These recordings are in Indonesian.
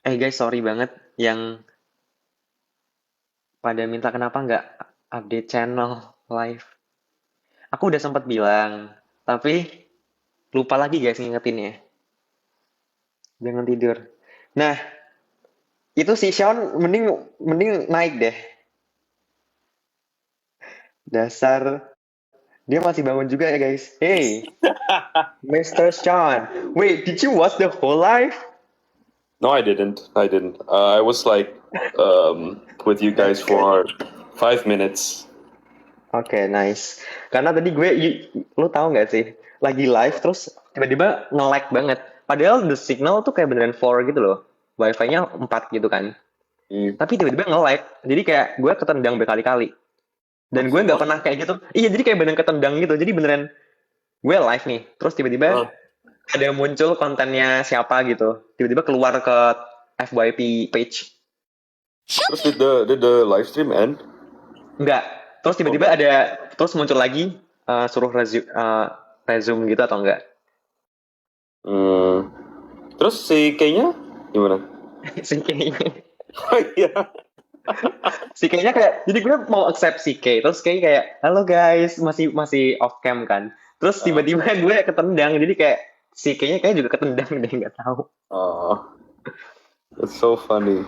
Guys, sorry banget yang pada minta kenapa nggak update channel live. Aku udah sempat bilang, tapi lupa lagi guys ngingetinnya. Jangan tidur. Nah, itu si Sean mending mending naik deh. Dasar dia masih bangun juga ya guys. Hey, Mr. Sean. Wait, did you watch the whole live? No, I didn't. I didn't. I was like with you guys for 5 minutes. Oke, nice. Karena tadi lu tahu nggak sih, lagi live terus tiba-tiba nge-lag banget. Padahal the signal tuh kayak beneran 4 gitu loh. Wifi-nya 4 gitu kan. Hmm. Tapi tiba-tiba nge-lag. Jadi kayak gue ketendang berkali-kali. Dan gue nggak pernah kayak gitu. Iya, jadi kayak beneran ketendang gitu. Jadi beneran gue live nih. Terus tiba-tiba Uh, ada muncul kontennya siapa gitu. Tiba-tiba keluar ke FYP page. Terus did the live stream end? Enggak. Terus Oh, tiba-tiba enggak. terus muncul lagi suruh resume gitu atau enggak. Hmm. Terus si kayaknya gimana? Si kayaknya Oh iya. si kayaknya kayak jadi gue mau accept si Kay terus kayak halo guys masih masih off cam kan terus Uh, tiba-tiba gue ketendang jadi kayak si kayaknya kayak juga ketendang deh nggak tahu. oh, it's so funny.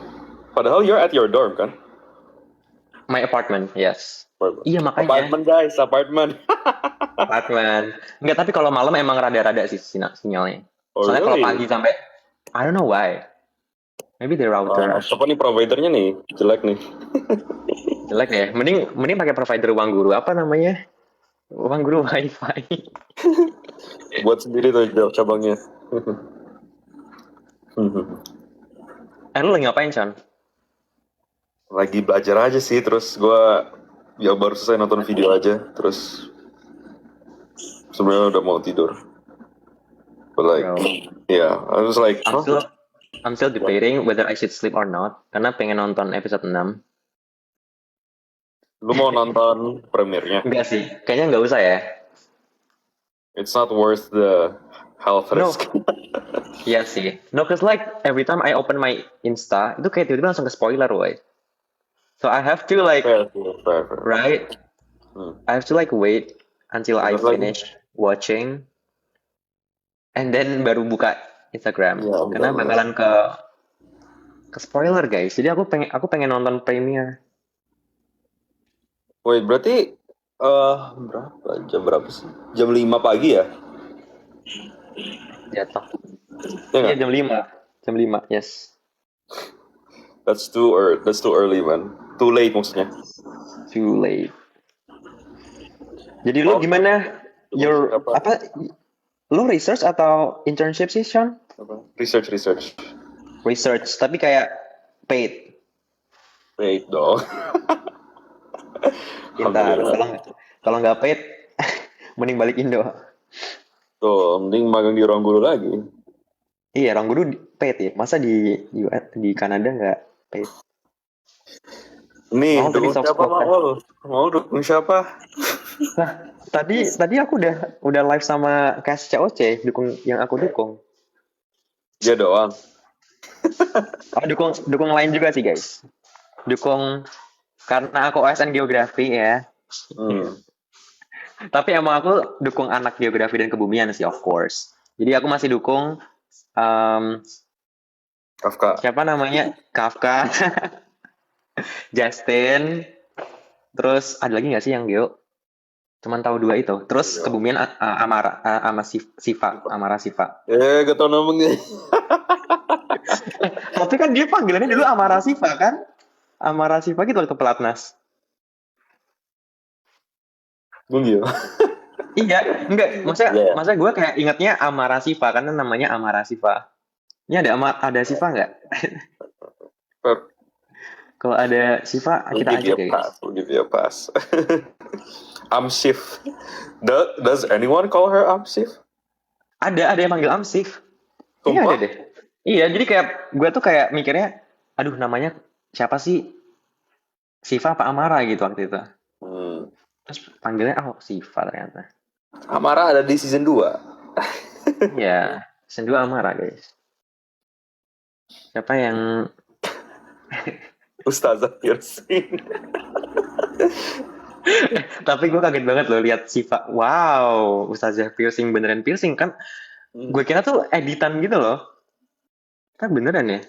Padahal you're at your dorm kan? My apartment, yes. Apartment. Iya makanya Apartment guys, apartment. apartment nggak, tapi kalau malam emang rada-rada sih sinyalnya, Oh soalnya kalau really? pagi sampai I don't know why, maybe the router Siapa nih providernya nih? Jelek nih. jelek ya, mending mending pakai provider uang guru apa namanya, uang guru wifi. Buat sendiri tuh cabangnya. Lu lagi ngapain Chan? Lagi belajar aja sih, terus gue ya baru selesai nonton video aja, terus sebenarnya udah mau tidur. But like, Bro, yeah, I was like, I'm huh? still I'm still What? debating whether I should sleep or not karena pengen nonton episode 6. Lu mau nonton premiernya? Enggak sih, kayaknya nggak usah ya. It's not worth the health No, risk. iya sih. No, cause like every time I open my Insta, itu kayak tiba-tiba langsung ke spoiler, woy. So I have to like, Fair, fair. right? Hmm. I have to like wait until I Bener lagi. finish watching, and then baru buka Instagram. Iya, Karena benar. bakalan ke spoiler guys. Jadi aku pengen nonton premiere. Wait, berarti berapa? Jam berapa sih? Jam 5 pagi ya? Jatuh. Ya Iya nggak? jam 5, yes. That's too early, man. Too late maksudnya. Too late. Jadi lu gimana? Your Apa? apa? Lu research atau internship sih, Sean? Research. Research, tapi kayak paid. Wait dong. Pintar. Alhamdulillah. Kalau nggak paid, mending balik Indo. Tuh, mending magang di ruang guru lagi. Iya, orang guru paid ya. Masa di Kanada nggak paid? Nih, Mau tadi dukung soft siapa spoken. Mau dukung siapa? Nah, tadi aku udah live sama Cash COC, dukung yang aku dukung. Dia doang. Oh, dukung lain juga sih, guys. Dukung karena aku OSN geografi ya. Tapi emang aku dukung anak geografi dan kebumian sih, of course. Jadi aku masih dukung Kafka. siapa namanya? Kafka, Justin, terus ada lagi nggak sih yang geo? Cuman tahu 2 itu. Terus kebumian Amara sama Siva, Amara Siva. Gak tau namanya. Tapi kan dia panggilannya dulu Amara Siva kan? Amara Siva gitu waktu pelatnas. Gue gitu. Iya, enggak. Masa Yeah. masa gue kayak ingatnya Amara Siva karena namanya Amara Siva. Ini ada Siva nggak? Kalau ada Siva kita ajak ya guys. We'll give you a pass. Amsif. Does anyone call her Amsif? Ada yang manggil Amsif. Iya Sumpah? ada deh. Iya, jadi kayak gue tuh kayak mikirnya, aduh namanya siapa sih? Siva apa Amara gitu waktu itu. Terus panggilnya Siva ternyata. Amara ada di season 2. Iya, season 2 Amara guys. Siapa yang Ustazah piercing. tapi gue kaget banget loh lihat Siva. Wow, Ustazah piercing beneran piercing kan? Gue kira tuh editan gitu loh. Kan beneran ya?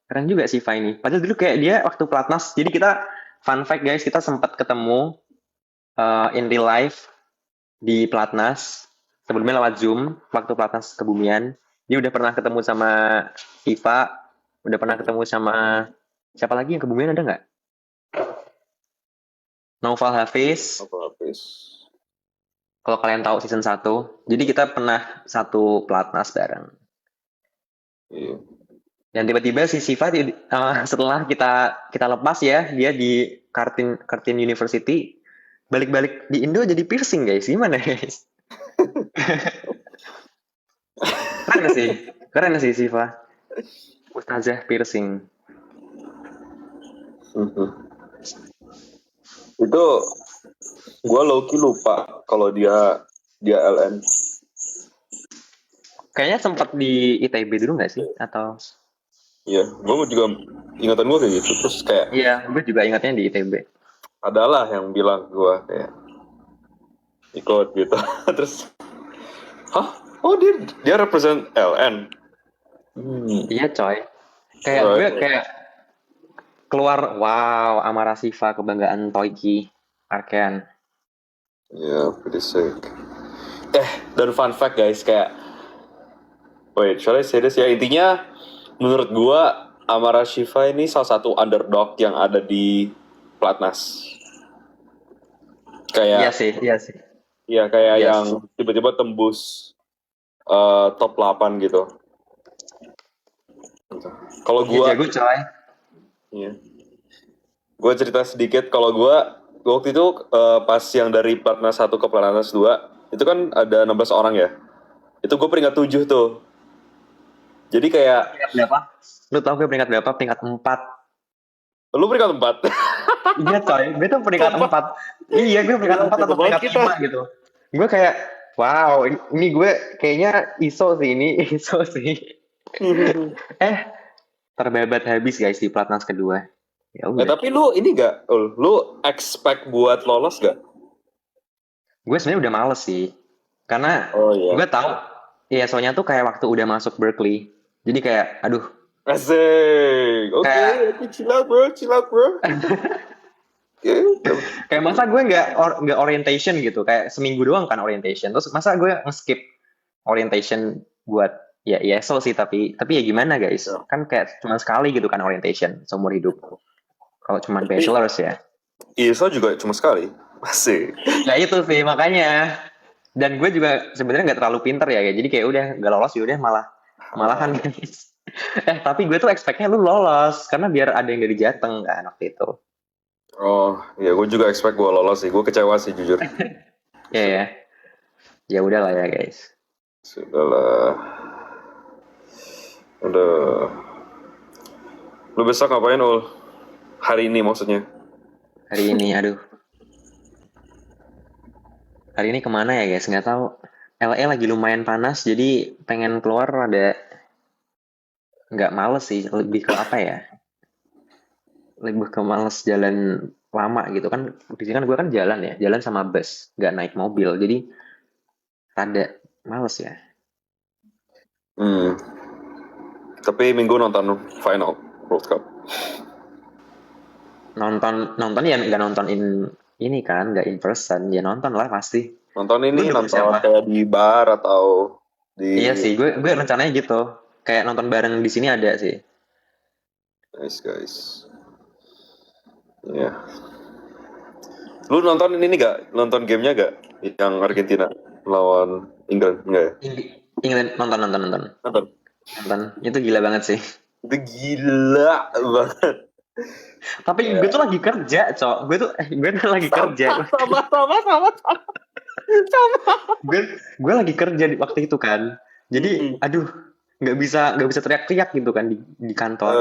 Keren juga Siva ini. Padahal dulu kayak dia waktu pelatnas. Jadi kita fun fact guys, kita sempat ketemu in real life di pelatnas. Sebelumnya lewat Zoom waktu pelatnas kebumian. Dia udah pernah ketemu sama Siva, udah pernah ketemu sama siapa lagi yang kebumian ada nggak? Noval Hafiz. Apa habis? Kalau kalian tahu season 1. Jadi kita pernah satu pelatnas bareng. Iya. Dan tiba-tiba si Siva setelah kita lepas ya, dia di Kartin University, balik-balik di Indo jadi piercing guys. Gimana guys? Keren sih Siva. Ustazah piercing. Itu gue low-key lupa kalau dia LN. Kayaknya sempat di ITB dulu nggak sih? Atau? Iya, gue juga ingatan gue kayak gitu. Terus kayak Iya, gue juga ingatnya di ITB. adalah yang bilang gue kayak ikut gitu. Terus, hah? Oh dia represent LN. Iya coy. Kayak Right. gue kayak keluar, wow, Amara Siva, kebanggaan Toiki, Arkean. Yeah, pretty sick. Dan fun fact guys, kayak wait, should I say this ya? Intinya, menurut gua Amara Shiva ini salah satu underdog yang ada di Platnas. Iya Kayak, sih. ya kayak Yes. yang tiba-tiba tembus top 8 gitu. Kalau Iya gua, jago coy. iya. Gua cerita sedikit. Kalau gua waktu itu pas yang dari Platnas 1 ke Platnas 2 itu kan ada 16 orang ya. Itu gue peringkat 7 tuh. Jadi kayak Peringkat berapa? Lu tau gue peringkat berapa? Peringkat 4. lu peringkat 4. Iya coy, gue tuh peringkat 4. Iya, gue peringkat 4 atau peringkat 5 gitu. Gue kayak, wow, ini gue kayaknya ISO sih ini, ISO sih. Terbebat habis guys di Platnas kedua. Ya udah. Tapi lu ini gak, lu expect buat lolos gak? Gue sebenarnya udah males sih. Karena gue tahu ISO-nya tuh kayak waktu udah masuk Berkeley. Jadi kayak, aduh. Asik. Oke, chill out bro. Kayak masa gue nggak orientation gitu, kayak seminggu doang kan orientation. Terus masa gue nge-skip orientation buat ya ISO sih, tapi ya gimana guys? Kan kayak cuma sekali gitu kan orientation seumur hidup. Kalau cuma bachelor's ya. ISO juga cuma sekali. Asik. Ya itu sih makanya. Dan gue juga sebenarnya nggak terlalu pinter ya, jadi kayak udah nggak lolos ya udah malahan guys. Tapi gue tuh expect-nya lu lolos karena biar ada yang dari Jateng kan waktu itu. Oh, ya gue juga expect gue lolos sih. Gue kecewa sih jujur. Ya. Ya udahlah ya guys. Sudahlah. Udah. Lu besok ngapain Ul? Hari ini maksudnya. Hari ini, aduh. Hari ini kemana ya guys? Nggak tahu. LA lagi lumayan panas, jadi pengen keluar ada. Nggak males sih, lebih ke apa ya? Lebih ke males jalan lama gitu kan. Di sini kan gue kan jalan sama bus, nggak naik mobil, jadi rada males ya. Tapi minggu nonton final World Cup. Nonton ya nggak nonton ini kan, nggak in person, ya nonton lah pasti. Nonton kayak di bar atau di. Iya sih, gue rencananya gitu. Kayak nonton bareng di sini ada sih. Nice guys. Ya. Yeah. Lu nonton ini gak? Nonton gamenya gak? Yang Argentina lawan England enggak ya? England nonton. Itu gila banget sih. Itu gila banget. Tapi gue tuh lagi kerja, Cok. Gue tuh lagi kerja. Sama. Gue lagi kerja di waktu itu kan. Jadi, aduh, nggak bisa teriak-teriak gitu kan di kantor.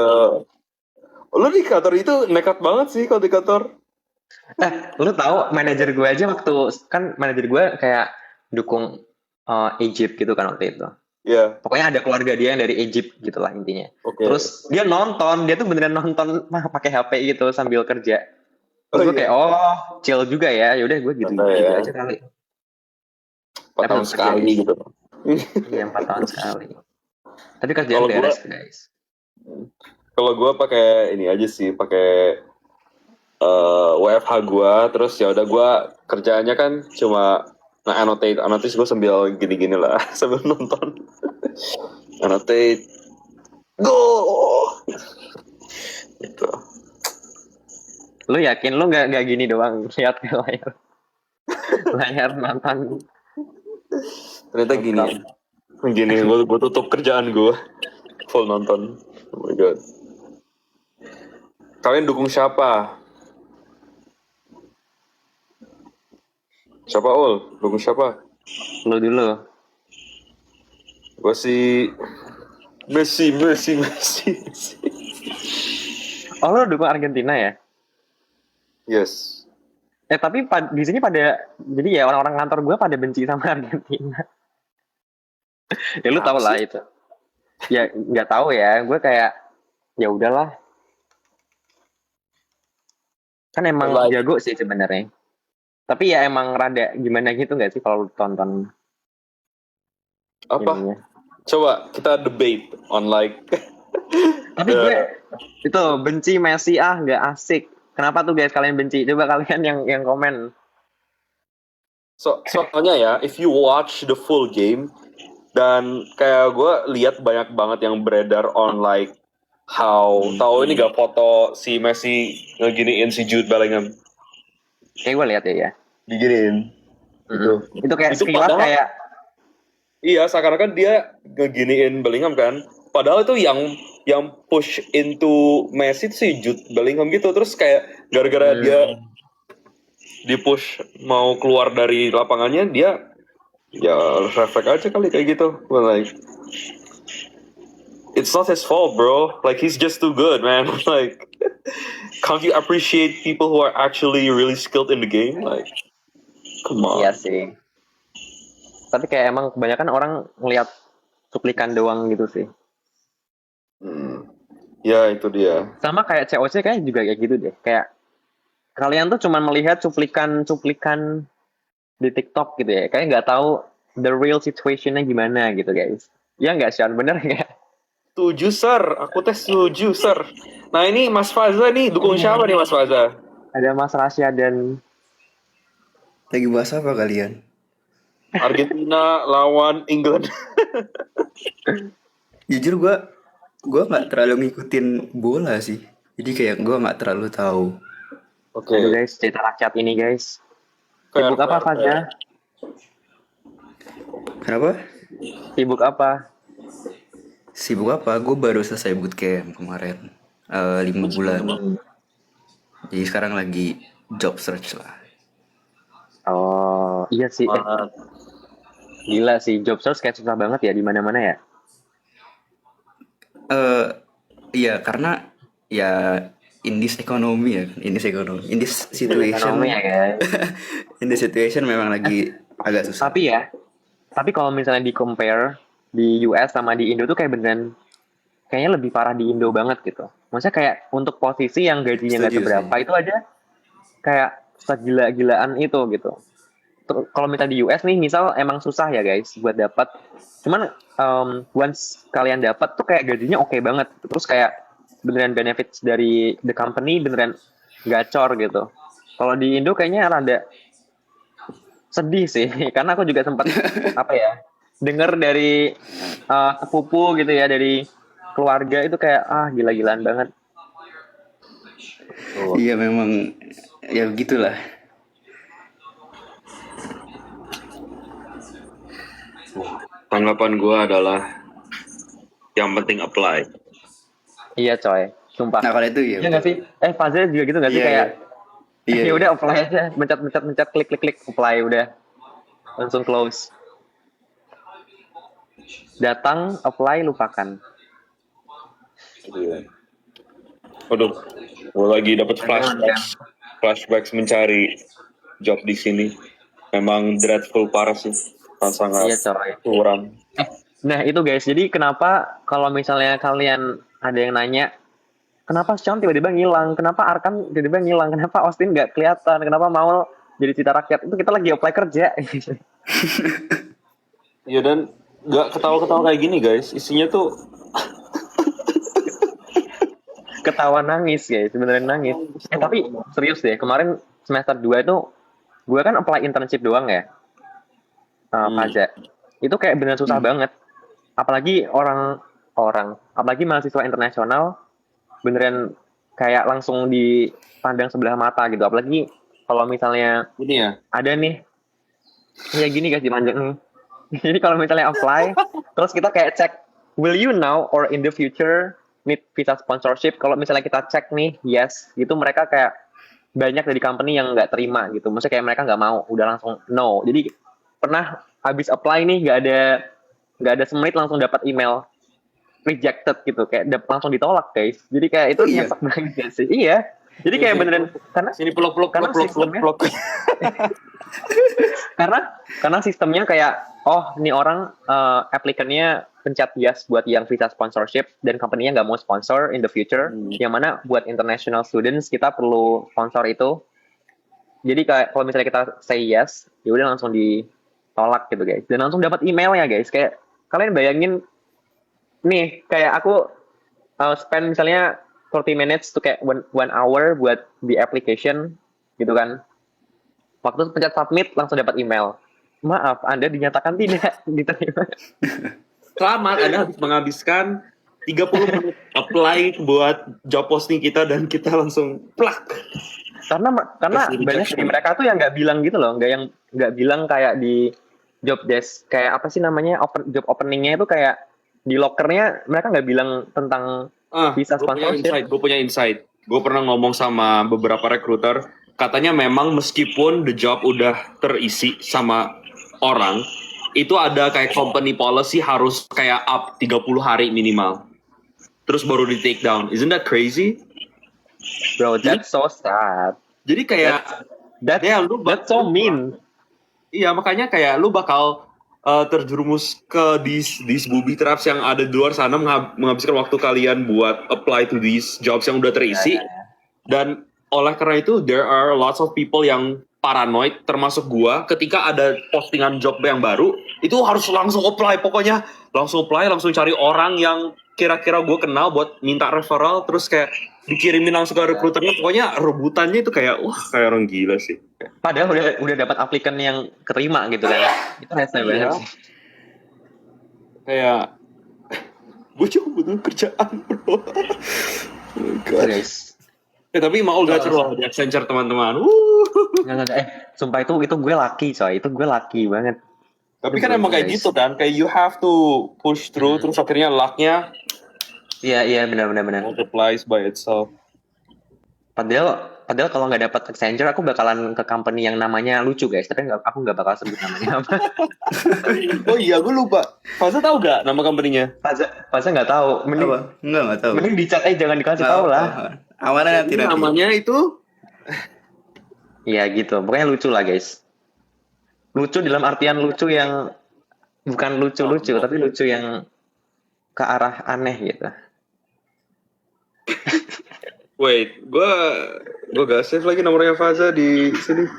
Lu di kantor itu nekat banget sih kalau di kantor. Lu tahu manajer gue aja waktu kan manajer gue kayak dukung Egypt gitu kan waktu itu. Iya. Pokoknya ada keluarga dia yang dari Egypt gitulah intinya. Oke. Terus dia tuh beneran nonton pakai HP gitu sambil kerja. Terus Oh gue iya. kayak chill juga ya. Yaudah gue gitu Santai gitu ya. aja kali. 4 tahun Tetap sekali guys. gitu. Iya 4 tahun sekali. Tapi kerjaan Kalau gua beres guys. kalau gua pakai ini aja sih, pakai WFH gua, terus ya udah gua kerjaannya kan cuma annotate gua sambil gini-gini lah sambil nonton. Annotate go gitu. Lu yakin lu nggak gini doang lihat ke layar layar nonton Ternyata gini gua tutup kerjaan gua full nonton. Oh my god. Kalian dukung siapa? Siapa Ul? Dukung siapa? lu dulu. Gua sih Messi. Oh lu dukung Argentina ya? Yes. Tapi di sini jadi ya orang-orang kantor gue pada benci sama Argentina. Ya lu tau Apa lah sih? itu. Ya nggak tahu ya, gue kayak ya udahlah. Kan emang Like jago sih sebenarnya. Tapi ya emang rada gimana gitu nggak sih kalau lu tonton apa? ininya. Coba kita debate on like. Tapi gue itu benci Messi nggak asik. Kenapa tuh guys kalian benci? Coba kalian yang komen. Soalnya ya, if you watch the full game, dan kayak gue lihat banyak banget yang beredar on like tahu ini gak foto si Messi ngeginiin si Jude Bellingham, Kayak gue lihat ya. diginiin. Itu kayak Itu sekilas padahal- kayak Iya, seakan-akan dia ngeginiin Bellingham kan. Padahal itu yang push into Messi itu si Jude Bellingham gitu. Terus kayak gara-gara dia di push mau keluar dari lapangannya, dia ya refleks aja kali kayak gitu. Well, like it's not his fault, bro. Like he's just too good, man. Like can't you appreciate people who are actually really skilled in the game? Like come on. Iya sih. Tapi kayak emang kebanyakan orang ngelihat cuplikan doang gitu sih. Ya itu dia. Sama kayak COC kayak juga kayak gitu deh. Kayak kalian tuh cuma melihat cuplikan di TikTok gitu ya. Kayak nggak tahu the real situationnya gimana gitu guys. Ya nggak Sean, bener nggak? Setuju, Sir. Aku teh setuju, Sir. Nah ini Mas Faza nih, dukung siapa nih Mas Faza? Ada Mas Rasya dan Lagi bahas apa kalian? Argentina lawan England. Jujur gue nggak terlalu ngikutin bola sih. Jadi kayak gue nggak terlalu tahu. Oke. Aduh guys, cerita rakyat ini guys. Fair, Sibuk apa fair, Faza? Kenapa? Sibuk apa? Sibuk apa? Gue baru selesai bootcamp kemarin. 5 bulan. Jadi sekarang lagi job search lah. Oh iya sih. Gila sih, job search kayak susah banget ya di mana-mana ya. Iya karena ya in this economy ya, in this situation, Ekonomi ya guys. in this situation memang lagi agak susah. Tapi kalau misalnya di compare di US sama di Indo tuh kayak beneran kayaknya lebih parah di Indo banget gitu. Maksudnya kayak untuk posisi yang gajinya nggak Setuju seberapa sih. itu aja kayak segila-gilaan itu gitu. Kalau misalnya di US nih misal emang susah ya guys buat dapat. Cuman once kalian dapat tuh kayak gajinya oke banget. Terus kayak beneran benefits dari the company beneran gacor gitu. Kalau di Indo kayaknya rada sedih sih karena aku juga sempat denger dari sepupu gitu ya, dari keluarga itu kayak gila-gilaan banget. Iya memang ya begitulah. Tanggapan gue adalah yang penting apply. Iya coy, sumpah. Nah kalau itu ya. Iya nggak sih? Fazil juga gitu nggak sih Iya, kayak iya. ya udah apply aja, mencet klik apply udah langsung close. Datang apply lupakan. Waduh, gue lagi dapat flashbacks mencari job di sini. Memang dreadful parah sih, sangat Iya coy. kurang. Nah itu guys, jadi kenapa kalau misalnya kalian ada yang nanya, kenapa Sean tiba-tiba ngilang, kenapa Arkan tiba-tiba ngilang, kenapa Austin nggak kelihatan, kenapa Maul jadi cita rakyat, itu kita lagi apply kerja. Ya dan nggak ketawa-ketawa kayak gini guys, isinya tuh Ketawa nangis guys, beneran nangis. Tapi serius deh, kemarin semester 2 itu gue kan apply internship doang ya, Faza. Itu kayak bener susah banget. Apalagi apalagi mahasiswa internasional, beneran kayak langsung dipandang sebelah mata gitu. Apalagi kalau misalnya ini ya. ada nih, ya gini guys dipandang nih. Jadi kalau misalnya apply, terus kita kayak cek, will you now or in the future need visa sponsorship? Kalau misalnya kita cek nih, yes, gitu mereka kayak banyak dari company yang nggak terima gitu. Maksudnya kayak mereka nggak mau, udah langsung no. Jadi pernah habis apply nih, nggak ada semenit langsung dapat email rejected gitu, kayak langsung ditolak guys. Jadi kayak itu nyesek banget sih. Iya. Jadi kayak beneran Sini peluk. karena sistemnya kayak ini orang applicant-nya pencet yes buat yang visa sponsorship dan company-nya nggak mau sponsor in the future. Yang mana buat international students kita perlu sponsor itu. Jadi kayak kalau misalnya kita say yes, ya udah langsung ditolak gitu guys. Dan langsung dapat emailnya guys. Kayak kalian bayangin nih, kayak aku spend misalnya 30 minutes to kayak 1 hour buat di application gitu kan. Waktu pencet submit langsung dapat email. Maaf, Anda dinyatakan tidak diterima. Selamat, Anda habis menghabiskan 30 menit apply buat job posting kita dan kita langsung plak. Karena banyak dari mereka tuh yang nggak bilang gitu loh, nggak bilang kayak di job desk, kayak apa sih namanya, job openingnya itu kayak di lockernya mereka nggak bilang tentang visa sponsorship. Gue punya insight. Gue pernah ngomong sama beberapa recruiter, katanya memang meskipun the job udah terisi sama orang, itu ada kayak company policy harus kayak up 30 hari minimal. Terus baru di take down. Isn't that crazy? Bro, that's so sad. Jadi kayak that's so mean. Iya, makanya kayak lu bakal terjerumus ke these booby traps yang ada di luar sana, menghabiskan waktu kalian buat apply to these jobs yang udah terisi. Dan oleh karena itu there are lots of people yang paranoid, termasuk gua, ketika ada postingan job yang baru itu harus langsung apply, pokoknya langsung apply, langsung cari orang yang kira-kira gue kenal buat minta referral, terus kayak dikirimin langsung ke recruiternya. Pokoknya rebutannya itu kayak kayak orang gila sih. Padahal udah dapat aplikan yang keterima gitu kan. Itu rese banget sih. Kayak gue cuma butuh kerjaan, bro. Guys. Tapi mau gacor loh di Accenture, teman-teman. Sumpah itu gue lucky coy. Itu gue lucky banget. Tapi kan emang kayak gitu kan, kayak you have to push through, terus akhirnya lucknya iya benar. multiplies by itself. Padahal kalau nggak dapat Accenture, aku bakalan ke company yang namanya lucu guys. Tapi aku nggak bakal sebut namanya apa. Oh iya, gue lupa. Faza tahu gak nama company-nya? Faza nggak tahu. Mending nggak tahu. Mending dicat jangan dikasih tahu lah. Amanah nanti. Namanya itu? Iya gitu. Pokoknya lucu lah guys. Lucu dalam artian lucu yang bukan lucu-lucu, tapi lucu yang ke arah aneh gitu. Wait, gue gak save lagi nomornya Faza di sini.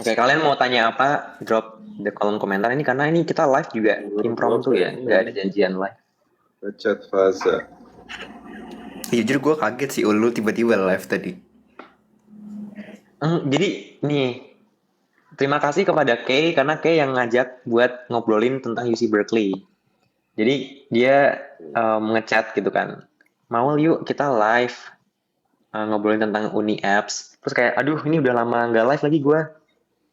Oke, kalian mau tanya apa? Drop di kolom komentar ini, karena ini kita live juga impromptu ya, nggak ada janjian live. Chat Faza. Jujur gue kaget sih, lu tiba-tiba live tadi. Jadi nih, terima kasih kepada Kay, karena Kay yang ngajak buat ngobrolin tentang UC Berkeley. Jadi dia ngechat gitu kan, mau yuk kita live ngobrolin tentang Uni Apps. Terus kayak, aduh ini udah lama nggak live lagi gue.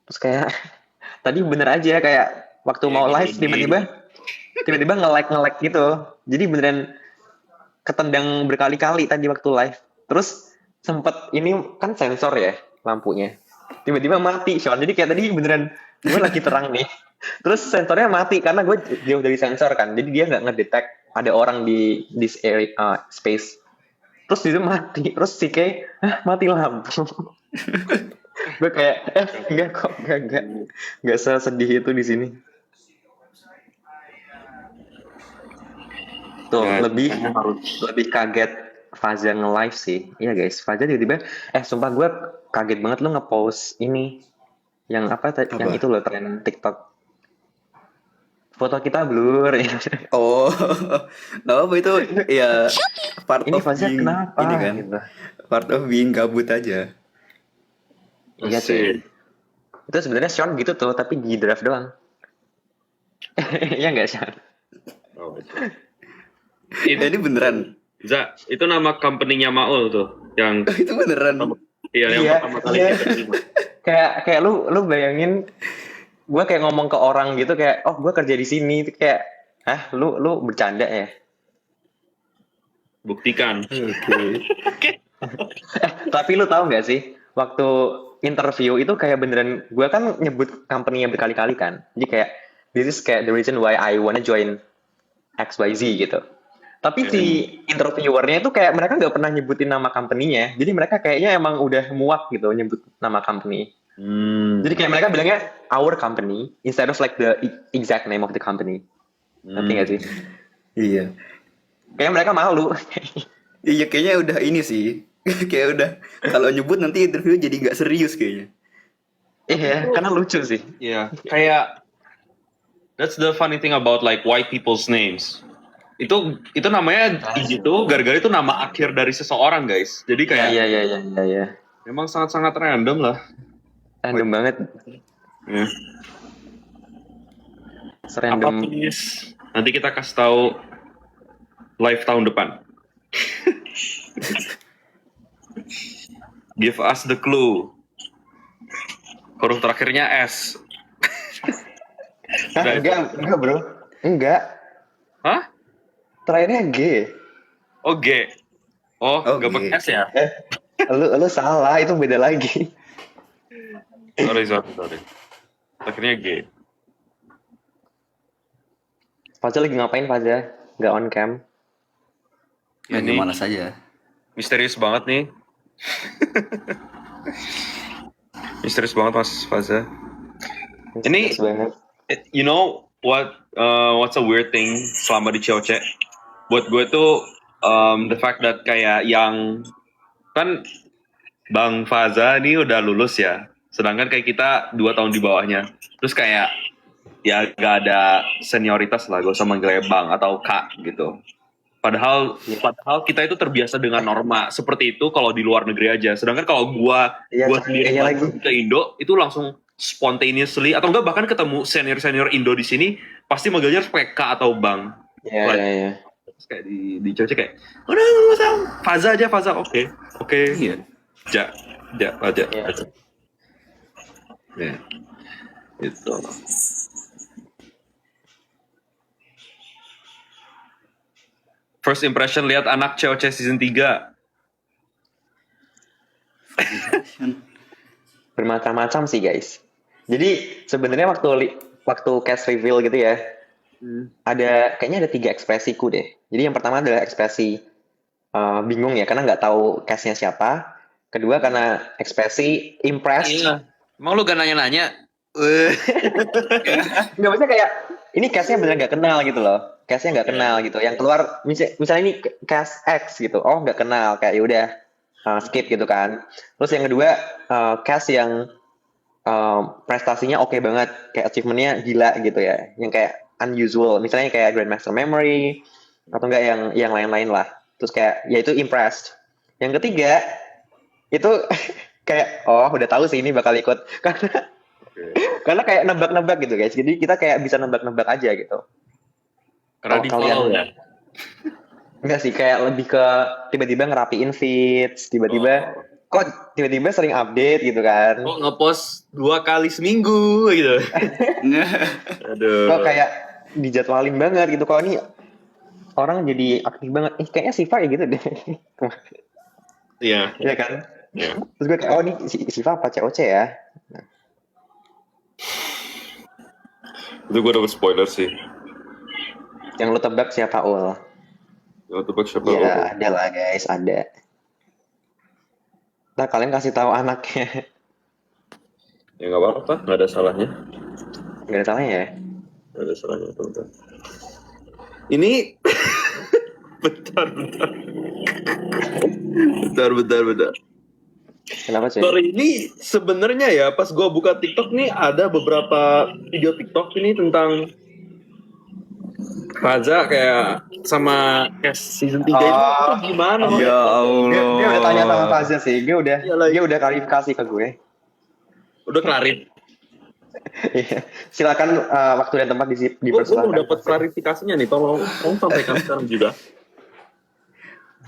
Terus kayak tadi bener aja kayak waktu mau live tiba-tiba nge-like gitu. Jadi beneran ketendang berkali-kali tadi waktu live. Terus sempet ini kan sensor ya lampunya, tiba-tiba mati Sean. Jadi kayak tadi beneran gue lagi terang nih, terus sensornya mati karena gue jauh dari sensor kan, jadi dia nggak ngedetect ada orang di this area, space. Terus dia mati, terus si Kay mati lampu. Gue kayak enggak kok, enggak sesedih itu di sini. Tuh, Ya, lebih kayaknya harus. lebih kaget Faza nge-live sih. Iya guys, Faza tiba-tiba sumpah gue kaget banget lu nge-post ini yang yang Apa? itu loh tren TikTok. Foto kita blur. Oh, nggak apa itu ya part Ini of Faza being kenapa ini kan, gitu. part of being gabut aja. Iya cuy. Asik. Itu sebenarnya Sean gitu tuh, tapi di draft doang. Iya enggak Sean? Oh, Ya, ini beneran. Itu nama company-nya Maul tuh, yang Itu beneran. yang Iya, pertama kali iya. kita terima. Kayak lu bayangin gue kayak ngomong ke orang gitu kayak gue kerja di sini itu kayak lu bercanda ya. Buktikan. Oke. Tapi lu tahu nggak sih waktu interview itu kayak beneran gue kan nyebut company-nya berkali-kali kan. Jadi kayak this is kayak the reason why I wanna join XYZ gitu. Tapi si interviewernya itu kayak mereka nggak pernah nyebutin nama company-nya. Jadi mereka kayaknya emang udah muak gitu nyebut nama company. Jadi kayak mereka bilangnya our company instead of like the exact name of the company. Ngerti nggak sih? Iya. Kayak mereka malu. Iya kayaknya udah ini sih. Kayak udah kalau nyebut nanti interview jadi nggak serius kayaknya. Iya, karena lucu sih. Iya, kayak that's the funny thing about like white people's names. Itu namanya gitu gara-gara itu nama akhir dari seseorang, guys. Jadi kayak Iya. memang sangat-sangat random lah. Random banget. Ya. Apa Serandom. please? Nanti kita kasih tahu live tahun depan. Give us the clue. Huruf terakhirnya S. Udah, Enggak bro. Enggak. Hah? Terakhirnya G. Oh G. Oh, Oh, gak G. pakai S ya? Lu salah, itu beda lagi. Sorry. Terakhirnya G. Faza lagi ngapain Faza? Nggak on cam. Ya Ini gimana saja. misterius banget nih. Misterius banget Mas Faza. Ini- Serius banget. You know what's a weird thing selama di COC? Buat gue tuh the fact that kayak yang kan Bang Faza ini udah lulus ya, sedangkan kayak kita 2 tahun di bawahnya. Terus kayak ya gak ada senioritas lah, gak usah manggilnya Bang atau Kak gitu. Padahal kita itu terbiasa dengan norma seperti itu kalau di luar negeri aja. Sedangkan kalau gua sendiri iya balik lagi. ke Indo itu langsung spontaneously atau enggak bahkan ketemu senior Indo di sini pasti manggilnya pakai Kak atau Bang. Iya. Terus kayak di Jogja kayak udah nggak usah Faza oke Iya. aja. Iya. Ya itu. First impression lihat anak COC season 3. Bermacam-macam sih guys. Jadi sebenarnya waktu cast reveal gitu ya, kayaknya ada 3 ekspresiku deh. Jadi yang pertama adalah ekspresi bingung ya karena nggak tahu castnya siapa. Kedua karena ekspresi impressed. Iya. Emang lu gak nanya-nanya? Nggak maksudnya kayak ini castnya bener nggak kenal gitu loh. Castnya nggak kenal gitu. Yang keluar misalnya ini cast X gitu. Oh nggak kenal kayak yaudah skip gitu kan. Terus yang kedua cast yang prestasinya oke banget, kayak achievementnya gila gitu ya. Yang kayak unusual. Misalnya kayak Grandmaster Memory atau enggak yang lain-lain lah. Terus kayak ya itu impressed. Yang ketiga itu kayak udah tahu sih ini bakal ikut karena kayak nebak-nebak gitu guys. Jadi kita kayak bisa nebak-nebak aja gitu. Karena Oh, di kalian- follow ya. Enggak sih, kayak lebih ke tiba-tiba ngerapiin feeds, tiba-tiba kok tiba-tiba sering update gitu kan. Kok ngepost 2 kali seminggu gitu. Aduh. Kok kayak dijadwalin banget gitu. Kalau ini orang jadi aktif banget. Kayaknya Siva ya gitu deh. Iya. Iya kan? Iya. Terus gue kayak, ini Siva apa COC ya? Itu gue dapet spoiler sih. Yang lu tebak siapa Ul? Yang tebak siapa? Ya ada lah guys, ada. Ntar kalian kasih tahu anaknya. Ya nggak apa-apa, nggak ada salahnya. Nggak ada salahnya ya. Nggak ada salahnya, teman-teman. Ini bentar, bentar. Bentar. Kenapa sih? Sorry, ini sebenarnya ya pas gue buka TikTok nih ada beberapa video TikTok ini tentang Raza kayak sama cast season 3 itu gimana? Ya Dia udah tanya sama Allah. Faza sih. Iyalah. Dia udah klarifikasi ke gue. Udah kelarin. Iya. Silakan waktu dan tempat Gue mau dipersilakan. dapat klarifikasinya nih, tolong sampaikan sekarang juga.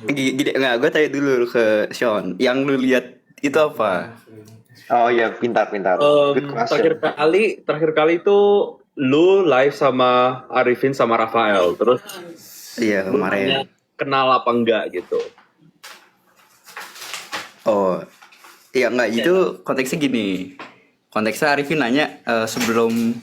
Gini, nggak, gue tanya dulu ke Sean. Yang lu lihat itu apa? Oh iya, pintar. Good question. Terakhir kali itu lu live sama Arifin sama Rafael, terus Iya, lu kemarin. nanya kenal apa enggak gitu. Oh, iya enggak, itu konteksnya gini. Konteksnya Arifin nanya sebelum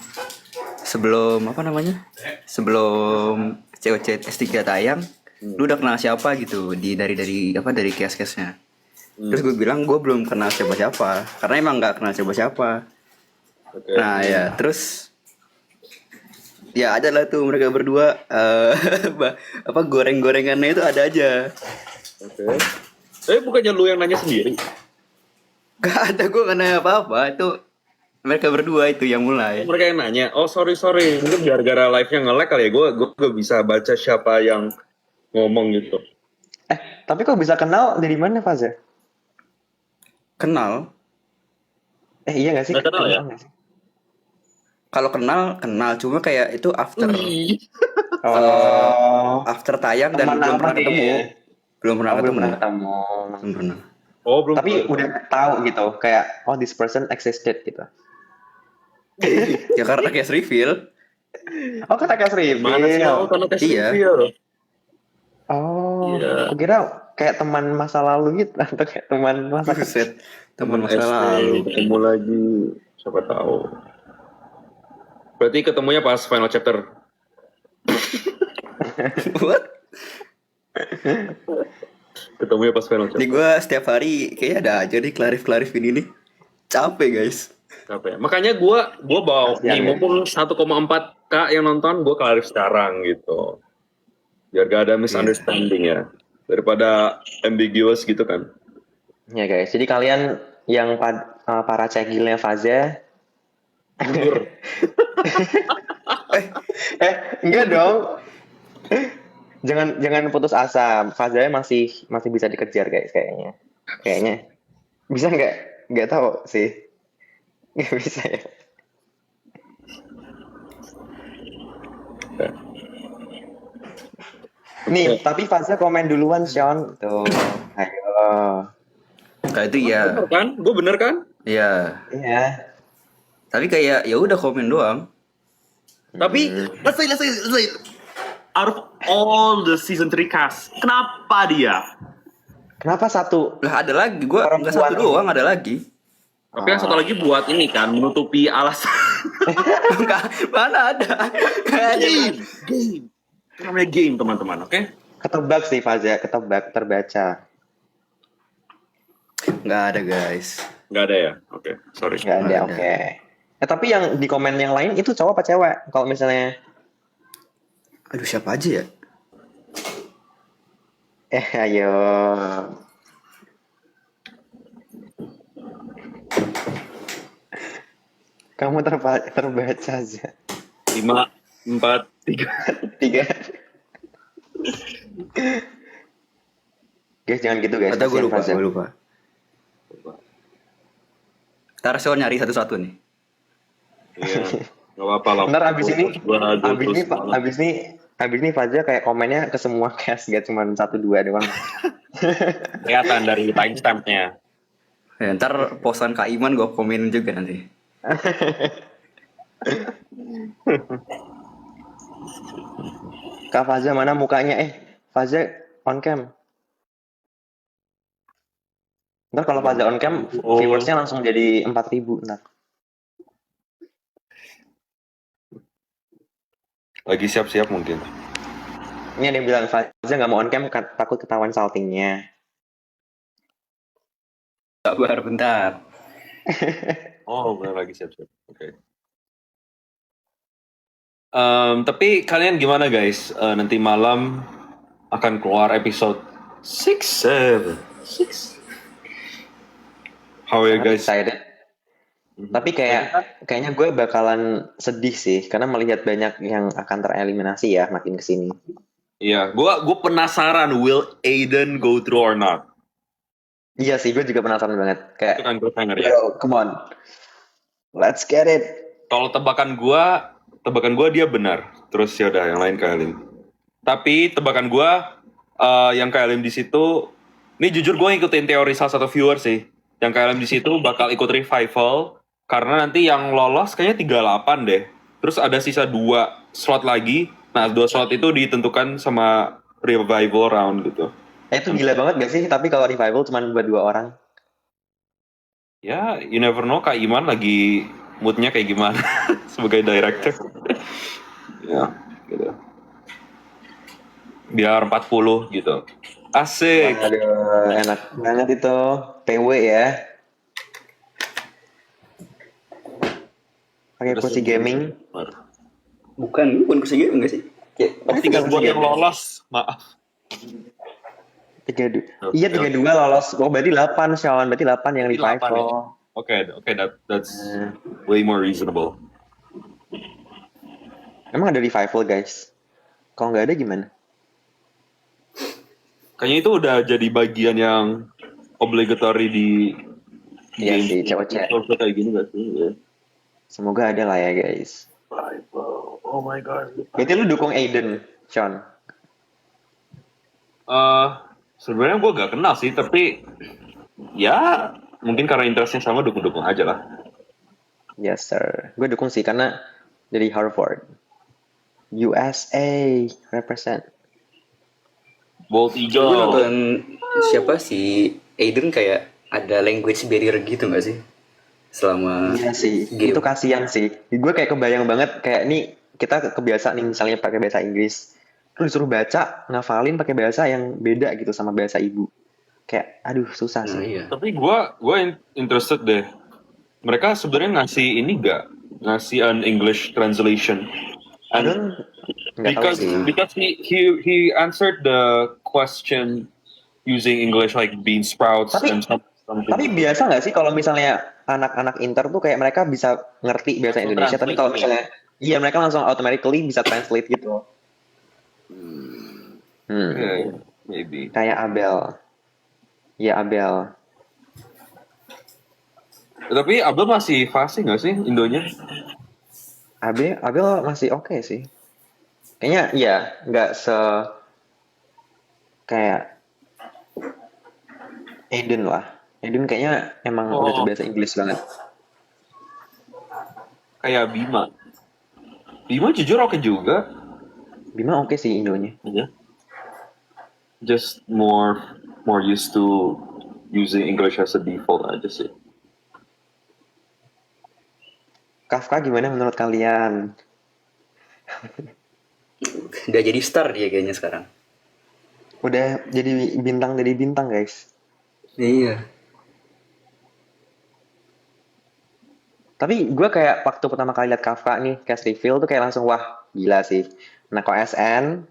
apa namanya? Sebelum COC S3 tayang, lu udah kenal siapa gitu dari case-case-nya. Terus gue bilang gue belum kenal siapa-siapa karena emang nggak kenal siapa-siapa. Oke. Nah ya terus ya ada lah tuh mereka berdua apa goreng-gorengannya itu ada aja. Oke. Tapi bukannya lu yang nanya sendiri? Gak ada, gue gak nanya apa-apa. Itu mereka berdua itu yang mulai. Mereka yang nanya. Oh sorry. Mungkin gara-gara live-nya nge-lag kali ya. Gue gak bisa baca siapa yang ngomong gitu. Tapi kok bisa kenal dari mana, Faza? Kenal. Iya nggak sih? Nggak kenal ya? Nggak sih? Kalau kenal after Oh, after tayang dan teman belum lama pernah ketemu. nih. Belum pernah Belum ketemu. pernah ketemu. Belum pernah. Oh belum. Tapi udah tahu gitu, kayak this person existed gitu. Ya karena case reveal. Oh, kata Kak Sri. Mana sih? Oh karena tes Iya. review. Oh, Iya. aku kira kayak teman masa lalu gitu atau kayak teman masa Buset. Teman masa SD, lalu. ketemu lagi. Siapa tahu. Berarti ketemunya pas final chapter. What? Ketemunya pas final Ini chapter. gue setiap hari kayaknya ada aja nih clarif ini nih. Capek guys. Apa ya? Makanya gue bawa Kasian nih ya. mumpung 1,4K yang nonton, gue clarif sekarang gitu. Biar gak ada misunderstanding ya. Daripada ambiguous gitu kan. Ya guys, jadi kalian yang para cegilnya Faza, Mundur. enggak dong. Jangan putus asa. Faza masih bisa dikejar guys kayaknya. Bisa nggak? Nggak tahu sih. Nggak bisa ya. Nih, tapi Faza komen duluan, Sean. Tuh, ayo. Kayak itu ya. Bener kan? Gue bener kan? Iya. Iya. Tapi kayak ya udah komen doang. Tapi let's say out of all the season 3 cast, kenapa dia? Kenapa satu? Lah ada lagi, gue nggak satu doang, ada lagi. Tapi yang satu lagi buat ini kan menutupi alasan. Nggak, mana ada. Nggak ada. game. Itu namanya game teman-teman, oke? Ketebak sih Faza, terbaca. Nggak ada guys. Nggak ada ya? Oke, sorry. Nggak ada, Nggak ada. oke. Tapi yang di komen yang lain itu cowok apa cewek? Kalau misalnya, Aduh siapa aja ya? ayo. Kamu terbaca aja. 5, 4, 3. 3. Guys, jangan gitu guys. Atau gue kasihan lupa, Faza. Ntar Sean nyari satu-satu nih. Iya, nggak apa-apa lah. Ntar abis ini Semangat. abis ini Faza kayak komennya ke semua cast, gak cuma 1-2 doang. Kelihatan dari timestampnya. Ya, ntar posan Kak Iman gue komenin juga nanti. Kak Faza mana mukanya? Faza on cam. Ntar kalau Faza on cam, Oh. viewersnya langsung jadi 4.000 ntar. Lagi siap-siap mungkin. Ini ada yang bilang Faza nggak mau on cam takut ketahuan saltingnya. Sabar bentar. Oh, benar lagi siap-siap. Oke. Tapi kalian gimana guys? Nanti malam akan keluar episode 6, 7, 6. How are you Sangat guys? excited. Tapi kayaknya gue bakalan sedih sih karena melihat banyak yang akan tereliminasi ya makin kesini. Iya, gue penasaran will Aiden go through or not. Iya sih, gue juga penasaran banget. Kayak, Itu kan cliffhanger ya. bro, come on, let's get it. Kalau tebakan gua dia benar. Terus ya udah yang lain Kaelim. Tapi tebakan gua yang Kaelim di situ, ini jujur gue ngikutin teori salah satu viewer sih. Yang Kaelim di situ bakal ikut revival karena nanti yang lolos kayaknya 38 deh. Terus ada sisa 2 slot lagi. Nah, 2 slot itu ditentukan sama revival round gitu. Itu gila banget gak sih? Tapi kalau revival cuma buat 2 orang. Ya, you never know Kak Iman lagi moodnya kayak gimana sebagai director. Ya, gitu. Biar 40 gitu. Asik. Aduh, enak banget itu. PW ya. Pakai kursi gaming. Bukan kursi game enggak sih? Oh, 3 buat yang lolos. Maaf. 32. Iya 32 lolos. Oh berarti 8 Sean. Berarti 8 yang Berarti 8 ya? revival. Oke, that's way more reasonable. Emang ada revival guys? Kalau nggak ada gimana? Kayaknya itu udah jadi bagian yang obligatory di Iya game sih, COC. social kayak gini gak sih? Ya. Semoga ada lah ya guys. Oh my god. Berarti lu dukung Aiden, Sean? Sebenarnya gue gak kenal sih, tapi ya mungkin karena interestnya sama dukung-dukung aja lah. Yes sir. Gue dukung sih karena dari Harvard. USA represent. Bold Gue Eagle. nonton siapa sih Aiden kayak ada language barrier gitu nggak sih selama Iya sih, game? itu kasihan sih. Gue kayak kebayang banget kayak nih kita kebiasaan nih misalnya pakai bahasa Inggris, terus disuruh baca ngafalin pakai bahasa yang beda gitu sama bahasa ibu. Kayak aduh susah Nah, sih. iya. Tapi gue interested deh. Mereka sebenarnya ngasih ini gak? Ngasih an English translation. And Aduh, nggak tahu sih. because he answered the question using English like bean sprouts Tapi- and something. Tapi biasa nggak sih kalau misalnya anak-anak inter tuh kayak mereka bisa ngerti bahasa Langsung Indonesia, tapi translate kalau gitu ya? misalnya iya mereka langsung automatically bisa translate gitu. Yeah, maybe. Kayak Abel. Iya Abel. Tapi Abel masih fasih nggak sih Indonya? Abel masih oke sih. Kayaknya iya nggak kayak Aiden lah. Aiden kayaknya emang Oh. udah terbiasa Inggris banget. Kayak Bima. Bima jujur oke juga. Bima oke sih Indonya. Yeah. Just more used to using English as a default aja sih. Kafka gimana menurut kalian? Udah jadi star dia kayaknya sekarang. Udah jadi bintang guys. Iya. Tapi gue kayak waktu pertama kali liat Kafka nih cast reveal tuh kayak langsung wah gila sih. Nah kok SN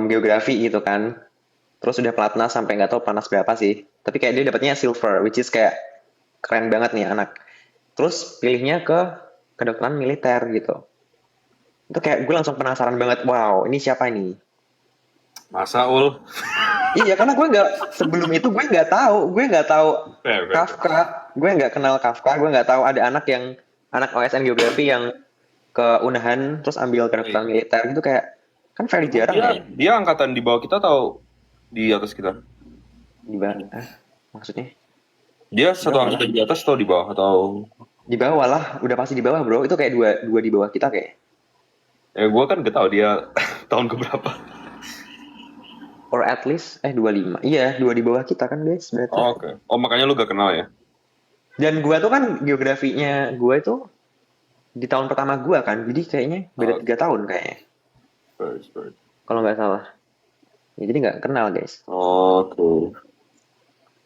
geografi gitu kan. Terus udah pelatnas sampai nggak tahu pelatnas berapa sih. Tapi kayak dia dapatnya silver, which is kayak keren banget nih anak. Terus pilihnya ke kedokteran militer gitu. Itu kayak gue langsung penasaran banget. Wow, ini siapa nih? Masa ul? Iya, karena gue sebelum itu gue nggak tahu Fair. Kafka. Gue nggak kenal Kafka. Gue nggak tahu ada anak OSN geografi yang ke Unahan terus ambil kedokteran militer gitu kayak kan very jarang ya. Dia angkatan di bawah kita atau di atas kita? Di bawah, maksudnya? Dia satu angkatan di atas atau di bawah atau? Di bawah lah, udah pasti di bawah bro. Itu kayak dua di bawah kita kayak. Gue kan gak tahu dia tahun keberapa. Or at least 25. Iya, 2 di bawah kita kan guys berarti. Oh, oke. Oh makanya lu gak kenal ya? Dan gua tuh kan geografinya gua itu di tahun pertama gua kan. Jadi kayaknya beda 3 tahun kayaknya. First. Kalau nggak salah. Ya, jadi nggak kenal guys. Oke.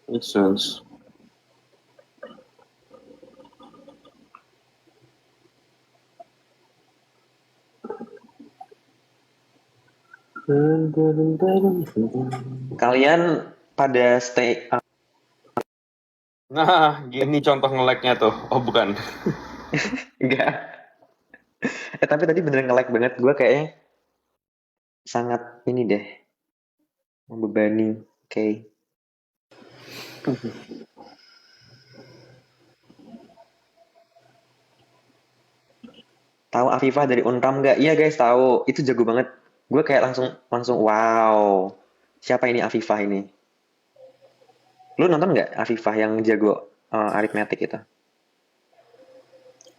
Makes sense. Kalian pada stay Nah, gini contoh nge-lag-nya tuh. Oh, bukan. enggak? Tapi tadi beneran nge-lag banget. Gue kayaknya sangat ini deh, membebani. Oke. Tahu Afifah dari Unram nggak? Iya guys, tahu. Itu jago banget. Gue kayak langsung langsung wow. Siapa ini Afifah ini? Lu nonton nggak Afifah yang jago aritmetik itu?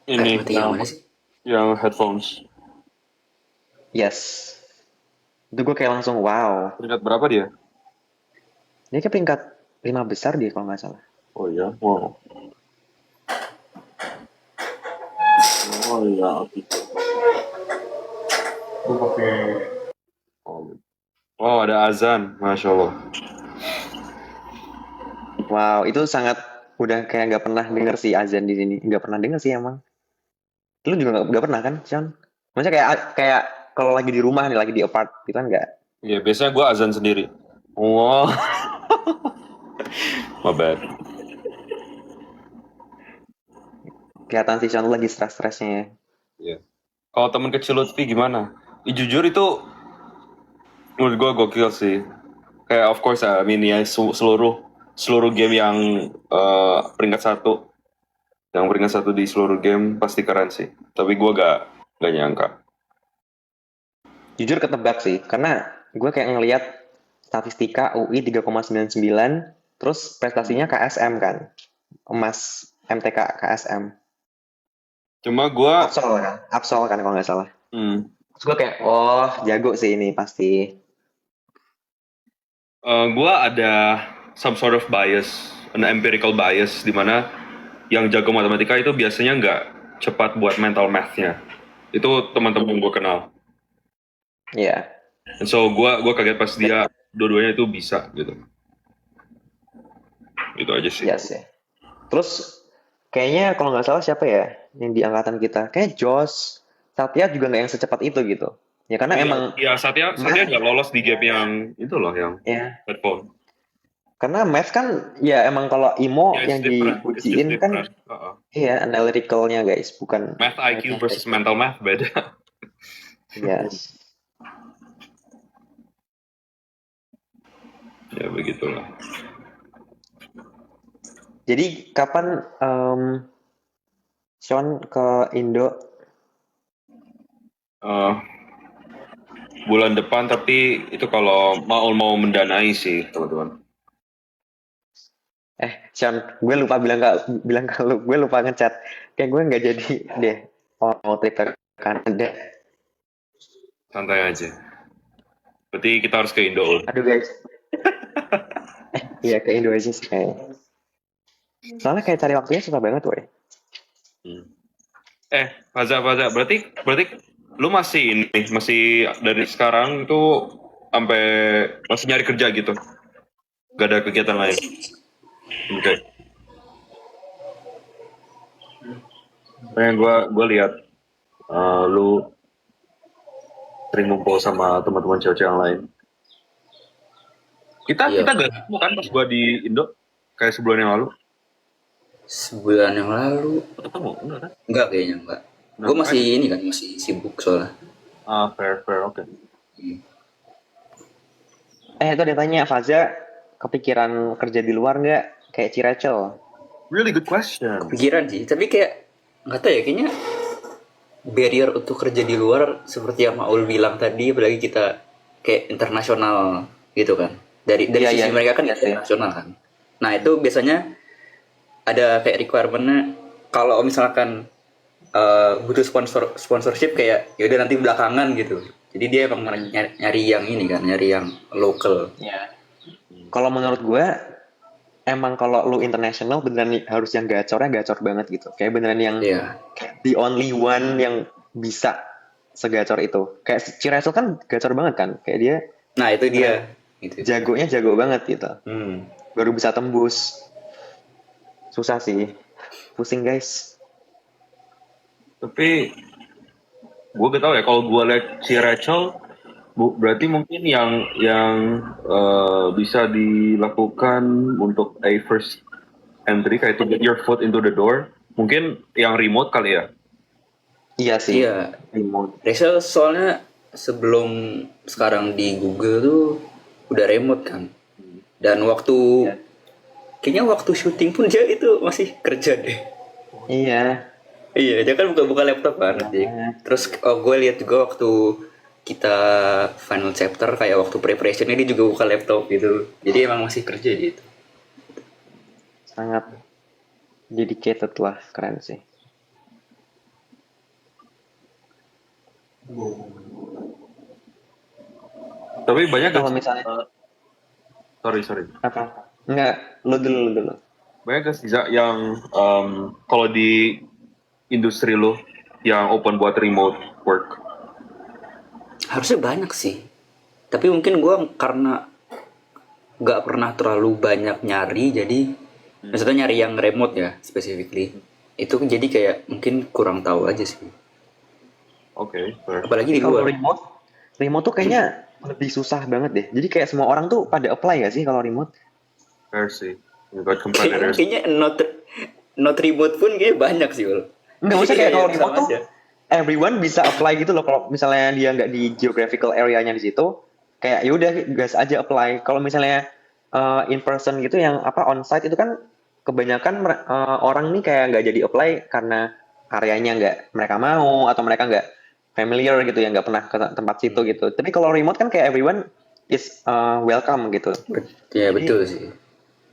Ini Mati yang mana sih? yang headphones. Yes. Itu gue kayak langsung wow. Peringkat berapa dia? Dia kayak peringkat 5 besar dia kalau nggak salah. Oh iya, wow. Oh iya, gitu. Oke. Oh, ada azan, masya Allah. Wow, itu sangat udah kayak nggak pernah denger sih azan di sini. Nggak pernah denger sih emang. Lu juga nggak pernah kan, Sean? Maksudnya kayak kalau lagi di rumah nih, lagi di apart, gitu kan nggak? Iya, biasanya gue azan sendiri. Wow, my bad. Kelihatan sih Sean lagi stres-stresnya ya. Iya. Kalau temen kecil Lutfi gimana? Jujur itu menurut gue gokil sih. Kayak of course I mean ya seluruh game yang peringkat satu, di seluruh game pasti keren sih. Tapi gue gak nyangka. Jujur ketebak sih, karena gue kayak ngelihat statistika UI 3,99, terus prestasinya KSM kan, emas MTK KSM. Cuma gue Absol kan kalau nggak salah. hmm, Terus gue kayak, oh jago sih ini pasti. gue ada some sort of bias, an empirical bias di mana yang jago matematika itu biasanya nggak cepat buat mental math-nya. Itu teman-teman gue kenal. Iya. And so gue kaget pas dia dua-duanya itu bisa gitu. Itu aja sih. Iya sih. Terus kayaknya kalau nggak salah siapa ya yang di angkatan kita? Kayak Jos, Satya juga nggak yang secepat itu gitu. Ya karena emang Ya Satya nggak lolos di game yang itu loh yang ya, headphone. karena math kan ya emang kalau IMO Yeah, yang it's different. It's just diujiin kan different. iya analyticalnya guys, bukan Math IQ versus arithmetic. mental math beda. Yes. Ya begitulah. Jadi kapan Sean ke Indo? Bulan depan, tapi itu kalau mau mendanai sih teman-teman. Sean, gue lupa bilang ke lu, gue lupa ngechat. Kayak gue nggak jadi deh mau trip ke Kanada. Santai aja. Berarti kita harus ke Indo. Aduh guys. Iya ke Indo aja sih kayaknya. Soalnya kayak cari waktunya susah banget woy. Faza, berarti lu masih dari sekarang tuh sampai masih nyari kerja gitu? Gak ada kegiatan lain? Oke. Gue lihat lu sering ngumpul sama teman-teman cewek yang lain. Kita gak ketemu kan pas gue di Indo kayak sebulan yang lalu? Sebulan yang lalu Ketemu enggak kan? enggak kayaknya enggak. Gue masih ini kan masih sibuk soalnya. Fair, oke. Itu dia tanya Faza kepikiran kerja di luar nggak? Kayak Ciracel. Really good question. Pikiran sih, tapi kayak nggak tahu ya kayaknya barrier untuk kerja di luar seperti yang Maul bilang tadi, apalagi kita kayak internasional gitu kan. Dari sisi mereka kan internasional kan. Nah itu biasanya ada kayak requirement-nya kalau misalkan butuh sponsorship kayak ya udah nanti belakangan gitu. Jadi dia emang nyari yang ini kan, nyari yang local. Ya. Kalau menurut gue emang kalau lu international beneran harus yang gacornya gacor banget gitu. Kayak beneran yang the only one yang bisa segacor itu. Kayak Ciracel kan gacor banget kan. Kayak dia. Nah itu dia. Gitu. Jagonya jago banget gitu. Baru bisa tembus. Susah sih. Pusing guys. Tapi gue gak tau ya, kalau gue liat si Rachel Berarti mungkin yang bisa dilakukan untuk a first entry kayak to get your foot into the door, mungkin yang remote kali ya. Iya sih, Iya, remote. Rachel soalnya sebelum sekarang di Google tuh udah remote kan. Dan kayaknya waktu syuting pun dia itu masih kerja deh. Iya. Iya, dia kan buka-buka laptop kan. Terus gue lihat juga waktu kita final chapter kayak waktu preparationnya dia juga buka laptop gitu. Jadi emang masih kerja gitu. Sangat dedicated lah, keren sih. Tapi banyak Kalau gak misalnya sorry. apa? Enggak, lu dulu. Banyak gak sih Za, yang kalau di industri lo yang open buat remote work? Harusnya banyak sih. Tapi mungkin gue karena gak pernah terlalu banyak nyari, jadi maksudnya nyari yang remote ya specifically. Itu jadi kayak mungkin kurang tahu aja sih. Oke, fair. Apalagi di Kalau luar. remote tuh kayaknya lebih susah banget deh. Jadi kayak semua orang tuh pada apply gak sih kalau remote? Fair sih. You got competitors. Kayaknya not remote pun kayaknya banyak sih Ul. Enggak, maksudnya kayak Iya, kalau sama remote tuh aja. everyone bisa apply gitu loh. Kalau misalnya dia nggak di geographical area-nya di situ, kayak yaudah gas aja apply. Kalau misalnya in person gitu yang apa onsite itu kan kebanyakan orang nih kayak nggak jadi apply karena areanya nggak mereka mau atau mereka nggak familiar gitu ya nggak pernah ke tempat situ gitu. Tapi kalau remote kan kayak everyone is welcome gitu. Ya betul sih.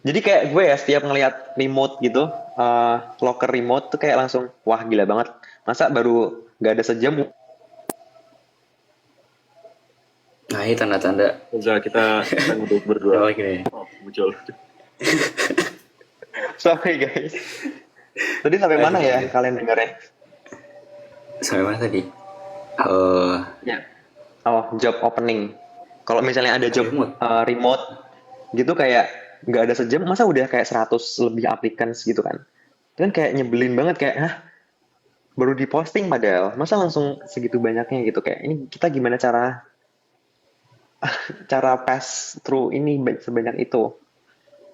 Jadi kayak gue ya setiap ngelihat remote gitu, locker remote tuh kayak langsung wah gila banget. Masa baru nggak ada sejam? Nah ini tanda-tanda. Za, kita duduk berdua. Lagi nih. Muncul. Sorry guys. Tadi sampai mana ya kalian dengarnya? Sampai mana tadi? Ya. Oh, job opening. Kalau misalnya ada job remote gitu kayak nggak ada sejam, masa udah kayak 100 lebih applicants gitu kan? Itu kan kayak nyebelin banget kayak, hah? Baru diposting padahal, masa langsung segitu banyaknya gitu kayak ini kita gimana cara pass through ini sebanyak itu?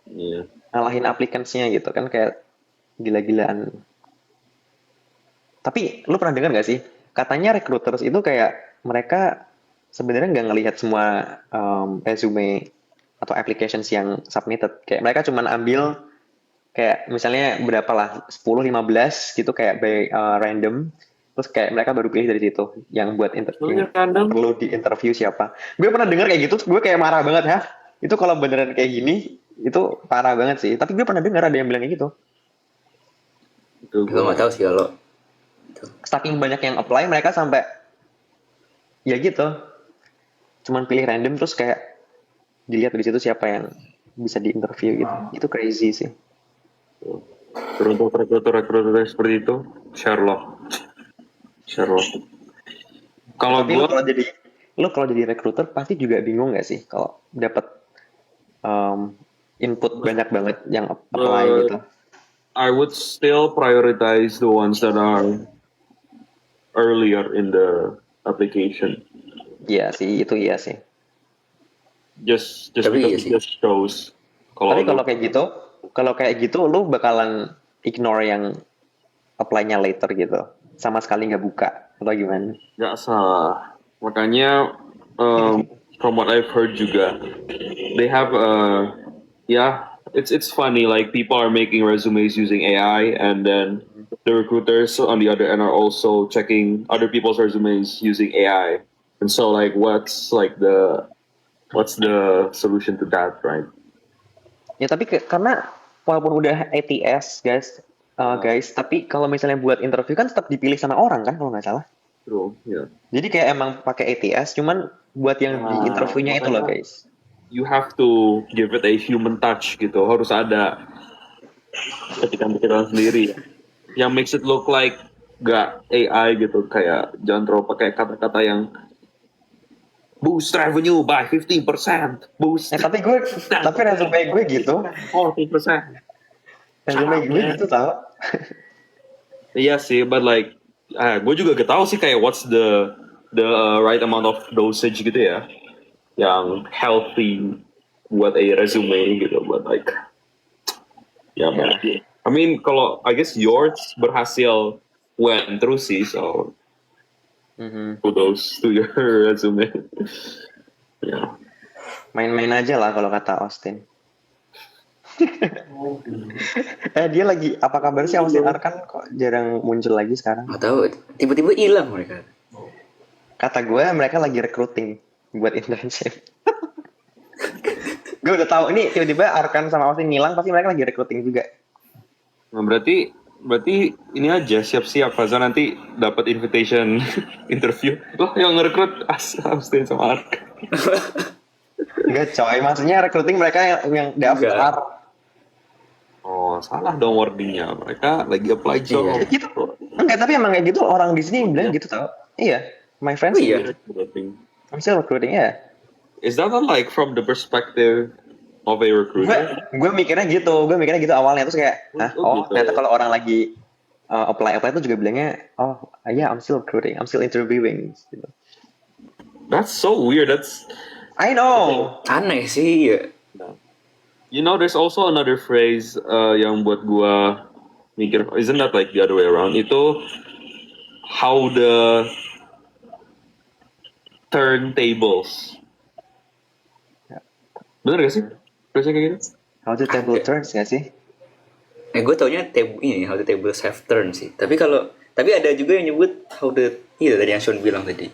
Iya. Ngalahin applicants-nya gitu kan kayak gila-gilaan. Tapi lu pernah dengar nggak sih? Katanya recruiters itu kayak mereka sebenarnya nggak ngelihat semua resume atau applications yang submitted. Kayak mereka cuma ambil kayak misalnya berapa lah 10-15 gitu kayak by random. Terus kayak mereka baru pilih dari situ yang buat interview. Perlu di interview siapa? Gue pernah dengar kayak gitu, terus gue kayak marah banget ya. Itu kalau beneran kayak gini itu parah banget sih. Tapi gue pernah dengar ada yang bilang kayak gitu. Itu Gue nggak tahu sih kalau. Saking banyak yang apply mereka sampai ya gitu. Cuman pilih random terus kayak dilihat dari situ siapa yang bisa diinterview gitu. Itu crazy sih. Untuk rekruter seperti itu, Sherlock. Kalau Tapi gue lu kalau jadi recruiter pasti juga bingung nggak sih kalau dapat input banyak banget yang apply gitu. I would still prioritize the ones that are earlier in the application. Iya sih, itu iya sih. Just Tapi because iya it sih. just shows. Tapi kalau kayak gitu lu bakalan ignore yang apply-nya later gitu. Sama sekali nggak buka atau gimana? nggak salah. Makanya from what I've heard juga, they have it's funny like people are making resumes using AI and then the recruiters on the other end are also checking other people's resumes using AI. And so like what's the solution to that, right? Ya tapi karena walaupun udah ATS guys, tapi kalau misalnya buat interview kan tetap dipilih sama orang kan kalau nggak salah. True, yeah. Jadi kayak emang pakai ATS, cuman buat yang di interviewnya itu loh guys. You have to give it a human touch gitu. Harus ada ketikan-ketikan sendiri yang makes it look like gak AI gitu. Kayak jangan terlalu pakai kata-kata yang boost revenue by 15%, boost. Tapi resume gue gitu. 40%. Resume gue gitu tau. Iya sih, but like gue juga gak tahu sih kayak what's the the right amount of dosage gitu ya, yang healthy buat a resume gitu, buat like ya. I mean kalau I guess yours berhasil went through sih, so kudos to your resume. Ya. Main-main aja lah kalau kata Austin. Dia lagi apa kabar sih Austin Arkan kok jarang muncul lagi sekarang? Nggak tahu, tiba-tiba hilang mereka. Kata gue mereka lagi recruiting buat internship. Gue udah tahu ini tiba-tiba Arkan sama Austin ngilang pasti mereka lagi recruiting juga. Nah, berarti ini aja siap-siap Faza nanti dapat invitation interview. Loh yang ngerekrut Austin sama Ark. Enggak coy, maksudnya recruiting mereka yang daftar. Oh, salah dong wordingnya. Mereka lagi apply job. Iya. Gitu. Enggak, tapi emang kayak gitu orang di sini bilang gitu tau. Iya, my friends. Iya. I'm still recruiting ya. Is that not like from the perspective of a recruiter? Gue mikirnya gitu awalnya terus kayak, Gitu. ternyata kalau orang lagi apply itu juga bilangnya, I'm still recruiting, I'm still interviewing. Gitu. That's so weird. I know. Aneh sih ya. You know, there's also another phrase yang buat gua mikir, isn't that like the other way around? Itu how the turntables. Bener gak sih? Phrase-nya kayak gitu? How the table turns gak sih? Gue taunya how the tables have turned sih. Tapi ada juga yang nyebut how the dari yang Sean bilang tadi.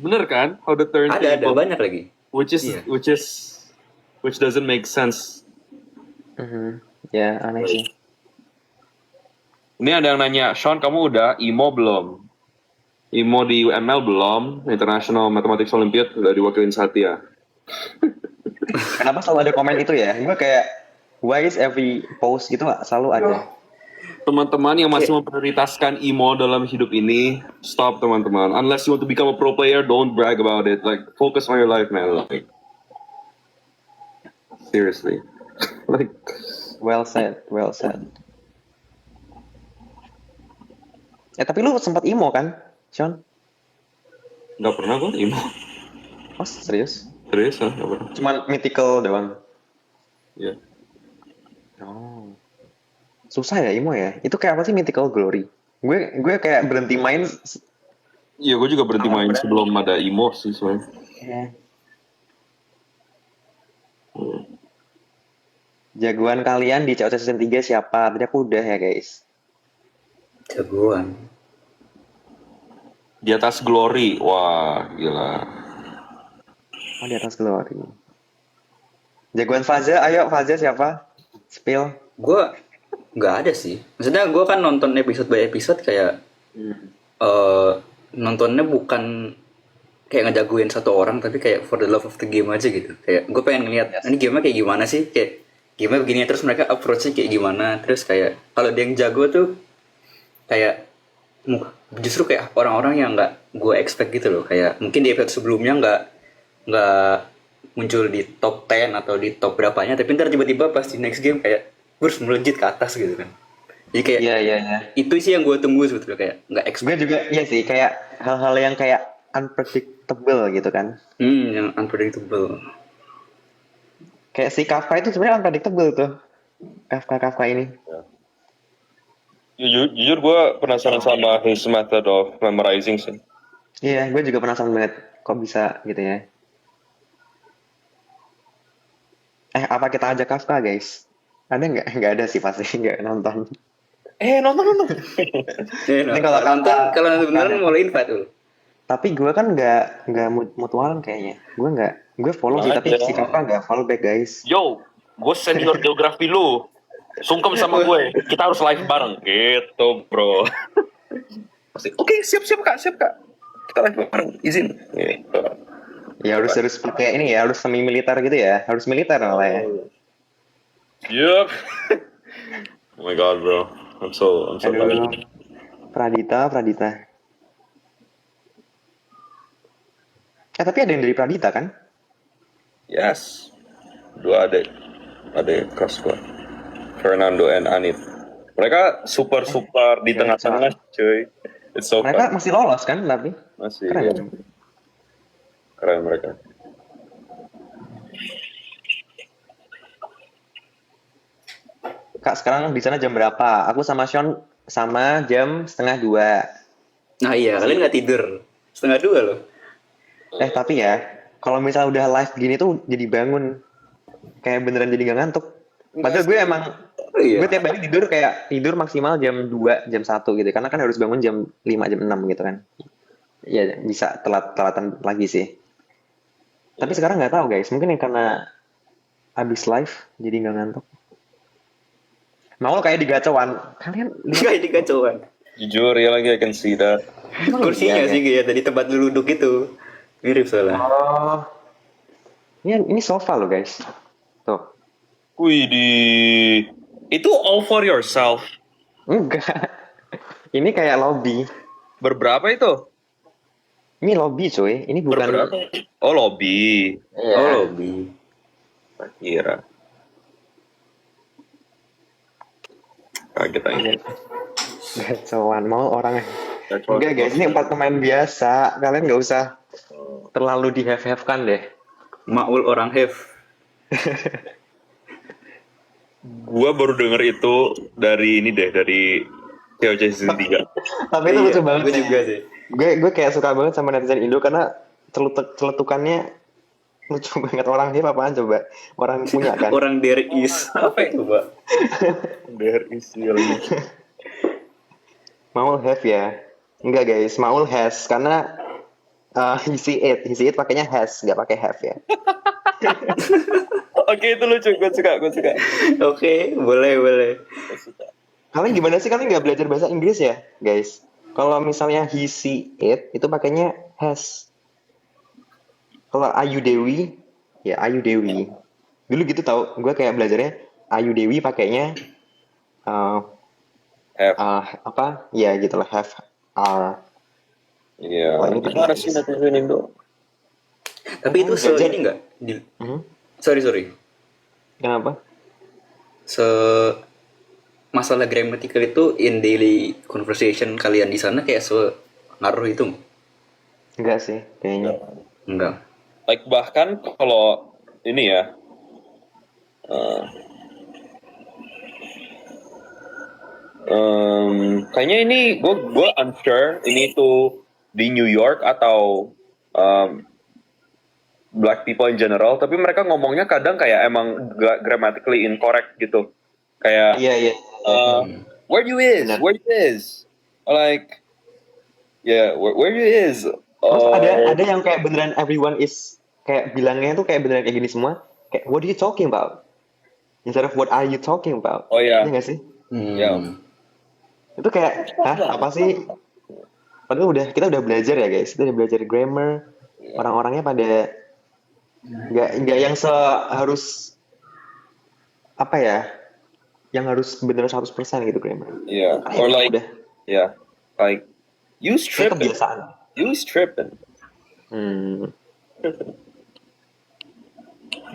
Bener kan? How the turntable. Ada banyak lagi. Which doesn't make sense. Ya, aneh sih. Ini ada yang nanya, Sean kamu udah IMO belum? IMO di UML belum, International Mathematics Olympiad udah diwakilin Satya. Kenapa selalu ada komen itu ya? Gue kayak, why is every post gitu selalu ada? Teman-teman yang masih memprioritaskan IMO dalam hidup ini, stop teman-teman. Unless you want to become a pro player, don't brag about it. Like, focus on your life, man. Like, seriously. Like, well said. Tapi lu sempat IMO kan, Sean? nggak pernah gue IMO. Oh, serius? Serius, nggak pernah. Cuman mythical doang. Iya. Oh. Susah ya IMO ya? Itu kayak apa sih mythical glory? Gue kayak berhenti main. Iya, gue juga berhenti main sebelum ada IMO sih sebenarnya. Yeah. Jagoan kalian di COC Season 3 siapa? Tadi aku udah ya guys. Jagoan. Di atas Glory, wah gila. Oh, di atas glory. Jagoan Faza, ayo Faza siapa? Spill. Gue nggak ada sih. Maksudnya gue kan nonton episode by episode kayak nontonnya bukan kayak ngejagoin satu orang, tapi kayak for the love of the game aja gitu. Kayak gue pengen ngeliat ini gamenya kayak gimana sih, kayak gamenya begini terus mereka approach-nya kayak gimana. Terus kayak kalau dia yang jago tuh kayak justru kayak orang-orang yang nggak gue expect gitu loh. Kayak mungkin di episode sebelumnya nggak muncul di top 10 atau di top berapanya, tapi ntar tiba-tiba pas di next game kayak gue harus melejit ke atas gitu kan. Jadi kayak Iya. itu sih yang gue tunggu sebetulnya, kayak nggak expect. Gue juga iya sih, kayak hal-hal yang kayak unpredictable gitu kan. Yang unpredictable. Kayak si Kafka itu sebenarnya unpredictable tuh. Kafka ini. Jujur gue penasaran sama his method of memorizing sih. Iya, gue juga penasaran banget kok bisa gitu ya. Apa kita ajak Kafka guys? Ada nggak? Nggak ada sih pasti, nggak nonton. Nonton. Ini kalau nonton beneran mulai invite dulu. Tapi gue kan nggak mutualan kayaknya. Gue follow sih, tapi si Kafka nggak follow back guys. Yo, gue senior geografi lu. Sungkem sama gue. Kita harus live bareng. Gitu, bro. Oke, siap kak. Kita live bareng. Izin. Gitu. Ya harus pakai ini ya, harus semi militer gitu ya. Harus militer malah ya. Yup. Oh my god, bro. I'm so Aduh. Pradita. Tapi ada yang dari Pradita kan? Yes. Dua adik kelas gue. Fernando and Anit. Mereka super di tengah-tengah, cuy. It's so Mereka fun. masih lolos kan tapi? Masih. Keren. Ya. Keren mereka. Kak, sekarang di sana jam berapa? Aku sama Sean sama jam setengah dua. Nah iya, kalian nggak tidur. Setengah dua loh. Tapi ya, kalau misalnya udah live gini tuh jadi bangun. Kayak beneran jadi gak ngantuk. Padahal gue emang, Oh iya. gue tiap hari tidur maksimal jam 2 jam 1 gitu. Karena kan harus bangun jam 5 jam 6 gitu kan. Ya bisa telatan lagi sih. Tapi sekarang nggak tahu guys, mungkin yang karena abis live jadi nggak ngantuk. Mau kayak di gacauan, kalian lihat Nggak ini kacauan. Jujur ya lagi I can see that. Kursinya iya, sih kayak tadi tempat lu duduk itu. Mirip soalnya. Oh, ini sofa loh guys. Tuh, Wih itu all for yourself. enggak. Ini kayak lobby. Berberapa itu? Ini lobby cuy, ini bukan. Berberapa? Oh lobby. Iya. Oh lobby. Kira. Kaget aja. Gacauan, mau orang. Gacauan. Enggak guys, ini empat pemain biasa. Kalian nggak usah terlalu di-have-have-kan deh. Maul orang have. Gua baru denger itu dari ini deh, dari COC season 3. Tapi itu lucu banget. Gue juga sih. Gue kayak suka banget sama netizen Indo karena celetukannya lucu banget. Orang dia apaan coba? Orang punya kan? Orang there is. Apa itu, Pak? There is really. Maul have ya? Enggak guys, Maul has karena he see it pakainya has, nggak pakai have ya. Oke, itu lucu, gue suka. Oke, boleh. Kalian gimana sih? Kalian nggak belajar bahasa Inggris ya, guys? Kalau misalnya he see it itu pakainya has. Kalau Ayu Dewi, ya Ayu Dewi. Dulu gitu tau, gue kayak belajarnya Ayu Dewi pakainya Have. apa? Ya gitulah have are. Iya. Wah, ini Gimana sih netizen Indo? Tapi itu belajar. ini enggak? Mhm. Sorry. Kenapa? Masalah grammatical itu in daily conversation kalian di sana kayak ngaruh itu? Enggak sih, kayaknya. Enggak. Like bahkan kalau ini ya, kayaknya ini gue unsure ini tuh di New York atau black people in general, tapi mereka ngomongnya kadang kayak emang grammatically incorrect gitu, kayak Iya. where you is, like where you is. Terus ada yang kayak beneran everyone is kayak bilangnya tuh kayak beneran kayak gini semua. Kayak what are you talking about? Instead of what are you talking about? Oh iya. Iya nggak sih? Ya. Itu kayak apa sih? Padahal kita udah belajar ya guys. Kita udah belajar grammar. Orang-orangnya pada nggak yang harus apa ya? Yang harus bener 100% gitu grammar. Yeah, Kayak or like, udah like use kayak tripping. kebiasaan. Use tripping.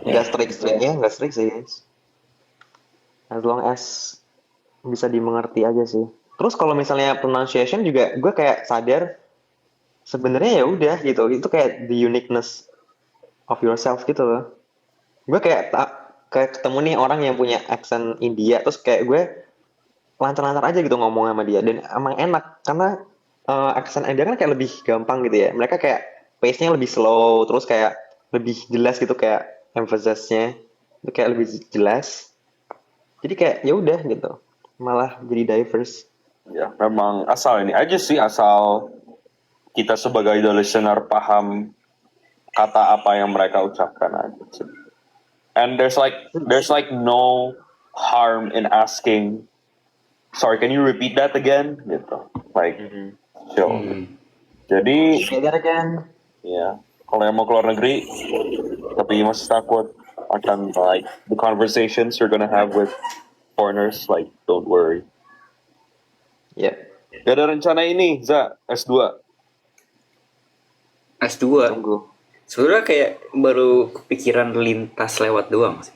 Nggak strict sih guys. As long as bisa dimengerti aja sih. Terus kalau misalnya pronunciation juga gue kayak sadar sebenarnya ya udah gitu. Itu kayak the uniqueness of yourself gitu loh. Gue kayak ketemu nih orang yang punya accent India terus kayak gue lancar-lancar aja gitu ngomong sama dia dan emang enak karena accent India kan kayak lebih gampang gitu ya. Mereka kayak pace-nya lebih slow terus kayak lebih jelas gitu kayak emphasis-nya itu kayak lebih jelas. Jadi kayak ya udah gitu. Malah jadi diverse. Ya, memang asal ini aja sih, asal kita sebagai listener paham kata apa yang mereka ucapkan aja sih. And there's like no harm in asking, sorry, can you repeat that again? Gitu. Like, chill. Jadi, Say that again. ya, kalau yang mau keluar negeri, tapi masih takut akan like the conversations you're gonna have with foreigners, like, don't worry. Ya. Gak ada rencana ini, Za, S2. S2. Tunggu. Sebenarnya kayak baru kepikiran lintas lewat doang sih.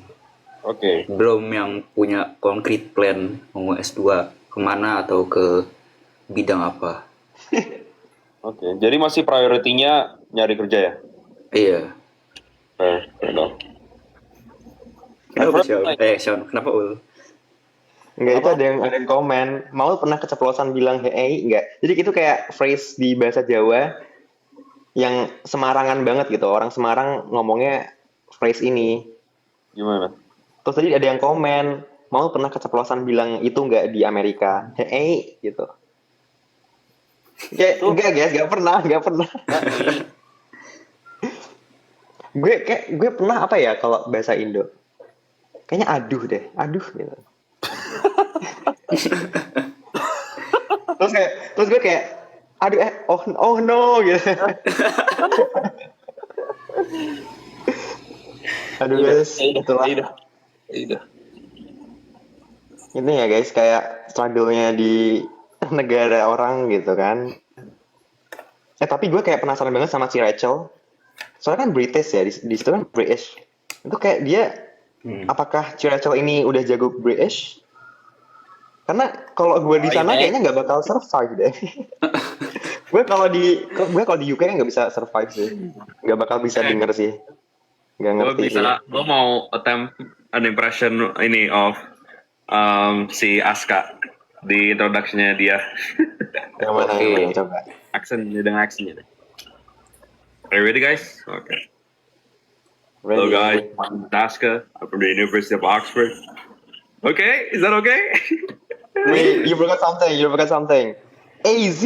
Oke. Belum yang punya concrete plan mau S2 kemana atau ke bidang apa. Oke. Jadi masih prioritinya nyari kerja ya? Iya. Kenapa? Kenapa Sean? Sean, kenapa Ul? Enggak, itu ada yang komen, mau pernah keceplosan bilang hey enggak. Jadi itu kayak phrase di bahasa Jawa yang Semarangan banget gitu. Orang Semarang ngomongnya phrase ini. Gimana? Terus tadi ada yang komen, mau pernah keceplosan bilang itu enggak di Amerika. Hey gitu. Enggak guys, enggak pernah. gue pernah apa ya kalau bahasa Indo? Kayaknya aduh gitu. terus gue kayak aduh oh no gitu. Aduh guys, itulah. Iya. Ini ya guys, kayak struggle-nya di negara orang gitu kan. Tapi gue kayak penasaran banget sama si Rachel. Soalnya kan British ya, di situ kan British. Itu kayak dia, apakah si Rachel ini udah jago British? Karena kalau gue di sana kayaknya nggak bakal survive deh. gue kalau di UK nggak bisa survive sih, nggak bakal bisa denger sih, nggak ngerti sih. Gue mau attempt an impression ini of si Aska di introduction-nya dia. Yang mana yang coba? Dengan aksennya. Are you ready guys? Okay. Ready. Hello guys, I'm Aska. I'm from the University of Oxford. Okay, is that okay? Wait, you forgot something. AZ.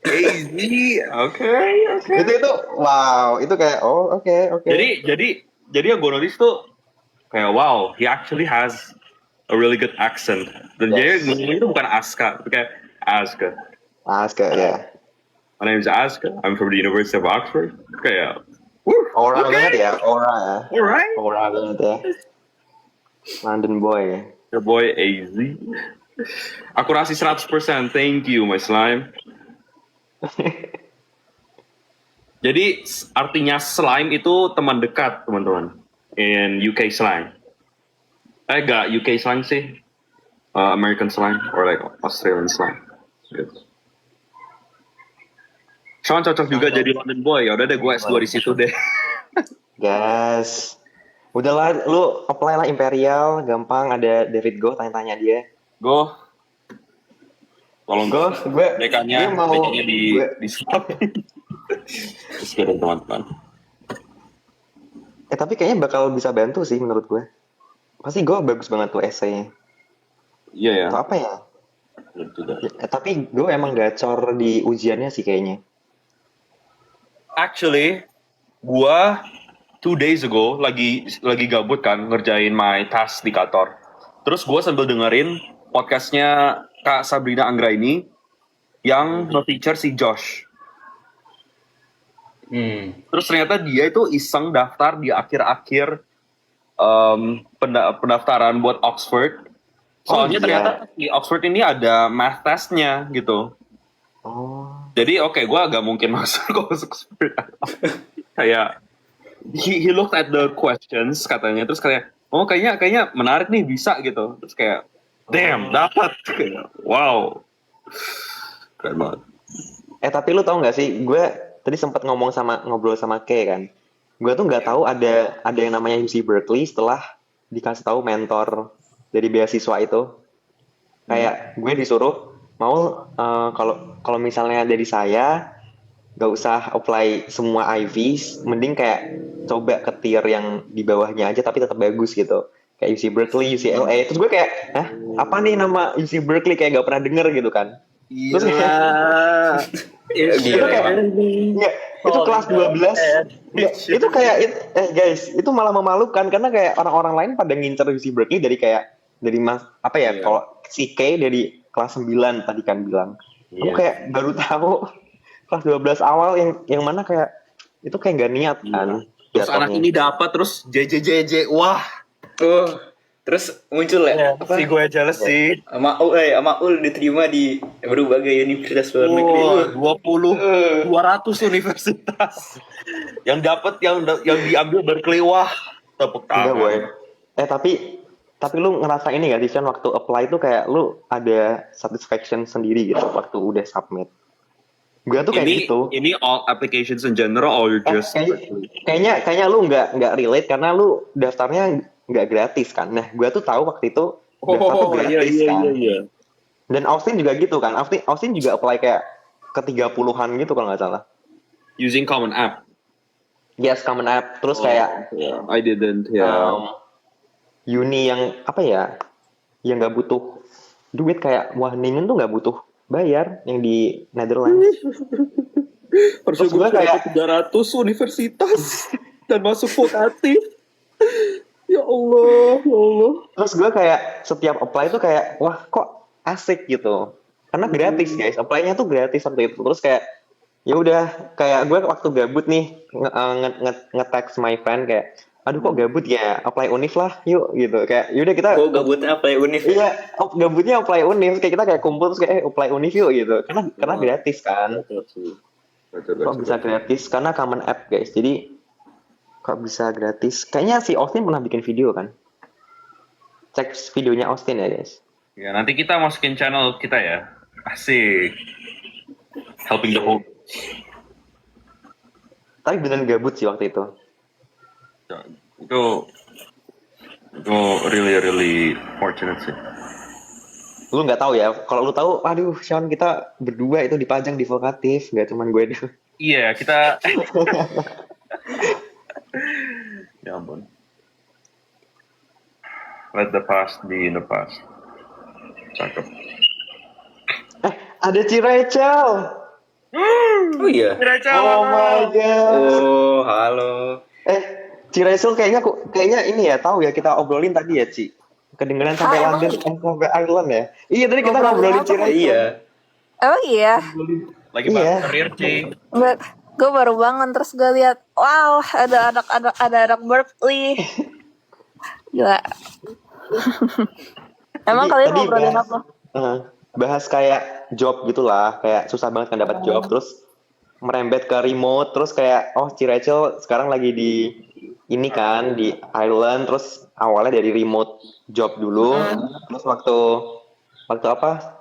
Okay. Itu wow, itu kayak oke. Jadi yang gue notice tuh kayak wow, he actually has a really good accent. Dan dia ngomongnya itu bukan Aska, tapi kayak Aska. Aska ya. My name is Aska. I'm from the University of Oxford. Kayak Ora banget ya, Alright. Ora banget ya. London boy. Your boy AZ. Akurasi 100%. Thank you, my slime. Jadi artinya slime itu teman dekat, teman-teman. In UK slang. Enggak UK slang sih. American slang or like Australian slang. Gitu. Sean cocok juga jadi London boy. Ya udah deh, gue S2 di situ deh. Gas. Udahlah, lu apply lah Imperial, gampang, ada David Go, tanya-tanya dia. Go. Tolong gue dekannya mau di stop. Terus kirim teman-teman. Tapi kayaknya bakal bisa bantu sih menurut gue. Pasti gue bagus banget tuh essay-nya. Iya ya. Atau apa ya? Tapi gue emang gacor di ujiannya sih kayaknya. Actually, gua 2 days ago lagi gabut kan ngerjain my task di kantor. Terus gua sambil dengerin podcastnya Kak Sabrina Anggraini yang nge-feature si Josh. Terus ternyata dia itu iseng daftar di akhir-akhir pendaftaran buat Oxford. Soalnya ternyata di Oxford ini ada math testnya gitu. Jadi gue agak mungkin masuk Oxford. Kayak he looked at the questions katanya, terus kayak kayaknya menarik nih, bisa gitu. Terus kayak damn, dapat. Kayak wow, keren banget. Tapi lu tau nggak sih, gue tadi sempat ngobrol sama Kay kan. Gue tuh nggak tahu ada yang namanya UC Berkeley setelah dikasih tahu mentor dari beasiswa itu. Kayak gue disuruh mau kalau misalnya dari saya nggak usah apply semua IVs, mending kayak coba ke tier yang di bawahnya aja tapi tetap bagus gitu, kayak UC Berkeley, UCLA. Terus gue kayak apa nih nama UC Berkeley, kayak nggak pernah denger gitu kan. Terus itu kayak itu kelas 12 itu kayak guys, itu malah memalukan karena kayak orang-orang lain pada ngincer UC Berkeley dari kalau si K dari kelas 9 tadi kan bilang. Aku kayak baru tahu kelas 12 awal yang mana kayak itu kayak nggak niat kan. Terus anak ini dapat terus JJJJ, wah. Terus muncul ya Si gue jealous sih. sama Ul diterima di berbagai universitas luar negeri. 200 universitas. Yang dapat yang diambil Berkeley, wah. Tepuk tangan. Tapi lu ngerasa ini gak sih, waktu apply itu kayak lu ada satisfaction sendiri gitu waktu udah submit? Gue tuh kayak Ini gitu. ini all applications in general or you're just Kayaknya lu nggak relate karena lu daftarnya nggak gratis kan. Nah, gue tuh tahu waktu itu daftar tuh gratis kan. iya. Dan Austin juga gitu kan. Austin juga apply kayak ke 30-an gitu kalau nggak salah. Using common app. Yes, common app. Terus kayak Yeah, I didn't. Yeah. uni yang apa ya? Yang nggak butuh duit kayak Wageningen tuh nggak butuh bayar yang di Netherlands. Harusnya Terus gue gua kayak- 300 universitas dan masuk vokatif. Ya Allah, ya Allah. Terus gue kayak setiap apply tuh kayak wah kok asik gitu. Karena gratis guys, apply-nya tuh gratis waktu itu. Terus kayak ya udah kayak gue waktu gabut nih nge-text my friend kayak aduh kok gabut ya, apply univ lah yuk gitu. Kayak yaudah kita Oh gabutnya apply univ. iya gabutnya apply univ kayak kita kayak kumpul terus kayak apply univ yuk gitu. Karena gratis kan. Kok bisa gratis? Karena common app guys. Jadi kok bisa gratis? Kayaknya si Austin pernah bikin video kan? Cek videonya Austin ya guys. Ya, nanti kita masukin channel kita ya. Asik. Helping the whole. Tapi beneran gabut sih waktu itu. Itu really fortunate sih. Lu nggak tahu ya? Kalau lu tahu, aduh, Sean kita berdua itu dipajang di vokatif, nggak cuman gue doang. Iya, kita. Ya ampun. Let the past be in the past. Cakep. Ada Ci Rachel. Oh iya. Oh my god. Oh halo. Ci Rachel kayaknya ini ya tahu ya kita obrolin tadi ya Ci. Kedengeran sampai emang London sampai Ireland ya. Iya tadi kita ngobrolin Ci Rachel. Iya. Oh iya, Lagi Iya. bahas karir sih. gue baru bangun terus gue lihat, wow ada anak Berkeley, gila. Emang kalian Tadi ngobrolin bahas- apa? bahas kayak job gitulah, kayak susah banget kan dapat job, terus merembet ke remote, terus kayak oh Ci Rachel sekarang lagi di ini kan di Ireland, terus awalnya dari remote job dulu, terus waktu apa?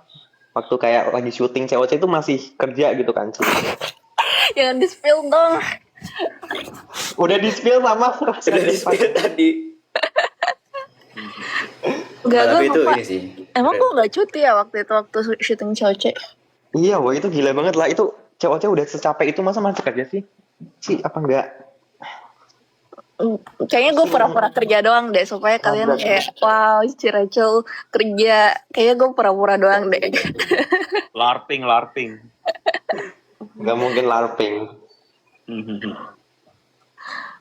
Waktu kayak lagi syuting COC itu masih kerja gitu kan Ci. Jangan di spill dong. Udah di spill sama Sudah di spill tadi. Enggak, Nah, gue tapi itu lupa. ini sih. Emang gue nggak cuti ya waktu syuting Cowce? Iya, wah itu gila banget lah. Itu COC udah secapek itu masa masih kerja sih? Ci, apa enggak? Kayaknya gue pura-pura kerja doang deh supaya kalian kayak wow si Rachel kerja. Kayaknya gue pura-pura doang deh. LARPing. Nggak mungkin LARPing.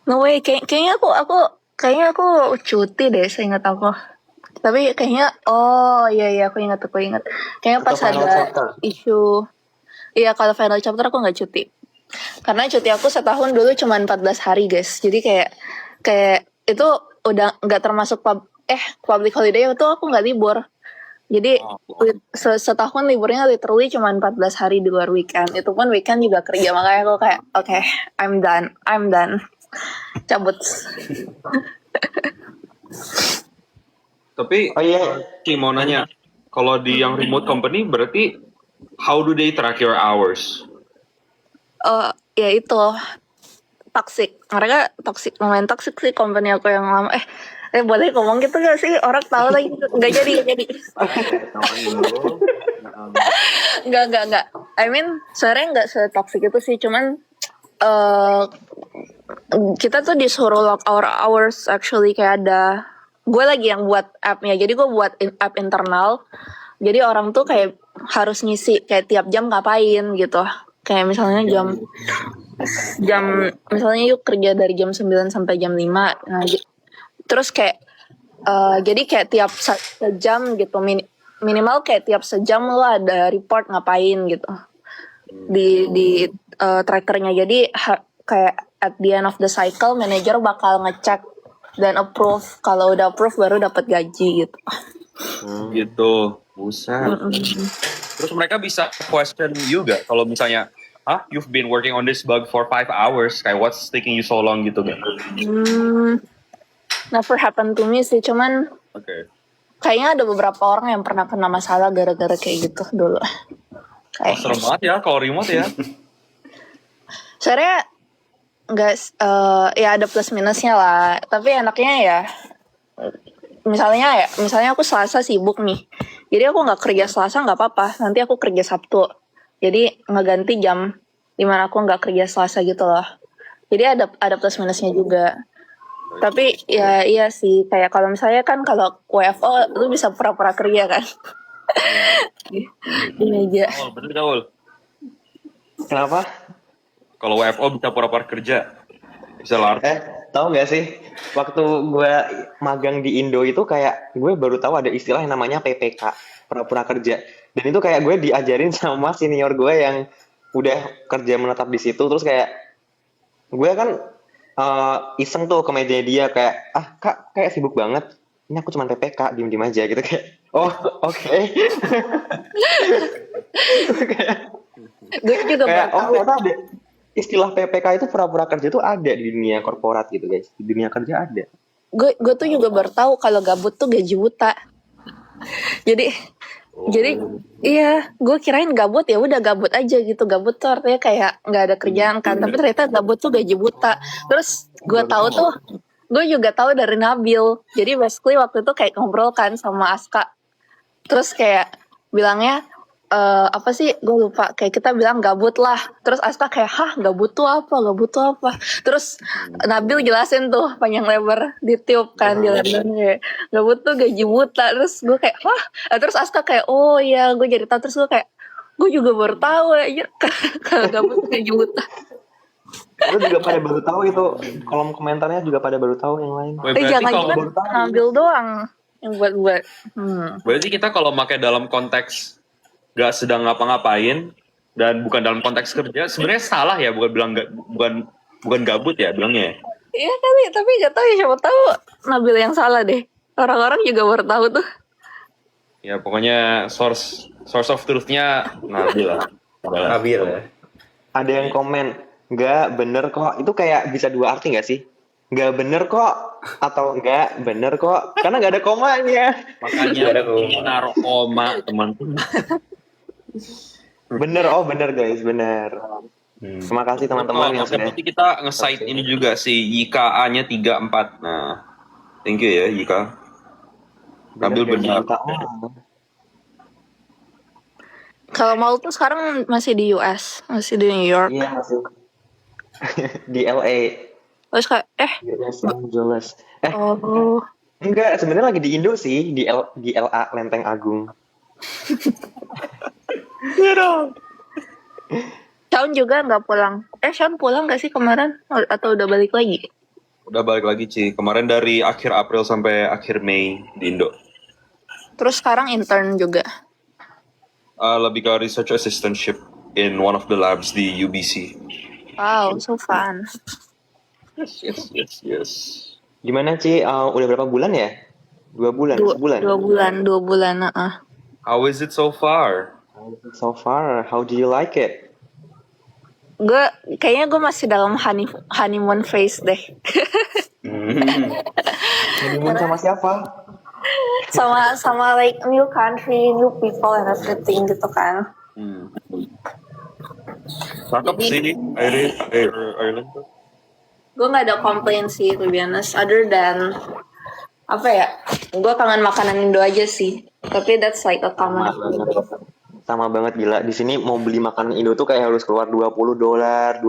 No way, kayaknya aku cuti deh, seingat aku. Tapi kayaknya iya aku ingat. Kayaknya pas Atau final ada chapter. isu. Iya, kalau final chapter aku nggak cuti. Karena cuti aku setahun dulu cuma 14 hari, guys. Jadi kayak itu udah nggak termasuk public holiday itu aku nggak libur. Jadi setahun liburnya literally cuma 14 hari di luar weekend. Itu pun weekend juga kerja, makanya aku kayak oke, I'm done. Cabut. Tapi Oh iya, Ki mau nanya, kalau di yang remote company berarti how do they track your hours? Ya itu toxic. Mereka toxic, lumayan toxic sih company aku yang lama. Boleh ngomong gitu gak sih? Orang tahu lagi. Nggak jadi. Nggak. I mean, sebenarnya nggak se-toxic itu sih. Cuman kita tuh disuruh log our hours actually, kayak ada. Gue lagi yang buat app-nya. Jadi gue buat app internal. Jadi orang tuh kayak harus ngisi kayak tiap jam ngapain gitu. Kayak misalnya jam misalnya yuk kerja dari jam 9 sampai jam 5. Nah, terus kayak jadi kayak tiap sejam gitu minimal kayak tiap sejam lo ada report ngapain gitu di trackernya. Jadi kayak at the end of the cycle manager bakal ngecek dan approve. Kalau udah approve baru dapat gaji gitu. Gitu. Buset. Terus mereka bisa question you gak? Kalau misalnya, you've been working on this bug for 5 hours, kayak what's taking you so long gitu gak? Never happened to me sih, cuman Oke. kayaknya ada beberapa orang yang pernah kena masalah gara-gara kayak gitu dulu. Kayak Serem banget ya kalau remote ya. sebenarnya nggak ya ada plus minusnya lah. Tapi enaknya ya misalnya aku Selasa sibuk nih. Jadi aku nggak kerja Selasa nggak apa-apa. Nanti aku kerja Sabtu. Jadi ngeganti jam dimana aku nggak kerja Selasa gitu loh. Jadi ada plus minusnya juga. Tapi ya iya sih kayak kalau misalnya kan kalau WFO lu bisa pura-pura kerja kan. Di meja. Oh, bener Gaul. Kenapa? Kalau WFO bisa pura-pura kerja. Bisa larut. Tahu nggak sih? Waktu gue magang di Indo itu kayak gue baru tahu ada istilah yang namanya PPK, pura-pura kerja. Dan itu kayak gue diajarin sama senior gue yang udah kerja menetap di situ. Terus kayak gue kan iseng tuh ke meja dia kayak, kak kayak sibuk banget. Ini aku cuma PPK, diem-diem aja gitu kayak. Oh oke. Gue juga Kayak baru tahu. ternyata ada istilah PPK itu pura-pura kerja itu ada di dunia korporat gitu guys. Di dunia kerja ada. Gue tuh juga baru tahu kalau gabut tuh gaji buta. Jadi iya, gue kirain gabut ya udah gabut aja gitu. Gabut tuh artinya kayak nggak ada kerjaan kan. Tapi ternyata gabut tuh gaji buta. Terus gue juga tahu dari Nabil. Jadi basically waktu itu kayak ngobrol kan sama Aska. Terus kayak bilangnya apa sih? Gue lupa. Kayak kita bilang gabut lah. Terus Aska kayak gabut tuh apa? Gabut tuh apa? Terus Nabil jelasin tuh panjang lebar di tiup kan di London kayak gabut tuh gaji buta. Terus gue kayak terus Aska kayak oh iya gue jadi tahu. Terus gue kayak gue juga baru tahu ya kalau gabut tuh gaji buta. Lu juga pada baru tahu itu, kolom komentarnya juga pada baru tahu yang lain. Jangan kalau juga Nabil doang yang buat. berarti kita kalau pakai dalam konteks gak sedang ngapa-ngapain dan bukan dalam konteks kerja, sebenarnya salah ya, bukan bilang bukan gabut ya bilangnya. Iya kali, tapi gak tahu ya, siapa tahu Nabil yang salah deh. Orang-orang juga baru tahu tuh. Ya pokoknya source of truth-nya Nabil lah. Nabil ya. Ada yang komen, nggak bener kok. Itu kayak bisa dua arti nggak sih? Nggak bener kok atau nggak bener kok? Karena nggak ada komanya. Makanya ini naruh koma teman-teman. Bener guys, bener. Terima kasih teman-teman yang sudah. Berarti kita nge-cite ini juga si YKA-nya 34. Nah, thank you ya YK. Nabil benar. Kalau mau tuh sekarang masih di US, masih di New York. Iya masih. Di LA. Terus kayak Los Angeles. oh Enggak, sebenarnya lagi di Indo sih, di LA Lenteng Agung. Sean juga nggak pulang. Sean pulang nggak sih kemarin atau udah balik lagi? Udah balik lagi Ci. Kemarin dari akhir April sampai akhir Mei di Indo. Terus sekarang intern juga. Lebih ke research assistantship in one of the labs di UBC. Wow, so fun. Yes. Gimana Ci? Udah berapa bulan ya? 2 bulan, sebulan. 2 bulan. How is it so far? So far, how do you like it? Kayaknya gue masih dalam honeymoon phase deh. Honeymoon sama siapa? sama like new country, new people and everything gitu kan. Cakep sih, Ireland tuh. Gue nggak ada komplain sih, to be honest. Other than apa ya? Gue kangen makanan Indo aja sih. Tapi that's like a common. Sama banget gila. Di sini mau beli makanan Indo tuh kayak harus keluar $20, 25.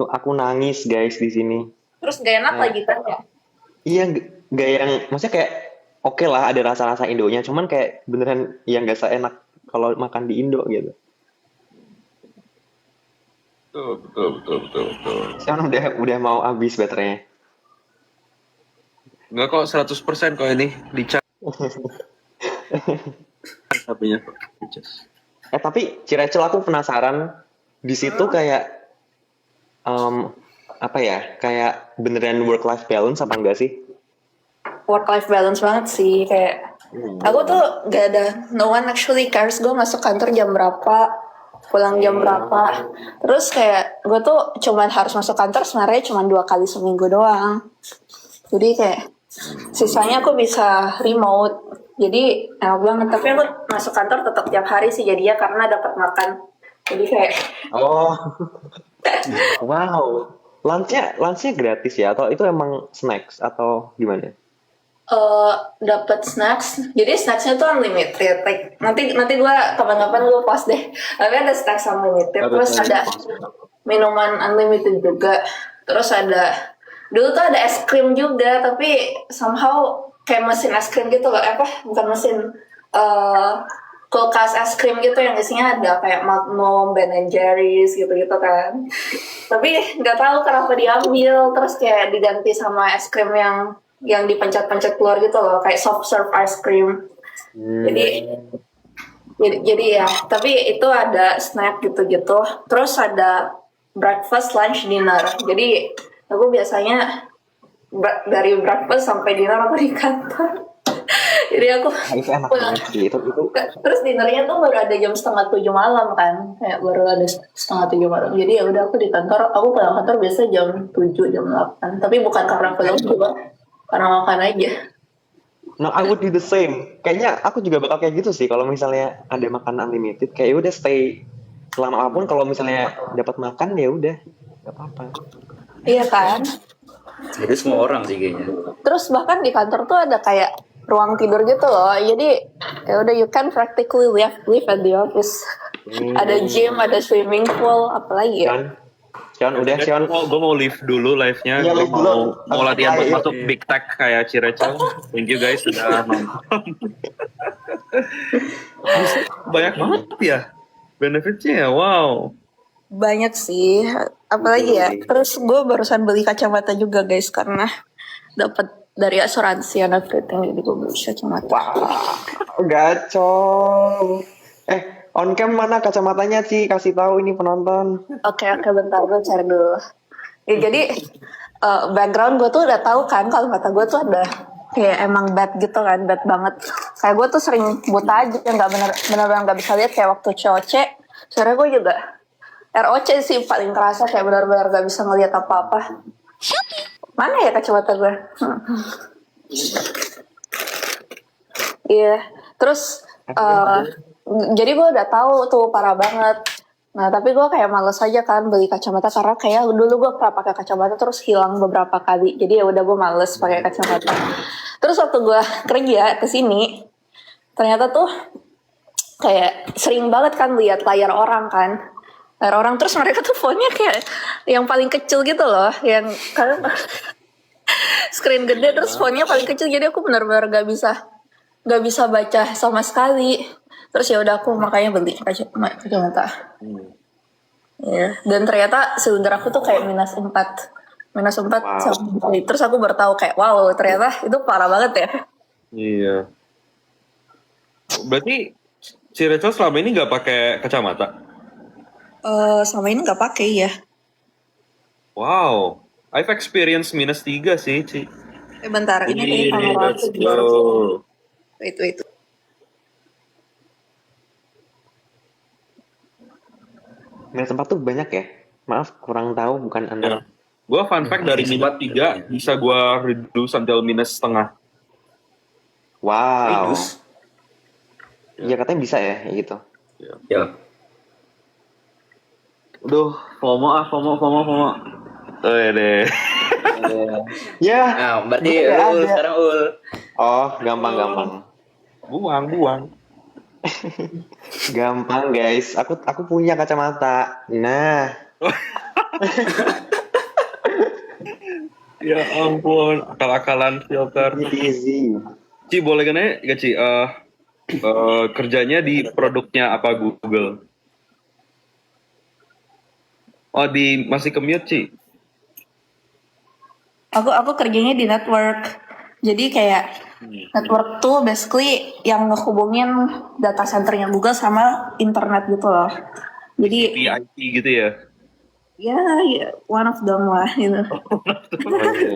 Aku nangis guys di sini. Terus gak enak lagi kan ya? Iya, gak yang maksudnya kayak oke lah ada rasa-rasa Indonya, cuman kayak beneran yang gak seenak kalau makan di Indo gitu. Betul. Sekarang udah mau habis baterainya. Enggak kok 100% kok ini dicas. HP-nya kok dicas. Tapi Ciracel aku penasaran di situ kayak apa ya? Kayak beneran work life balance apa enggak sih? Work life balance banget sih kayak. Aku tuh gak ada, no one actually cares gue masuk kantor jam berapa, pulang jam berapa. Terus kayak gue tuh cuman harus masuk kantor sebenarnya cuma 2 kali seminggu doang. Jadi kayak sisanya aku bisa remote. Jadi enak banget. Tapi aku masuk kantor tetap tiap hari sih jadinya karena dapat makan. Jadi kayak Oh, wow. Lunchnya gratis ya? Atau itu emang snacks atau gimana? dapat snacks. Jadi snacksnya tuh unlimited. Like, nanti gue kapan-kapan gue post deh. Tapi ada snacks unlimited. Terus ada minuman unlimited juga. Terus ada dulu tuh ada es krim juga. Tapi somehow kayak mesin es krim gitu loh. Bukan mesin. Kulkas es krim gitu yang isinya ada kayak Magnum, Ben and Jerry's gitu-gitu kan. Tapi nggak tahu kenapa diambil. Terus kayak diganti sama es krim yang dipencet-pencet keluar gitu loh, kayak soft serve ice cream. Jadi ya, tapi itu ada snack gitu-gitu. Terus ada breakfast, lunch, dinner. Jadi aku biasanya dari breakfast sampai dinner aku di kantor. Jadi aku Itu enak pulang. banget sih. Itu Terus dinernya tuh baru ada jam 6:30 malam kan, kayak baru ada 6:30 malam. Jadi ya udah aku di kantor, aku pulang kantor biasa jam 7, jam 8. Tapi bukan karena film juga, karena makan aja. No, I would do the same. Kayaknya aku juga bakal kayak gitu sih. Kalau misalnya ada makan unlimited, kayak udah stay selama apapun. Kalau misalnya dapat makan ya udah, nggak apa-apa. Iya kan? Itu semua orang sih kayaknya. Terus bahkan di kantor tuh ada kayak ruang tidur gitu loh. Jadi ya udah you can practically live at the office. Ada gym, ada swimming pool, apalagi ya. Sion, udah Sion. Gue mau leave dulu live-nya. Iya, Gue leave dulu. mau latihan buat Ayo. masuk Big Tech kayak Cirecel. Thank you guys sudah nonton. Banyak banget ya benefitnya ya. Wow. Banyak sih. Apalagi ya. Terus gue barusan beli kacamata juga guys karena dapat dari asuransi and everything. Jadi gue beli kacamata. Wow, gacor. On cam mana kacamatanya Ci? Kasih tahu ini penonton. Oke, bentar gue cari dulu. Ya, jadi background gue tuh udah tahu kan kalau mata gue tuh ada kayak emang bad gitu kan, bad banget. Kayak gue tuh sering buta aja, nggak benar-benar nggak bisa lihat kayak waktu COC. Sebenarnya gue juga ROC sih paling kerasa kayak benar-benar nggak bisa ngelihat apa-apa. Mana ya kacamata gue? Iya, terus jadi gue udah tahu tuh parah banget. Nah tapi gue kayak males aja kan beli kacamata karena kayak dulu gue pernah pakai kacamata terus hilang beberapa kali. Jadi ya udah gue males pakai kacamata. Terus waktu gue kerja kesini, ternyata tuh kayak sering banget kan lihat layar orang kan. Layar orang terus mereka tuh fontnya kayak yang paling kecil gitu loh, yang kan screen gede terus fontnya paling kecil. Jadi aku benar-benar gak bisa baca sama sekali. Terus ya udah aku makanya beli kacamata. Ya, dan ternyata silinder aku tuh kayak -4. -4 sama terus aku baru tahu kayak wow ternyata itu parah banget ya. Iya. Berarti Cirecel selama ini nggak pakai kacamata? Sama ini nggak pakai ya. Wow. I've experienced -3 sih, Ci. Bentar ini kamera Let's aku go. baru. Itu. -4 tuh banyak ya? Maaf, kurang tahu, bukan Anda. Gue fun fact dari -3 bisa gue reduce until -0,5. Wow. Bagus. Iya katanya bisa ya, kayak gitu. Ya. Aduh, FOMO. Oh ya deh. Ya. Nah, berarti Udah Ul ada. sekarang Ul. Oh, gampang. Buang. Gampang guys. Aku punya kacamata. Nah, Ya ampun, akal-akalan filter. easy. Ci, boleh kan ya, Ci? Kerjanya di produknya apa Google? Oh, masih commute, Ci? Aku kerjanya di network. Jadi kayak network tuh basically yang ngehubungin data centernya Google sama internet gitu loh. Jadi VIP gitu ya? ya one of them lah gitu.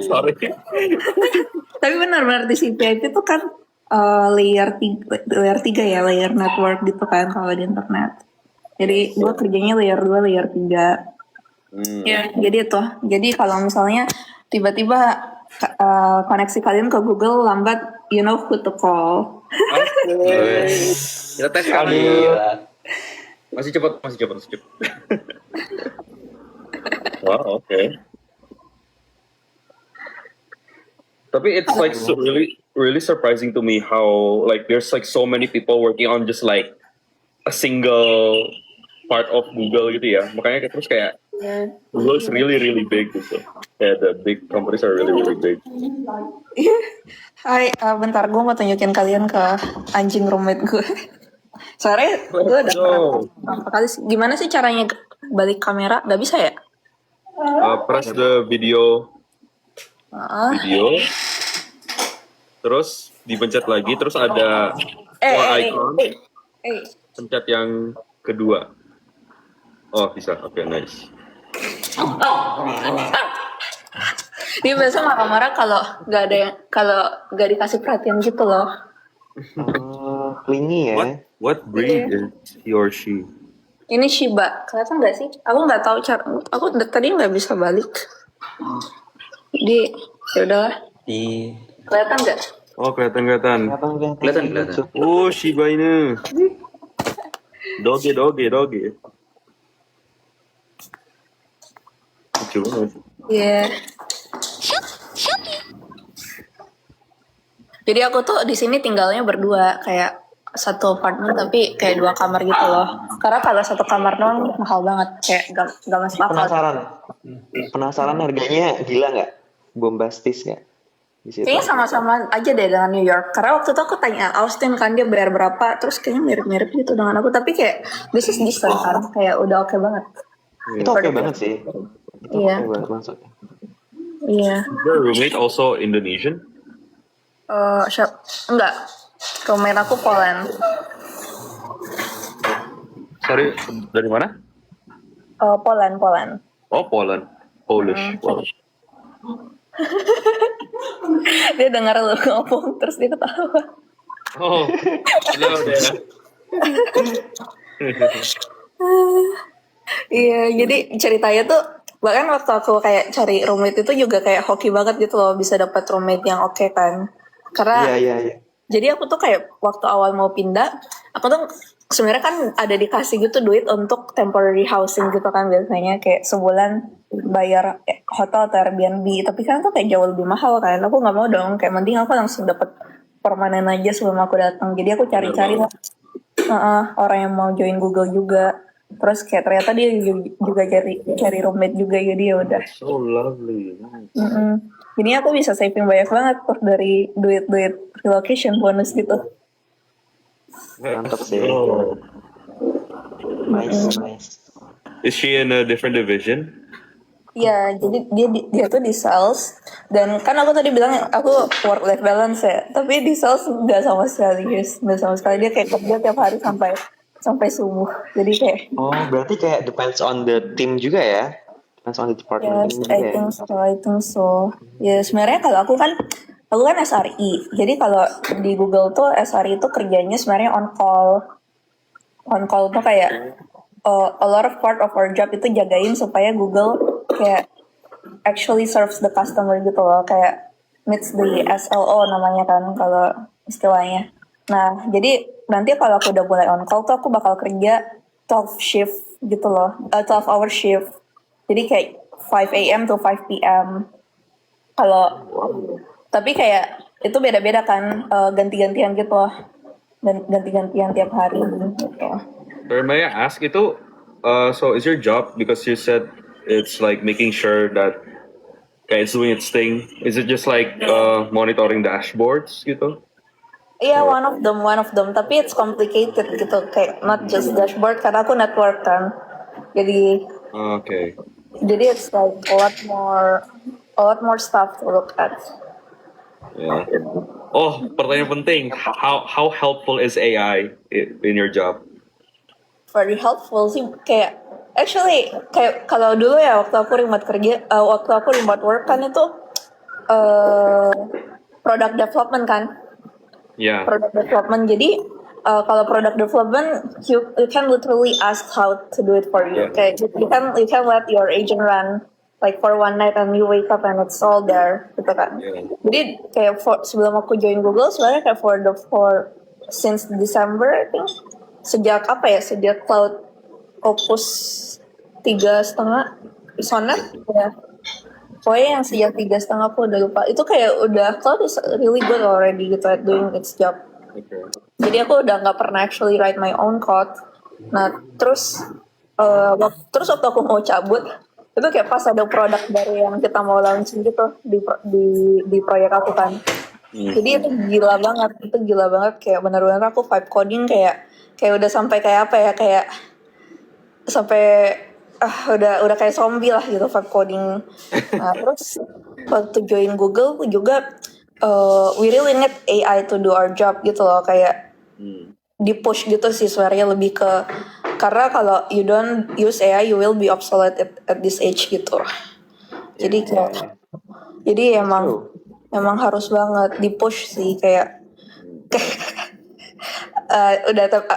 Sorry. Tapi benar-benar di CPIP itu kan layer 3 ya, layer network gitu kan kalau di internet. Jadi gue kerjanya layer 2, layer 3. Ya, jadi itu. Jadi kalau misalnya tiba-tiba koneksi kalian ke Google lambat, you know who to call. Wes. Kita tes sekarang. Aduh. Masih cepat. Wow, okay. Tapi it's like really surprising to me how like there's like so many people working on just like a single part of Google gitu ya. Makanya terus kayak Google is really big gitu. Yeah, the big companies are really big. Hai, bentar gue mau tunjukin kalian ke anjing roommate gue. Soalnya gue udah berapa kali sih. Gimana sih caranya balik kamera? Gak bisa ya? Press the video, terus dipencet lagi, terus ada icon, pencet yang kedua. Oh bisa, oke, nice. Dia biasa marah-marah kalau nggak dikasih perhatian gitu loh. Clingy ya. What breed is he or she? Ini Shiba, kelihatan nggak sih? Aku nggak tahu cara. Aku tadi nggak bisa balik. Jadi ya udahlah. Kelihatan nggak? Oh kelihatan. Kelihatan. Oh Shiba Inu. Doge. Lucu banget. Iya. Jadi aku tuh di sini tinggalnya berdua, kayak satu apartemen tapi kayak 2 kamar gitu loh. Karena kalau satu kamar doang mahal banget, kayak gak masuk akal. Penasaran harganya gila nggak? Bombastis nggak? Di situ. Kayaknya sama-sama aja deh dengan New York. Karena waktu itu aku tanya Austin kan dia bayar berapa, terus kayaknya mirip-mirip gitu dengan aku. Tapi kayak this is decent kan, kayak udah oke banget. Itu oke banget sih. Iya. Oke banget maksudnya. Iya. Your roommate also Indonesian? Enggak. Roommate aku Poland. Sorry, dari mana? Poland. Oh Poland, Polish. Dia dengar lu ngomong terus dia ketawa. Oh, no deh. Iya, jadi ceritanya tuh bahkan waktu aku kayak cari roommate itu juga kayak hoki banget gitu loh, bisa dapat roommate yang oke kan. Karena Iya. jadi aku tuh kayak waktu awal mau pindah, aku tuh sebenarnya kan ada dikasih gitu duit untuk temporary housing gitu kan, biasanya kayak sebulan bayar hotel atau Airbnb, tapi kan tuh kayak jauh lebih mahal kan. Aku nggak mau dong, kayak mending aku langsung dapat permanen aja sebelum aku datang. Jadi aku cari-cari orang yang mau join Google juga. Terus kayak ternyata dia juga cari roommate juga, jadi ya udah. So lovely. Nice. Jadi aku bisa saving banyak banget tuh dari duit relocation bonus gitu. Mantap sih. Oh. Nice. Is she in a different division? Iya, jadi dia tuh di sales, dan kan aku tadi bilang aku work life balance ya, tapi di sales nggak sama sekali guys, nggak sama sekali. Dia kayak kerja tiap hari sampai subuh, jadi kayak. Oh, berarti kayak depends on the team juga ya? Depends on the department Yes, juga I ya? think so. Ya sebenarnya kalau aku kan SRI, jadi kalau di Google tuh SRI itu kerjanya sebenarnya on call tuh kayak a lot of part of our job itu jagain supaya Google kayak actually serves the customer gitu loh, kayak meets the SLO namanya kan kalau istilahnya. Nah jadi nanti kalau aku udah mulai on call tuh aku bakal kerja 12 shift gitu loh, 12 hour shift. Jadi kayak 5 AM to 5 PM. Tapi kayak itu beda-beda kan, ganti-gantian gitu loh, ganti-gantian tiap hari gitu. May I ask itu, so is your job, because you said it's like making sure that it's doing its thing. Is it just like monitoring dashboards gitu? Iya, one of them. Tapi it's complicated gitu, kayak not just dashboard karena aku network kan. Jadi it's like a lot more stuff to look at. Yeah. Oh, pertanyaan penting. How helpful is AI in your job? Very helpful sih, kayak actually kayak kalau dulu ya waktu aku remote work kan itu product development kan. Yeah. Product development. Jadi kalau product development you can literally ask how to do it for you. Yeah. Kayak you can let your agent run like for one night and you wake up and it's all there gitu kan. Yeah. Jadi kayak sebelum aku join Google sebenarnya kayak for since December I think, sejak Cloud Opus 3,5 Sonnet ya. Pokoknya yang sejak 3,5 aku udah lupa. Itu kayak udah Cloud is really good already gitu at doing its job. Okay. Jadi aku udah nggak pernah actually write my own code. Nah terus waktu aku mau cabut itu kayak pas ada produk baru yang kita mau launching gitu di proyek aku kan. Jadi itu gila banget kayak benar-benar aku vibe coding kayak udah sampai kayak apa ya, kayak sampai udah kayak zombie lah gitu vibe coding. Nah terus waktu join Google juga we really need AI to do our job gitu loh, kayak di push gitu sih sebenarnya, lebih ke karena kalau you don't use AI you will be obsolete at this age gitu. Jadi kayak jadi emang harus banget di push sih kayak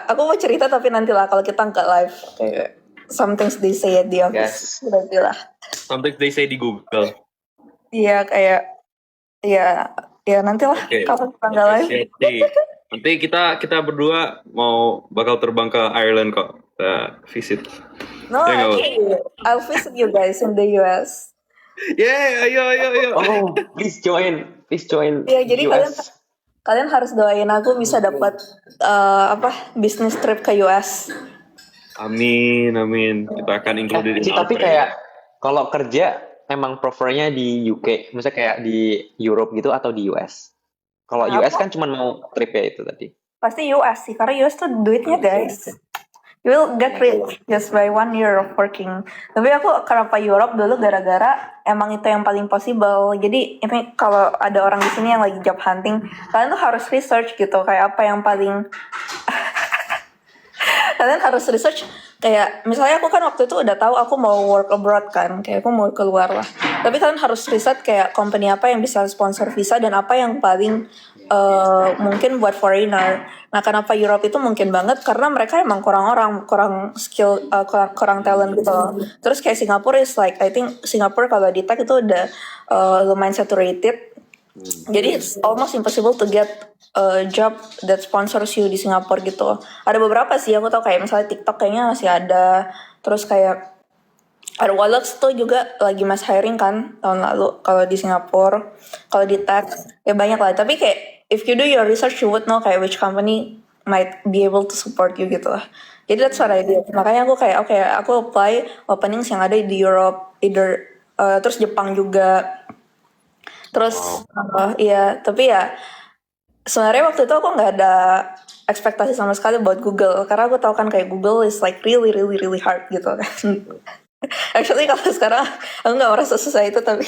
aku mau cerita tapi nanti lah kalau kita nggak live, kayak some things they say at the office. Nanti lah. Something they say di Google. Iya kayak ya nanti lah kalau kita nggak live. Nanti kita berdua bakal terbang ke Ireland kok, visit. No, actually, I'll visit you guys in the US. Ayo. Oh, please join. Ya, jadi US. kalian harus doain aku bisa dapat business trip ke US. Amin. Kita akan include di Tapi kayak kalau kerja emang prefernya di UK, misalnya kayak di Europe gitu atau di US. Kalau US kan cuma mau trip ya itu tadi. Pasti US sih, karena US tuh duitnya guys. You will get rich just by 1 year of working. Tapi aku kenapa Europe dulu gara-gara emang itu yang paling possible. Jadi ini kalau ada orang di sini yang lagi job hunting, kalian tuh harus research gitu kayak apa yang paling kalian harus research kayak misalnya aku kan waktu itu udah tahu aku mau work abroad kan, kayak aku mau keluar lah. Tapi kalian harus riset kayak company apa yang bisa sponsor visa dan apa yang paling mungkin buat foreigner. Nah kenapa Europe itu mungkin banget karena mereka emang kurang skill, kurang talent gitu loh. Terus kayak Singapura is like I think Singapura kalau di tech itu udah lumayan saturated. Jadi it's almost impossible to get a job that sponsors you di Singapura gitu. Ada beberapa sih aku tahu kayak misalnya TikTok kayaknya masih ada. Terus kayak ada Wallux tuh juga lagi mass hiring kan tahun lalu kalau di Singapura. Kalau di tech ya banyak lah. Tapi kayak if you do your research you would know kayak which company might be able to support you gitu lah. Jadi that's what I did. Makanya aku kayak aku apply openings yang ada di Europe, terus Jepang juga. Terus tapi ya sebenarnya waktu itu aku nggak ada ekspektasi sama sekali buat Google karena aku tahu kan kayak Google is like really really really hard gitu kan. Actually kalau sekarang aku nggak merasa susah itu, tapi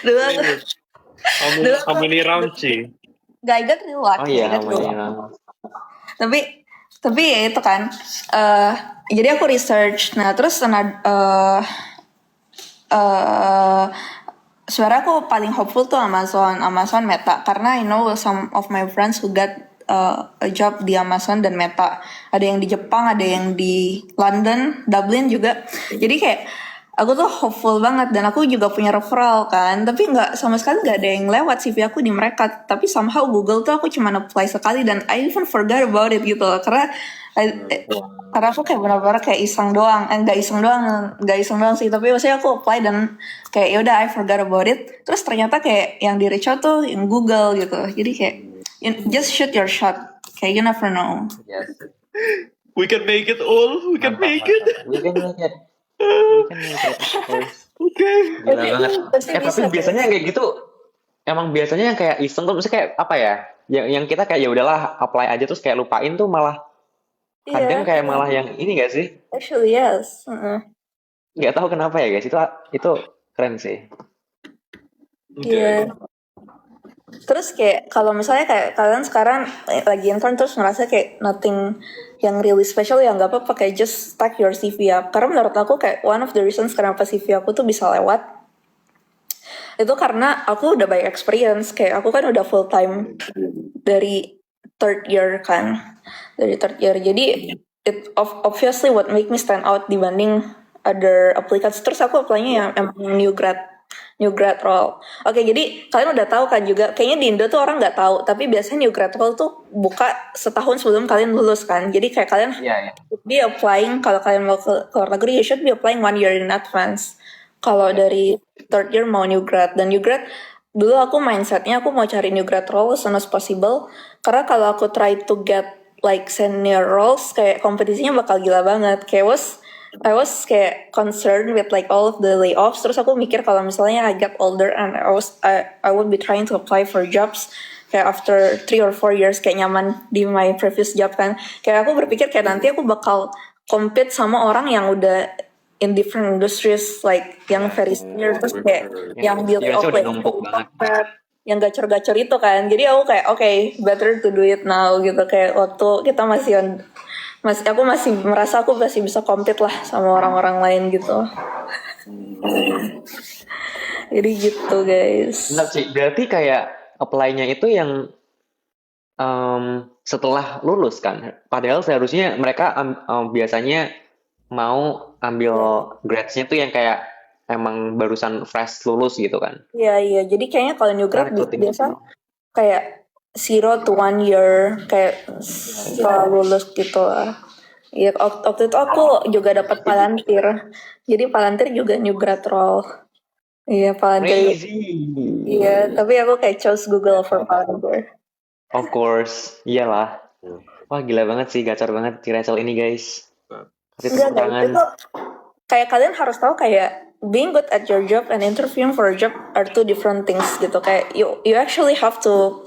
dulu how many rounds sih? Gak got really lucky. Oh iya, luck. Tapi ya itu kan. Jadi aku research. Nah terus sebenarnya aku paling hopeful tuh Amazon Meta karena I know some of my friends who got a job di Amazon dan Meta. Ada yang di Jepang, ada yang di London, Dublin juga. Jadi kayak aku tuh hopeful banget dan aku juga punya referral kan. Tapi sama sekali nggak ada yang lewat CV aku di mereka. Tapi somehow Google tuh aku cuma apply sekali dan I even forgot about it gitu loh. Karena aku kayak benar-benar kayak iseng doang, nggak iseng doang sih, tapi maksudnya aku apply dan kayak yaudah I forgot about it. Terus ternyata kayak yang di reach out tuh yang Google gitu, jadi kayak just shoot your shot, kayak you never know. Yes. We can make it all, we can make it. We can make it. Oke. Gila banget. Tapi biasanya kayak gitu, emang biasanya yang kayak iseng tuh, maksudnya kayak apa ya? Yang kita kayak ya udahlah apply aja terus kayak lupain tuh malah kadang kayak malah yang ini gak sih? Actually yes. Nggak tahu kenapa ya guys, itu keren sih. Iya. Terus kayak kalau misalnya kayak kalian sekarang lagi intern terus ngerasa kayak nothing yang really special, ya nggak apa-apa, kayak just stack your CV up. Karena menurut aku kayak one of the reasons kenapa CV aku tuh bisa lewat itu karena aku udah banyak experience. Kayak aku kan udah full time dari third year kan, jadi it obviously what make me stand out dibanding other applicants. Terus aku apply-nya yang emang new grad role. Oke, jadi kalian udah tahu kan juga, kayaknya di Indo tuh orang nggak tahu, tapi biasanya new grad role tuh buka setahun sebelum kalian lulus kan. Jadi kayak kalian Iya, ya. be applying, kalau kalian mau ke luar negeri, you should be applying 1 year in advance. Kalau dari third year mau new grad, dan new grad dulu aku mindsetnya aku mau cari new grad role as soon as possible, karena kalau aku try to get like senior roles, kayak kompetisinya bakal gila banget. Kayak I was kayak concerned with like all of the layoffs. Terus aku mikir kalau misalnya I get older and I would be trying to apply for jobs kayak after 3 or 4 years kayak nyaman di my previous job kan. Kayak aku berpikir kayak nanti aku bakal compete sama orang yang udah in different industries, like yang very senior, terus kayak yang build Experience-nya udah numpuk banget. yang gacor-gacor itu kan. Jadi aku kayak better to do it now gitu, kayak waktu kita aku masih merasa aku masih bisa compete lah sama orang-orang lain gitu. Jadi gitu guys. Benar sih, berarti kayak apply-nya itu yang setelah lulus kan. Padahal seharusnya mereka biasanya mau ambil grades-nya tuh yang kayak emang barusan fresh lulus gitu kan. Iya. Jadi kayaknya kalau new grad biasa kayak 0 to 1 year kayak setelah lulus gitu lah. Iya, waktu itu aku juga dapat Palantir. Jadi Palantir juga new grad role. Iya, Palantir. Crazy. Iya, tapi aku kayak chose Google for Palantir. Of course, iyalah. Wah gila banget sih, gacor banget si Rachel ini guys. Kasih tepuk Enggak, tangan. itu kayak kalian harus tahu kayak being good at your job and interviewing for a job are two different things gitu. Kayak you actually have to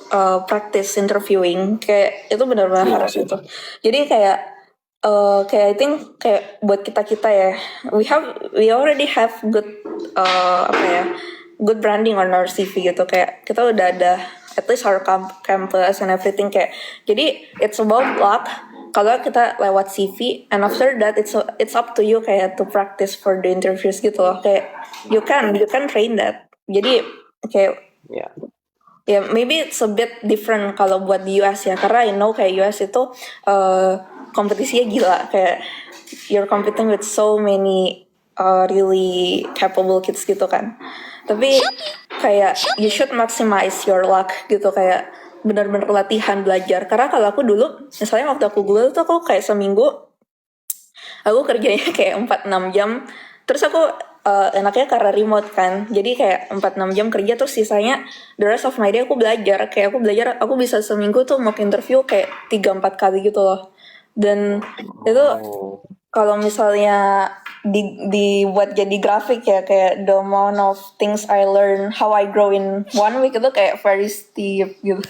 practice interviewing. Kayak itu benar-benar harus itu. Jadi kayak I think kayak buat kita ya, we already have good good branding on our CV gitu. Kayak kita udah ada at least our campus and everything kayak. Jadi it's about luck kalau kita lewat CV, and after that it's up to you kayak to practice for the interviews gitu loh. Kayak you can train that. Jadi kayak ya maybe it's a bit different kalau buat di US ya, karena I know kayak US itu kompetisinya gila, kayak you're competing with so many really capable kids gitu kan. Tapi kayak you should maximize your luck gitu, kayak benar-benar latihan belajar. Karena kalau aku dulu, misalnya waktu aku Google tuh aku kayak seminggu aku kerjanya kayak 4-6 jam. Terus aku enaknya karena remote kan, jadi kayak 4-6 jam kerja, terus sisanya the rest of my day aku belajar. Kayak aku bisa seminggu tuh mock interview kayak 3-4 kali gitu loh. Dan itu kalau misalnya dibuat jadi grafik ya, kayak the amount of things I learn, how I grow in 1 week itu kayak very steep gitu.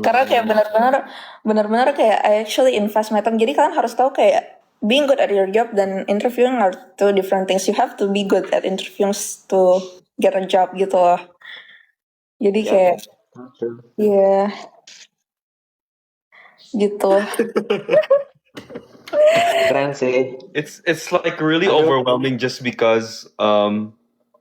Karena kayak benar-benar kayak I actually invest my time. Jadi kalian harus tahu kayak being good at your job dan interviewing are two different things. You have to be good at interviewing to get a job gitu loh. Jadi kayak gitu. Keren sih. It's like really overwhelming just because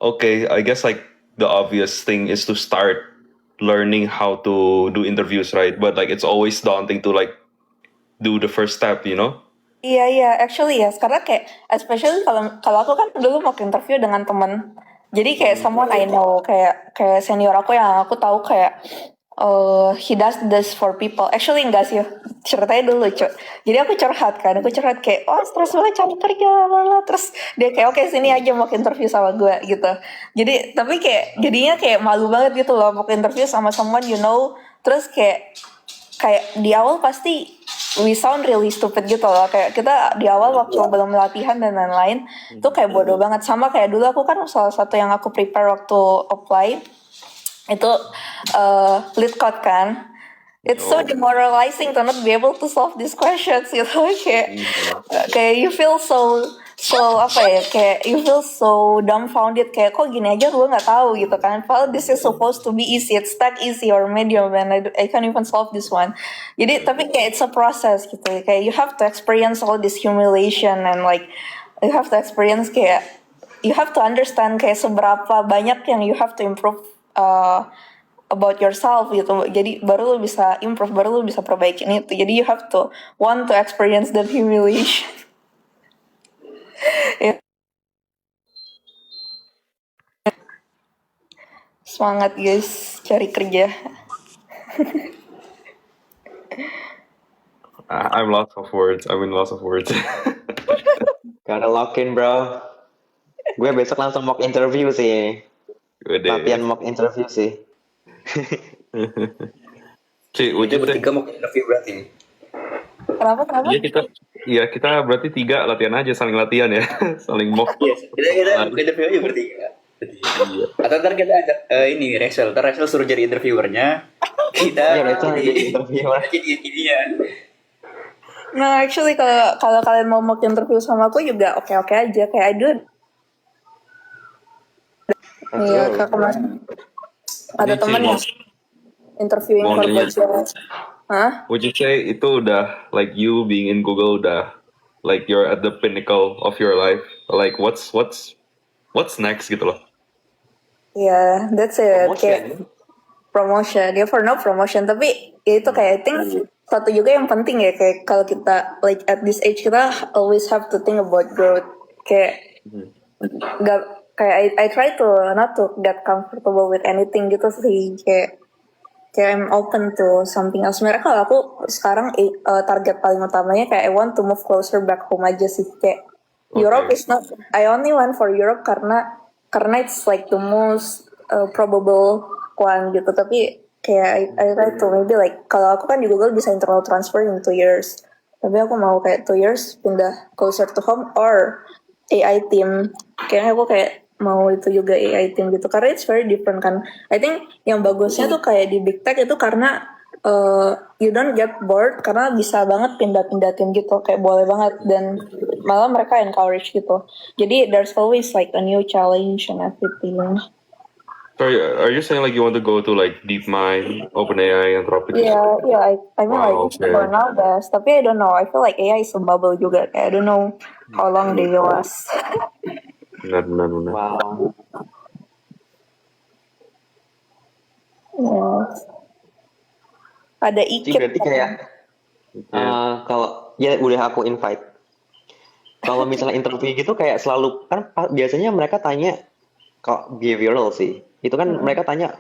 okay, I guess like the obvious thing is to start learning how to do interviews, right? But like it's always daunting to like do the first step, you know? Iya, actually yes, karena kayak especially kalau aku kan dulu mau interview dengan teman. Jadi kayak someone I know, kayak senior aku yang aku tahu kayak he does this for people. Actually enggak sih, ceritanya dulu lucu. Jadi aku curhat kayak stres banget cari kerja lala. Terus dia kayak oke, sini aja mau interview sama gue gitu. Jadi tapi kayak jadinya kayak malu banget gitu loh mau interview sama someone you know. Terus kayak di awal pasti we sound really stupid gitu loh. Kayak kita di awal waktu belum latihan dan lain-lain itu kayak bodoh banget. Sama kayak dulu aku kan salah satu yang aku prepare waktu apply itu lead code kan. It's so demoralizing to not be able to solve these questions gitu. Kayak you feel so kayak you feel so dumbfounded, kayak kok gini aja gue nggak tahu gitu kan. Padahal this is supposed to be easy, it's tag easy or medium, and I can't even solve this one. Jadi tapi kayak it's a process gitu. Kayak you have to experience all this humiliation and like you have to experience kayak you have to understand kayak seberapa banyak yang you have to improve about yourself gitu. Jadi baru lo bisa improve, baru lo bisa perbaikin itu. Jadi you have to want to experience that humiliation. Semangat guys, cari kerja. I'm lost of words. I'm in lost of words. Gotta lock in, bro. Gue besok langsung mock interview sih. Latihan Gede. mock interview sih. Cik, Kita wujud deh. bertiga mau interview berarti. Kenapa? Iya kita berarti 3 latihan aja, saling latihan ya, saling mock. Iya, kita interview aja bertiga. Iya. Atau ntar kita ajak ini Rachel, ntar Rachel suruh jadi interviewernya. Kita Iya, Rachel jadi interviewer. jadi ininya. No, actually kalau kalian mau mock interview sama aku juga oke-oke aja, kayak I do. Iya, kayak kemarin ada Ini, teman Cik, yang interviewing mau for nanya. budget. Hah? Would you say itu udah like you being in Google udah like you're at the pinnacle of your life? Like what's next gitu loh? Yeah, that's it. Promotion. Kayak promotion. Ya for no promotion. Tapi ya itu kayak I think satu juga yang penting ya, kayak kalau kita like at this age kita always have to think about growth. Kayak gak kayak I try to not to get comfortable with anything gitu sih. Kayak I'm open to something else. Sebenarnya kalau aku sekarang target paling utamanya kayak I want to move closer back home aja sih. Kayak Europe is not. I only went for Europe karena it's like the most probable one gitu. Tapi kayak I try to maybe like kalau aku kan di Google bisa internal transfer in 2 years. Tapi aku mau kayak 2 years pindah closer to home or AI team. Kayaknya aku kayak mau itu juga AI team gitu karena it's very different kan. I think yang bagusnya tuh kayak di big tech itu karena you don't get bored karena bisa banget pindah-pindah tim gitu, kayak boleh banget dan malah mereka encourage gitu. Jadi there's always like a new challenge and everything. Sorry, are you saying like you want to go to like DeepMind, OpenAI, Anthropic? Yeah, I mean Wow, like okay. for now best. Tapi I don't know. I feel like AI is a bubble juga. Kayak I don't know how long they last. Benar. Wow. Yes. Ada Jadi Ikit. berarti kayak kalau ya udah aku invite. Kalau misalnya interview gitu kayak selalu kan biasanya mereka tanya kok behavioral sih. Itu kan mereka tanya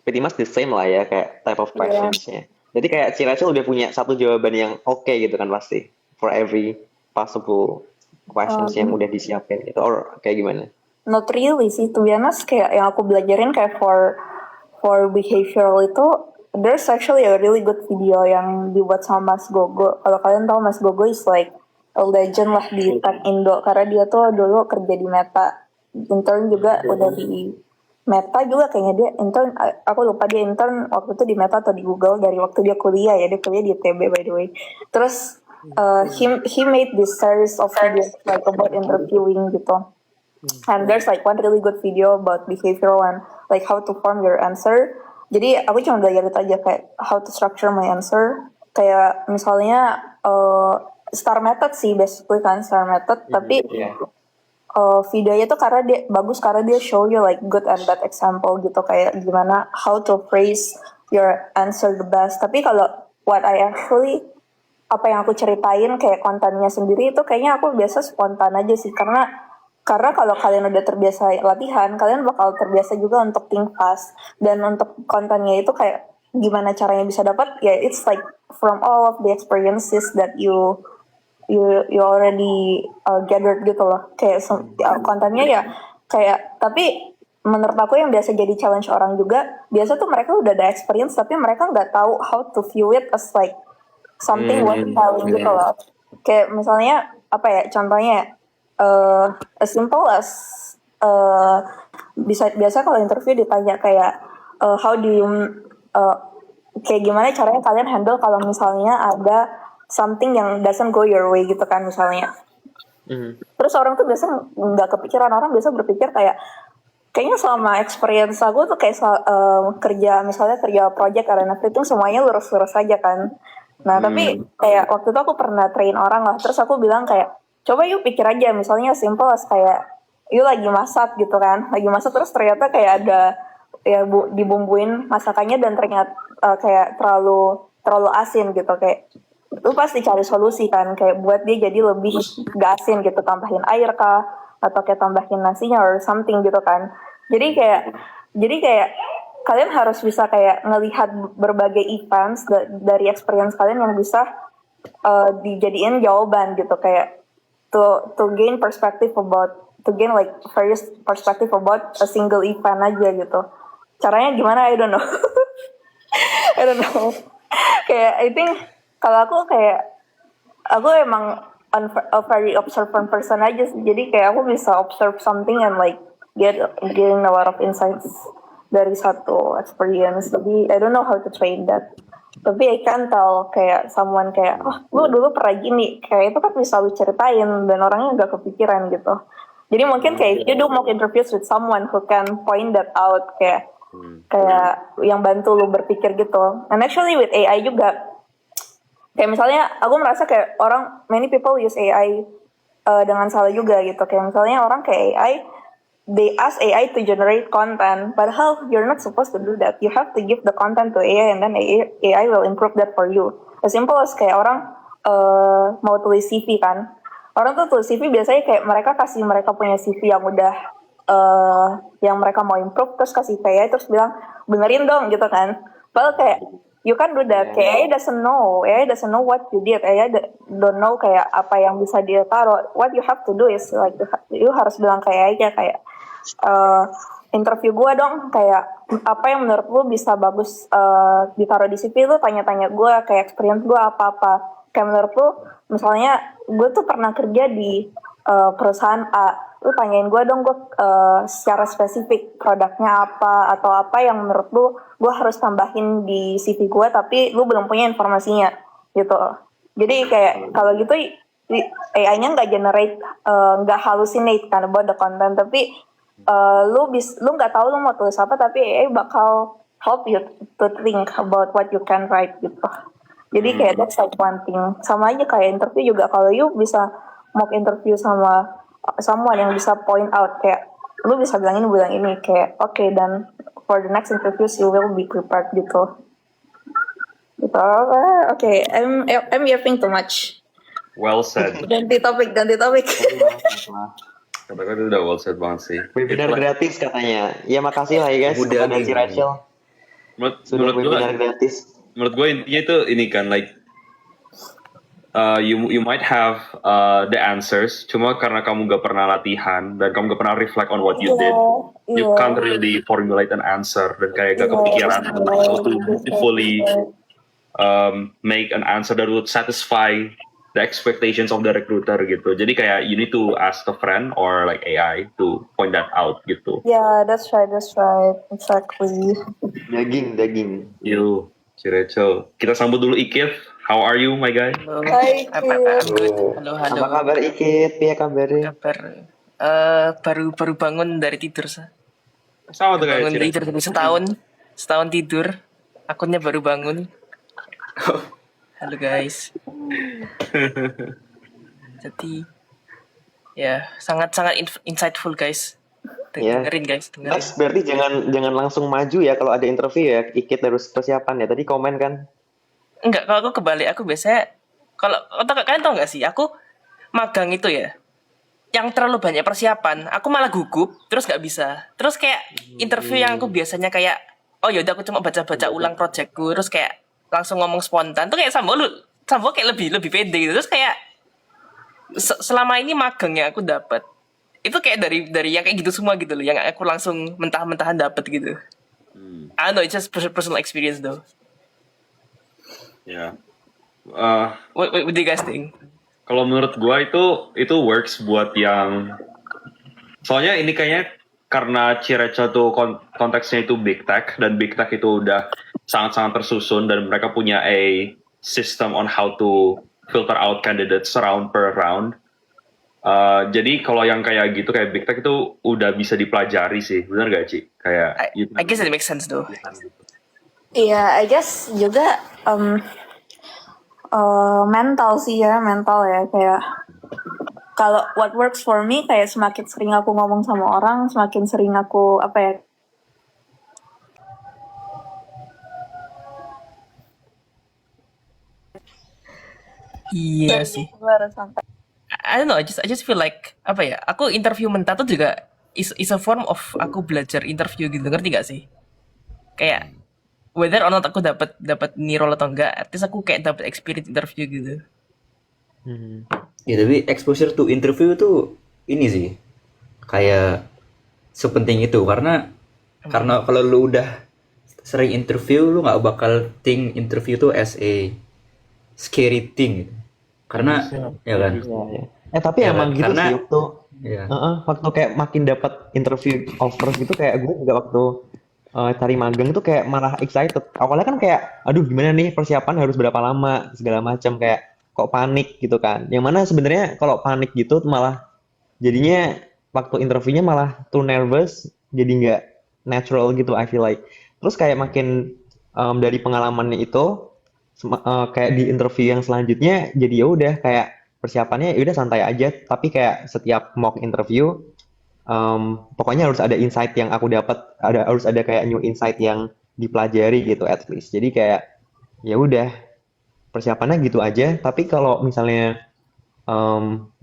pretty much the same lah ya kayak type of questions-nya. Jadi kayak si Rachel udah punya satu jawaban yang oke gitu kan pasti for every possible questions yang udah disiapin gitu or kayak gimana? Not really sih, to be honest, kayak yang aku belajarin kayak for behavioral itu there's actually a really good video yang dibuat sama Mas Gogo. Kalau kalian tahu Mas Gogo is like a legend lah di tech Indo karena dia tuh dulu kerja di Meta, intern juga udah di Meta juga kayaknya dia intern. Aku lupa dia intern waktu itu di Meta atau di Google dari waktu dia kuliah ya, dia kuliah di ITB by the way. Terus he made this series of videos like about interviewing gitu. And there's like one really good video about behavioral and like how to form your answer. Jadi aku cuma belajar itu aja kayak how to structure my answer. Kayak misalnya star method sih basically kan star method. Tapi videonya tuh karena dia bagus karena dia show you like good and bad example gitu kayak gimana how to phrase your answer the best. Tapi kalau what I actually apa yang aku ceritain kayak kontennya sendiri itu kayaknya aku biasa spontan aja sih karena kalau kalian udah terbiasa latihan, kalian bakal terbiasa juga untuk think fast. Dan untuk kontennya itu kayak gimana caranya bisa dapat, ya it's like from all of the experiences that you already gathered gitu loh. Kayak kontennya ya kayak, tapi menurut aku yang biasa jadi challenge orang juga, biasa tuh mereka udah ada experience tapi mereka nggak tahu how to view it as like something worth telling gitu loh. Kayak misalnya apa ya, contohnya as simple as biasa kalau interview ditanya kayak how do you kayak gimana caranya kalian handle kalau misalnya ada something yang doesn't go your way gitu kan misalnya. Terus orang tuh biasa nggak kepikiran, orang biasa berpikir kayaknya selama experience aku tuh kayak kerja project karena everything semuanya lurus-lurus aja kan. Nah tapi kayak waktu itu aku pernah train orang lah, terus aku bilang kayak coba yuk pikir aja misalnya simple as kayak yuk lagi masak gitu kan, lagi masak terus ternyata kayak ada ya dibumbuin masakannya dan ternyata kayak terlalu asin gitu, kayak lu pasti cari solusi kan kayak buat dia jadi lebih gak asin gitu, tambahin air kah atau kayak tambahin nasinya or something gitu kan. Jadi kayak Jadi kayak kalian harus bisa kayak ngelihat berbagai events dari experience kalian yang bisa dijadiin jawaban gitu, kayak to gain perspective about, to gain like various perspective about a single event aja gitu. Caranya gimana? I don't know. I don't know. Kayak I think kalau aku emang a very observant person aja sih. Jadi kayak aku bisa observe something and like getting a lot of insights dari satu experience. Jadi I don't know how to train that. Tapi I can tell kayak someone kayak, oh lu dulu pernah gini, kayak itu kan bisa lu ceritain dan orangnya nggak kepikiran gitu. Jadi mungkin kayak if you do mock interviews with someone who can point that out, kayak yang bantu lu berpikir gitu. And actually with AI juga, kayak misalnya aku merasa kayak many people use AI dengan salah juga gitu. Kayak misalnya orang kayak AI, they ask AI to generate content, padahal you're not supposed to do that. You have to give the content to AI and then AI will improve that for you. As simple as kayak orang mau tulis CV kan. Orang tuh tulis CV biasanya kayak mereka kasih mereka punya CV yang udah yang mereka mau improve, terus kasih ke AI terus bilang benerin dong gitu kan. Padahal kayak you can do that. Kayak AI doesn't know what you did. AI don't know kayak apa yang bisa dia taruh. What you have to do is like you harus bilang kayak aja kayak interview gue dong, kayak apa yang menurut lu bisa bagus ditaruh di CV, lu tanya-tanya gue kayak experience gue apa-apa. Kayak menurut lu misalnya gue tuh pernah kerja di perusahaan A, lu tanyain gue dong, gue secara spesifik produknya apa atau apa yang menurut lu gue harus tambahin di CV gue tapi lu belum punya informasinya gitu. Jadi kayak kalau gitu AI-nya nggak generate, nggak hallucinate kan about the content, tapi lu nggak tahu lu mau tulis apa, tapi AI bakal help you to think about what you can write gitu. Jadi kayak that's like one thing. Sama aja kayak interview juga, kalau you bisa mock interview sama someone yang bisa point out kayak lu bisa bilang ini kayak okay, dan for the next interviews you will be prepared gitu. Gitu. Okay, I'm yapping too much. Well said. Ganti topik. Kata-kata itu udah well said banget sih. Webinar gratis katanya. Ya makasih lah ya guys Udah kepada nih. si Rachel. Sudah webinar gratis. Menurut gue intinya itu ini kan, like you might have the answers, cuma karena kamu gak pernah latihan dan kamu gak pernah reflect on what you did, you can't really formulate an answer dan kayak gak kepikiran how to beautifully make an answer that would satisfy the expectations of the recruiter gitu. Jadi kayak you need to ask a friend or like AI to point that out gitu. Yeah, that's right, exactly. Daging. Yo, si Rachel. Kita sambut dulu Ikif. How are you, my guy? Halo, Hai, halo. Apa kabar Ikit? Iya kabarnya. Kabar? Baru bangun dari tidur, sa. Sama tuh kayak Bangun si Rachel. tidur dari setahun tidur. Akunnya baru bangun. Halo guys. Jadi, ya sangat insightful guys. Ya. Dengerin guys, dengerin. Next berarti jangan langsung maju ya kalau ada interview ya. Ikit harus persiapan ya. Tadi komen kan. Enggak, kalau aku kebalik, aku biasanya kalian tau nggak sih, aku magang itu ya, yang terlalu banyak persiapan, aku malah gugup, terus nggak bisa. Terus kayak interview yang aku biasanya kayak, oh yaudah aku cuma baca ulang projectku, terus kayak langsung ngomong spontan, tuh kayak Sambo kayak lebih pede gitu. Terus kayak selama ini magang yang aku dapat itu kayak dari yang kayak gitu semua gitu loh, yang aku langsung mentah-mentahan dapat gitu. I don't know, it's just personal experience though. Ya. What do you guys think? Kalau menurut gua itu works buat yang, soalnya ini kayaknya karena Cireco tuh konteksnya itu big tech, dan big tech itu udah sangat-sangat tersusun dan mereka punya a system on how to filter out candidates round per round. Jadi kalau yang kayak gitu kayak big tech itu udah bisa dipelajari sih, benar gak Ci? Kayak I guess it makes sense though. Iya, I guess juga mental ya, kayak kalau what works for me kayak semakin sering aku ngomong sama orang, semakin sering aku apa ya, Iya sih. gue harus sampai I don't know, I just feel like apa ya? Aku interview mentah tuh juga is a form of aku belajar interview gitu, ngerti gak sih? Kayak whether or not aku dapat nih role atau enggak, at least aku kayak dapat experience interview gitu. Ya tapi exposure to interview tuh ini sih kayak sepenting itu karena kalau lu udah sering interview lu nggak bakal think interview tuh as a scary thing gitu. Karena ya kan Iya, iya. Tapi ya emang kan gitu karena sih waktu ya waktu kayak makin dapat interview offers gitu kayak gue juga waktu cari magang tuh kayak malah excited. Awalnya kan kayak aduh gimana nih persiapan harus berapa lama segala macam kayak kok panik gitu kan. Yang mana sebenarnya kalau panik gitu malah jadinya waktu interviewnya malah too nervous jadi nggak natural gitu I feel like. Terus kayak makin dari pengalamannya itu kayak di interview yang selanjutnya jadi ya udah kayak persiapannya ya udah santai aja tapi kayak setiap mock interview pokoknya harus ada insight yang aku dapat harus ada kayak new insight yang dipelajari gitu at least jadi kayak ya udah persiapannya gitu aja tapi kalau misalnya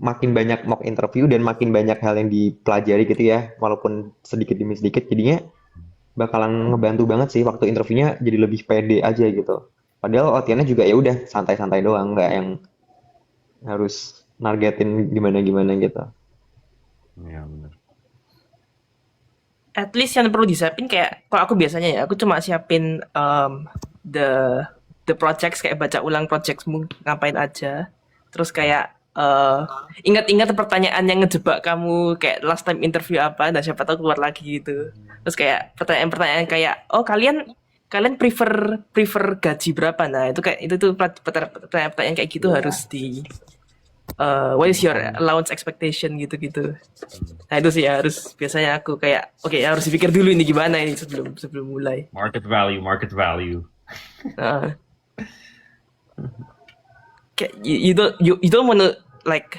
makin banyak mock interview dan makin banyak hal yang dipelajari gitu ya walaupun sedikit demi sedikit jadinya bakalan ngebantu banget sih waktu interviewnya jadi lebih pede aja gitu padahal latihannya juga ya udah santai-santai doang nggak yang harus nargetin gimana-gimana gitu. Iya benar. At least yang perlu disiapin kayak kalau aku biasanya ya aku cuma siapin the projects kayak baca ulang projectmu ngapain aja terus kayak ingat-ingat pertanyaan yang ngejebak kamu kayak last time interview apa dan siapa tahu keluar lagi gitu terus kayak pertanyaan-pertanyaan kayak oh kalian prefer gaji berapa nah itu kayak itu tuh pertanyaan kayak gitu harus di what is your allowance expectation gitu-gitu. Nah itu sih ya harus biasanya aku kayak oke harus dipikir dulu ini gimana ini sebelum mulai. Market value. Nah, kayak you don't wanna like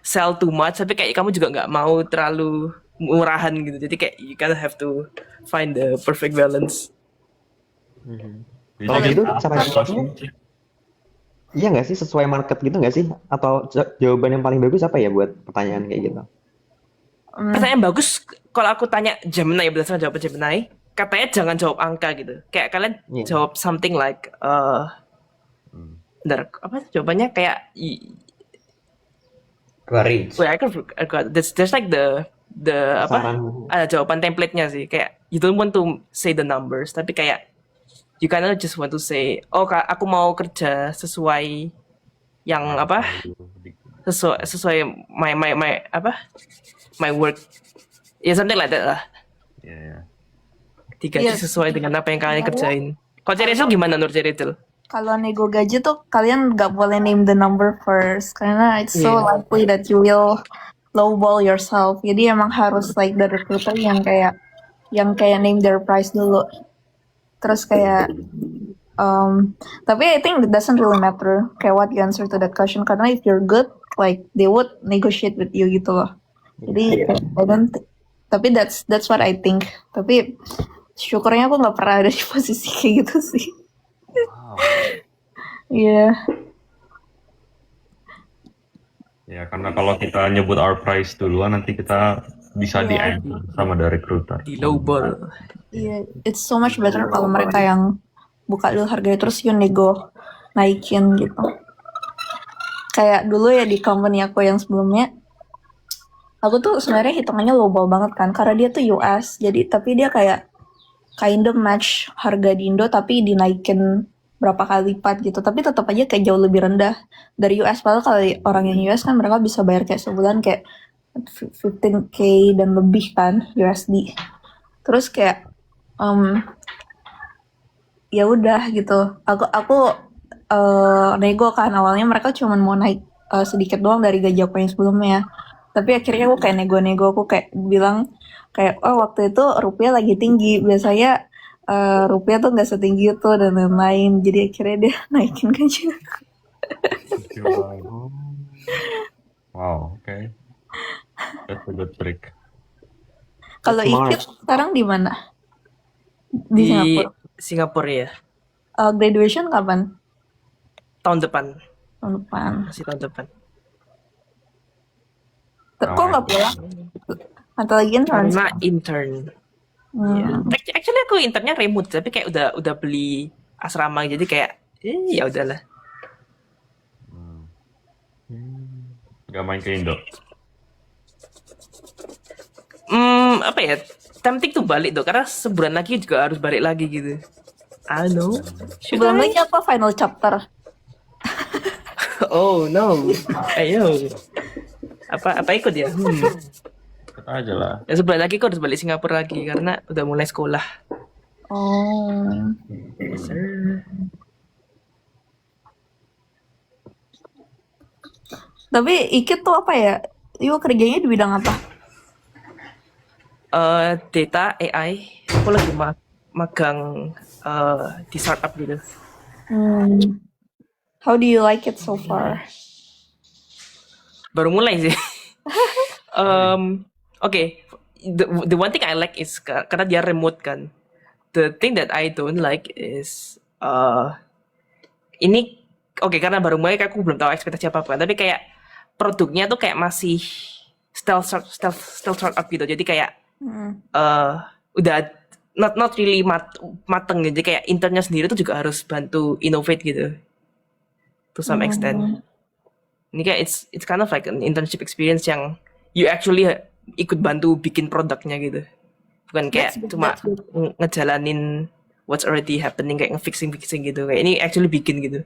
sell too much tapi kayak kamu juga nggak mau terlalu murahan gitu. Jadi kayak you kind of have to find the perfect balance. Kalau gitu cara jawabnya iya nggak sih sesuai market gitu nggak sih atau jawaban yang paling bagus apa ya buat pertanyaan kayak gitu? Pertanyaan bagus kalau aku tanya Gemini berdasarkan jawaban Gemini katanya jangan jawab angka gitu kayak kalian jawab something like bentar apa jawabannya kayak range. wait, I forgot. There's like the apa ada jawaban template-nya sih kayak you don't want to say the numbers tapi kayak you kinda just want to say oh aku mau kerja sesuai yang apa sesuai my apa my work ya something like that lah. Iya. Digaji sesuai dengan apa yang kalian kerjain. Kalau Cericil gimana Nur Cericil? Kalau nego gaji tuh kalian nggak boleh name the number first karena it's so likely that you will lowball yourself. Jadi emang harus like the recruiter yang kayak name their price dulu. Terus kayak tapi I think it doesn't really matter kayak what you answer to that question karena if you're good like they would negotiate with you gitu loh. Jadi I don't tapi that's what I think. Tapi syukurnya aku nggak pernah ada di posisi kayak gitu sih. Iya. Ya karena kalau kita nyebut our price duluan nanti kita bisa di-answer sama the recruiter. Di lowball. Iya, it's so much better kalau mereka yang buka dulu harganya terus you nego naikin gitu. Kayak dulu ya di company aku yang sebelumnya, aku tuh sebenarnya hitungannya lowball banget kan, karena dia tuh US, jadi tapi dia kayak kind of match harga di Indo tapi dinaikin berapa kali lipat gitu, tapi tetap aja kayak jauh lebih rendah dari US. Padahal kalau orang yang US kan mereka bisa bayar kayak sebulan kayak 15K dan lebih kan USD. Terus kayak ya udah gitu. Aku nego kan awalnya mereka cuma mau naik sedikit doang dari gaji aku yang sebelumnya. Tapi akhirnya aku kayak nego-nego, aku kayak bilang kayak oh waktu itu rupiah lagi tinggi, biasanya rupiah tuh nggak setinggi itu dan lain-lain. Jadi akhirnya dia naikin gaji. Wow, okay. That's a good trick. Kalau Ikit sekarang di mana? Di Singapura. Singapura ya. Graduation kapan? Tahun depan. Tahun depan. Masih tahun depan. Kok nggak pulang? Atau lagi intern? Karena intern. Hmm. Actually aku internnya remote, tapi kayak udah beli asrama, jadi kayak ya udahlah. Gak main ke Indo. Apa ya? Tempting tuh balik tuh, karena sebulan lagi juga harus balik lagi gitu. I don't know. Should Sebelum I? lagi apa final chapter? Oh no. Ayo. Apa ikut ya? Kata aja lah. Ya sebulan lagi aku harus balik Singapura lagi karena udah mulai sekolah. Oh. Tapi Ikit tuh apa ya? Iwo kerjanya di bidang apa? Data AI. Aku lagi magang di startup gitu. How do you like it so far? Baru mulai sih. Okay. The one thing I like is karena dia remote kan. The thing that I don't like is ini karena baru mulai kayak aku belum tahu ekspektasi apa tapi kayak produknya tuh kayak masih stealth startup gitu. Jadi kayak udah not really mateng gitu. Jadi kayak internnya sendiri tuh juga harus bantu innovate gitu. To some extent. Ini kayak it's kind of like an internship experience yang you actually ikut bantu bikin produknya gitu. Bukan kayak cuma ngejalanin what's already happening, kayak nge-fixing gitu. Kayak ini actually bikin gitu.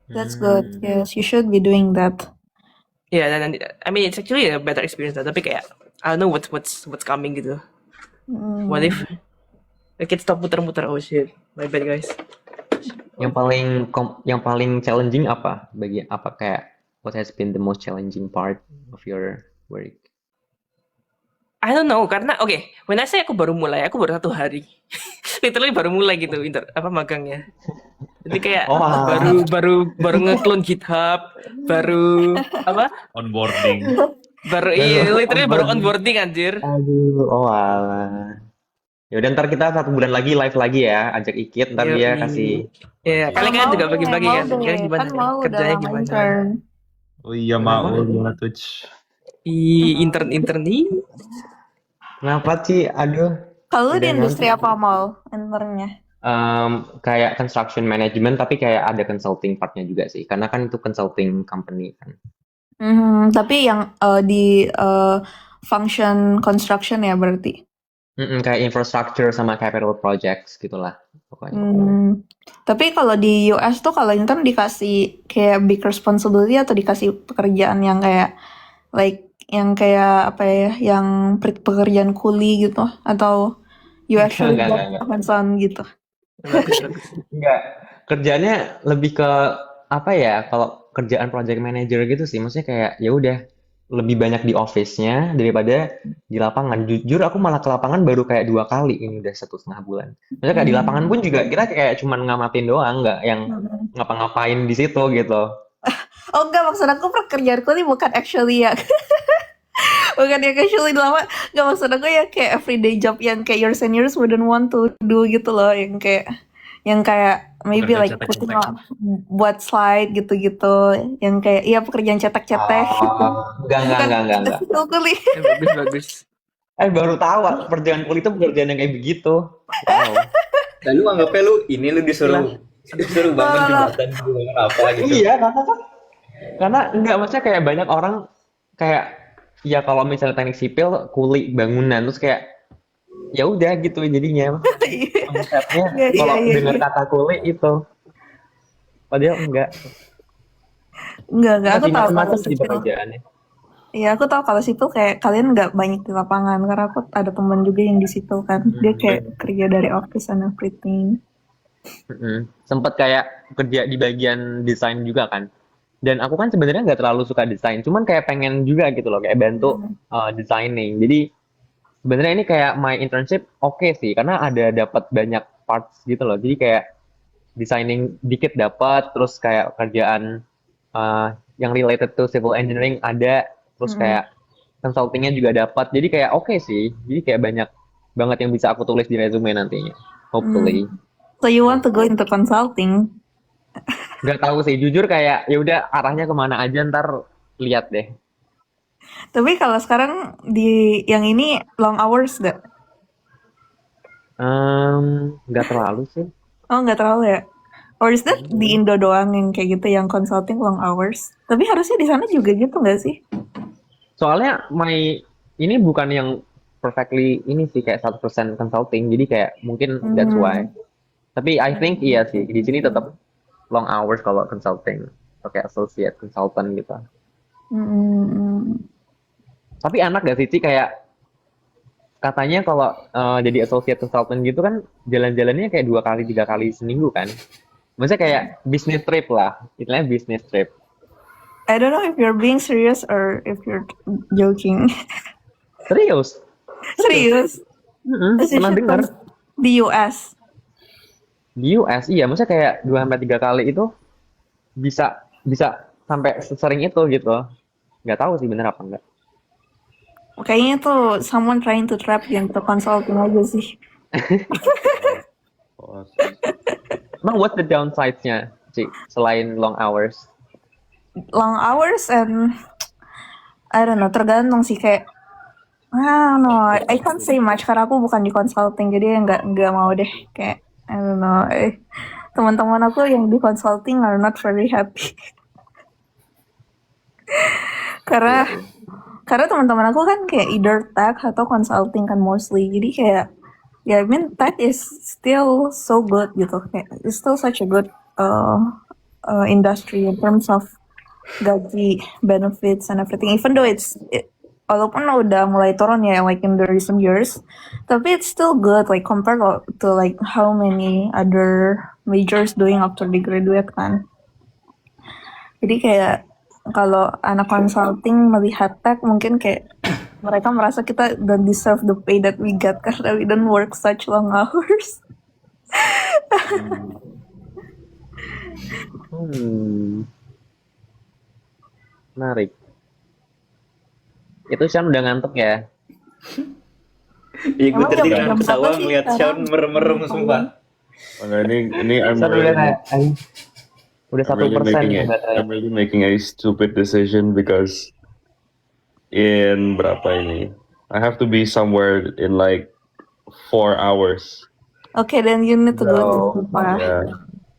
That's good. Yes, you should be doing that. Yeah, dan I mean it's actually a better experience tapi kayak I don't know what's coming gitu. What if kita stop muter-muter? Oh shit, my bad guys. Yang paling challenging apa kayak what has been the most challenging part of your work? I don't know karena when I say aku baru 1 hari. Literally baru mulai gitu magangnya. Jadi kayak baru nge-clone GitHub, baru Onboarding. literally baru onboarding anjir. Aduh, alah. Ya udah ntar kita 1 bulan lagi live lagi ya, ajak Ikit ntar dia kasih. Iya, kalian juga bagi-bagi kan. Kalian gimana? Kan mau Kerjanya udah gimana? intern. Oh iya mau gimana tuh? Intern nih. Kenapa sih? Aduh. Kalau di Udah industri ngantuk. apa mau internnya? Kayak construction management tapi kayak ada consulting partnya juga sih, karena kan itu consulting company kan. Tapi yang di function construction ya berarti. Kayak infrastructure sama capital projects gitulah pokoknya. Tapi kalau di US tuh kalau intern dikasih kayak big responsibility atau dikasih pekerjaan yang kayak yang kayak apa ya, yang pekerjaan kuli gitu atau you actually Enggak. hands-on gitu. Enggak. Kerjanya lebih ke apa ya? Kalau kerjaan project manager gitu sih, maksudnya kayak ya udah lebih banyak di office-nya daripada di lapangan. Jujur aku malah ke lapangan baru kayak 2 kali ini udah 1,5 bulan. Maksudnya kayak di lapangan pun juga kita kayak cuman ngamatin doang, nggak yang ngapa-ngapain di situ gitu. Oh enggak, maksud aku pekerjaanku ini bukan actually ya. Bukan yang actually lama. Enggak, maksud aku ya kayak everyday job yang kayak your seniors wouldn't want to do gitu loh. Yang kayak maybe Pekerjaan like putting buat slide gitu-gitu. Yang kayak iya pekerjaan cetek-cetek gitu. Enggak. Kuli. Bagus. Baru tahu pekerjaan kulit itu pekerjaan yang kayak begitu. Wow. Dan lu anggapnya lu disuruh bangun jembatan apa gitu. Iya, karena enggak, maksudnya kayak banyak orang kayak ya kalau misalnya teknik sipil kuli bangunan terus kayak ya udah gitu jadinya konsepnya kalau dengar kata kuli itu padahal enggak Aku tahu kalau sih sipil. pekerjaannya. Iya, aku tahu kalau sipil kayak kalian nggak banyak di lapangan karena aku ada teman juga yang di situ kan. Dia kayak kerja dari office and everything. Sempet kayak kerja di bagian desain juga kan. Dan aku kan sebenarnya nggak terlalu suka desain, cuman kayak pengen juga gitu loh, kayak bantu designing. Jadi sebenarnya ini kayak my internship oke sih, karena ada dapat banyak parts gitu loh. Jadi kayak designing dikit dapat, terus kayak kerjaan yang related to civil engineering ada, terus kayak consultingnya juga dapat. Jadi kayak oke sih. Jadi kayak banyak banget yang bisa aku tulis di resume nantinya, hopefully. So you want to go into consulting? Nggak tahu sih, jujur kayak ya udah arahnya kemana aja ntar lihat deh. Tapi kalau sekarang di yang ini long hours gak? Nggak terlalu sih. Oh nggak terlalu ya? Or is that di Indo doang yang kayak gitu yang consulting long hours? Tapi harusnya di sana juga gitu nggak sih? Soalnya ini bukan yang perfectly ini sih kayak 100% consulting, jadi kayak mungkin that's why. Tapi I think iya sih, di sini tetap long hours kalau consulting, atau kayak associate consultant gitu. Hmm. Tapi enak gak sih, Ci, kayak katanya kalau jadi associate consultant gitu kan jalan-jalannya kayak 2 kali 3 kali seminggu kan. Maksudnya kayak business trip lah, istilahnya business trip. I don't know if you're being serious or if you're joking. Serius? Serius? Pernah dengar Di US. di US, iya, maksudnya kayak 2 sampai 3 kali itu bisa bisa sampai sesering itu gitu. Nggak tahu sih bener apa enggak. Kayaknya tuh someone trying to trap you into consulting aja sih. Oh, Emang what's the downside-nya, Ci, selain long hours? Long hours and I don't know, tergantung sih kayak I don't know, I can't say much karena aku bukan di consulting jadi nggak mau deh kayak I don't know. Teman-teman aku yang di consulting are not very happy. karena teman-teman aku kan kayak either tech atau consulting kan mostly. Jadi kayak ya I mean tech is still so good gitu. Kayak it's still such a good industry in terms of gaji, benefits and everything. Even though walaupun udah mulai turun ya like in the recent years, tapi it's still good like compared to like how many other majors doing after they graduate kan. Jadi kayak kalau anak consulting melihat tech mungkin kayak mereka merasa kita don't deserve the pay that we get karena we don't work such long hours. Menarik. Itu Sean udah ngantuk ya? Iya gue Emang tadi jam ketawa berapa sih ngeliat sekarang? Sean merem-merem sumpah. Enggak, ini Sean udah I'm really 1% making nih it. baterai. I'm really making a stupid decision because in berapa ini? I have to be somewhere in like 4 hours. Okay, then you need to go to Spa. Ya,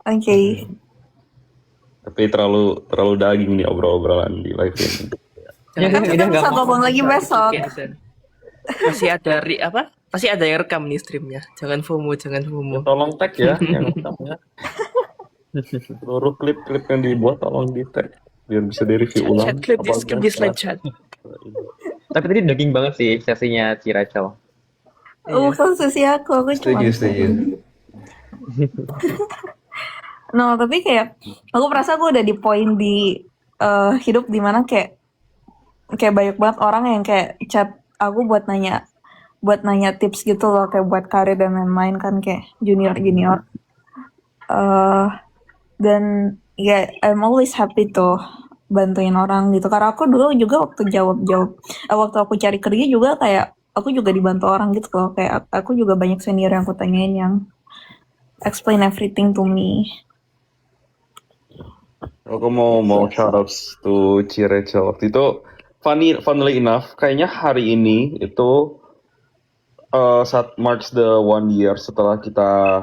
Okay. tapi terlalu daging nih obrolan di live ini. Kan kita bisa ngomong lagi besok. Masih ada Pasti ada yang rekam nih streamnya. Jangan FOMO. Tolong tag ya yang rekamnya. Seluruh klip-klip yang dibuat tolong di tag biar bisa di-review ulang. Chat clip di slide chat. Tapi tadi daging banget sih sesinya Ci Rachel. Bukan sesi aku cuma. Setuju. No, tapi kayak aku merasa aku udah di poin di hidup dimana kayak banyak banget orang yang kayak chat aku buat nanya tips gitu loh kayak buat karir dan lain-lain kan kayak junior dan ya I'm always happy tuh bantuin orang gitu karena aku dulu juga waktu waktu aku cari kerja juga kayak aku juga dibantu orang gitu loh kayak aku juga banyak senior yang aku tanyain yang explain everything to me. Aku mau shoutouts to Ci Rachel waktu itu. Funnily enough, kayaknya hari ini itu saat marks the 1 year setelah kita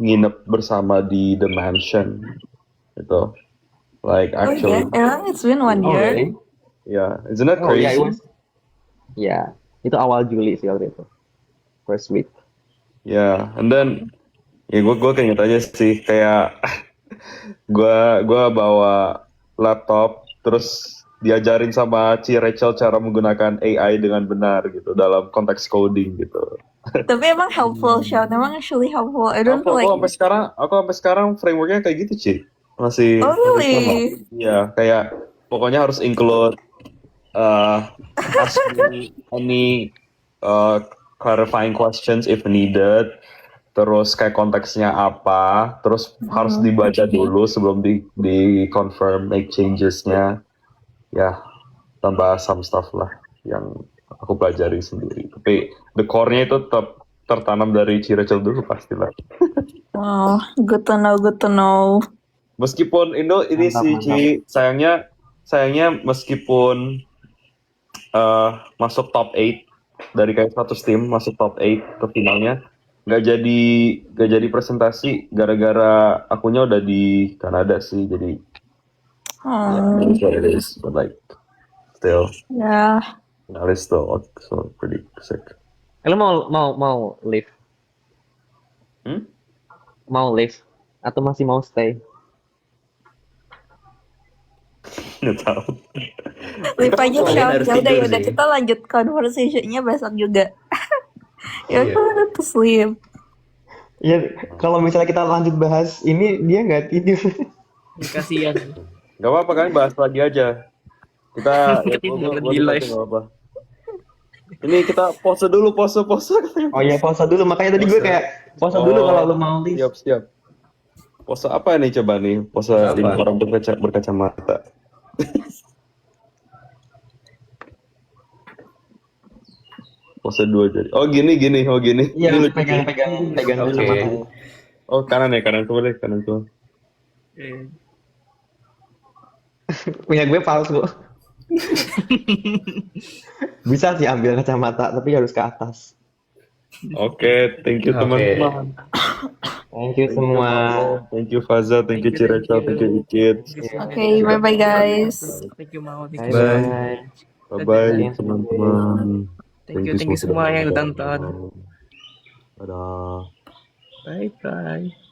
nginep bersama di The Mansion itu. Like actually. Oh yeah, it's been 1 year. really? Yeah, isn't that Oh crazy? yeah, yeah, itu awal Juli sih waktu itu. First week. Yeah, and then ya gue keinget aja sih kayak gue bawa laptop terus diajarin sama Ci Rachel cara menggunakan AI dengan benar gitu dalam konteks coding gitu. Tapi emang helpful, Sean. Emang actually helpful. I don't feel like. Aku sampai sekarang frameworknya kayak gitu Ci. Masih. Oh really? Iya, kayak pokoknya harus include ask me any clarifying questions if needed. Terus kayak konteksnya apa, terus harus dibaca dulu sebelum di confirm make changesnya. Ya, tambah some stuff lah yang aku pelajari sendiri. Tapi the core-nya itu tetap tertanam dari Ci Rachel dulu pastilah. Wow, good to know. Meskipun ini sih Ci, sayangnya meskipun masuk top 8 dari kayak 100 tim masuk top 8 ke finalnya. Nggak jadi presentasi gara-gara akunya udah di Kanada sih, jadi Oh, it is what it is, but like still yeah. finalis still so pretty sick. Lo mau leave? Hmm? Mau leave? Atau masih mau stay? Nggak tahu. Leave aja Kalian Syam. harus Ya udah tidur ya udah sih. kita lanjut conversationnya besok juga. Ya Iya. udah to sleep. Ya, kalau misalnya kita lanjut bahas ini, dia nggak tidur. Kasihan. Gak apa-apa kan, bahas lagi aja. Kita ya, Ketiduran gua di aja live. nggak apa-apa. Ini kita pause dulu, pause. Oh ya, pause dulu. Makanya tadi gue kayak pause dulu kalau lo mau leave. Siap. Pose apa nih coba nih? Pose Apa? 5 orang berkacamata. Pose 2 jadi. Oh gini. Oh gini. Iya, Ini lucu. pegang dulu Oke. matanya. Oh kanan ya, kanan coba deh, kanan coba. Punya gue palsu. Bisa sih ambil kacamata, tapi harus ke atas. Oke, thank you Oke. teman-teman. Thank you semua. Thank you Faza, thank you Cireca, thank you Ikit. Okay, bye bye guys. Thank you Mau. Bye Bye. bye. Bye-bye teman-teman. Thank you semua yang udah nonton. Dadah. Bye bye.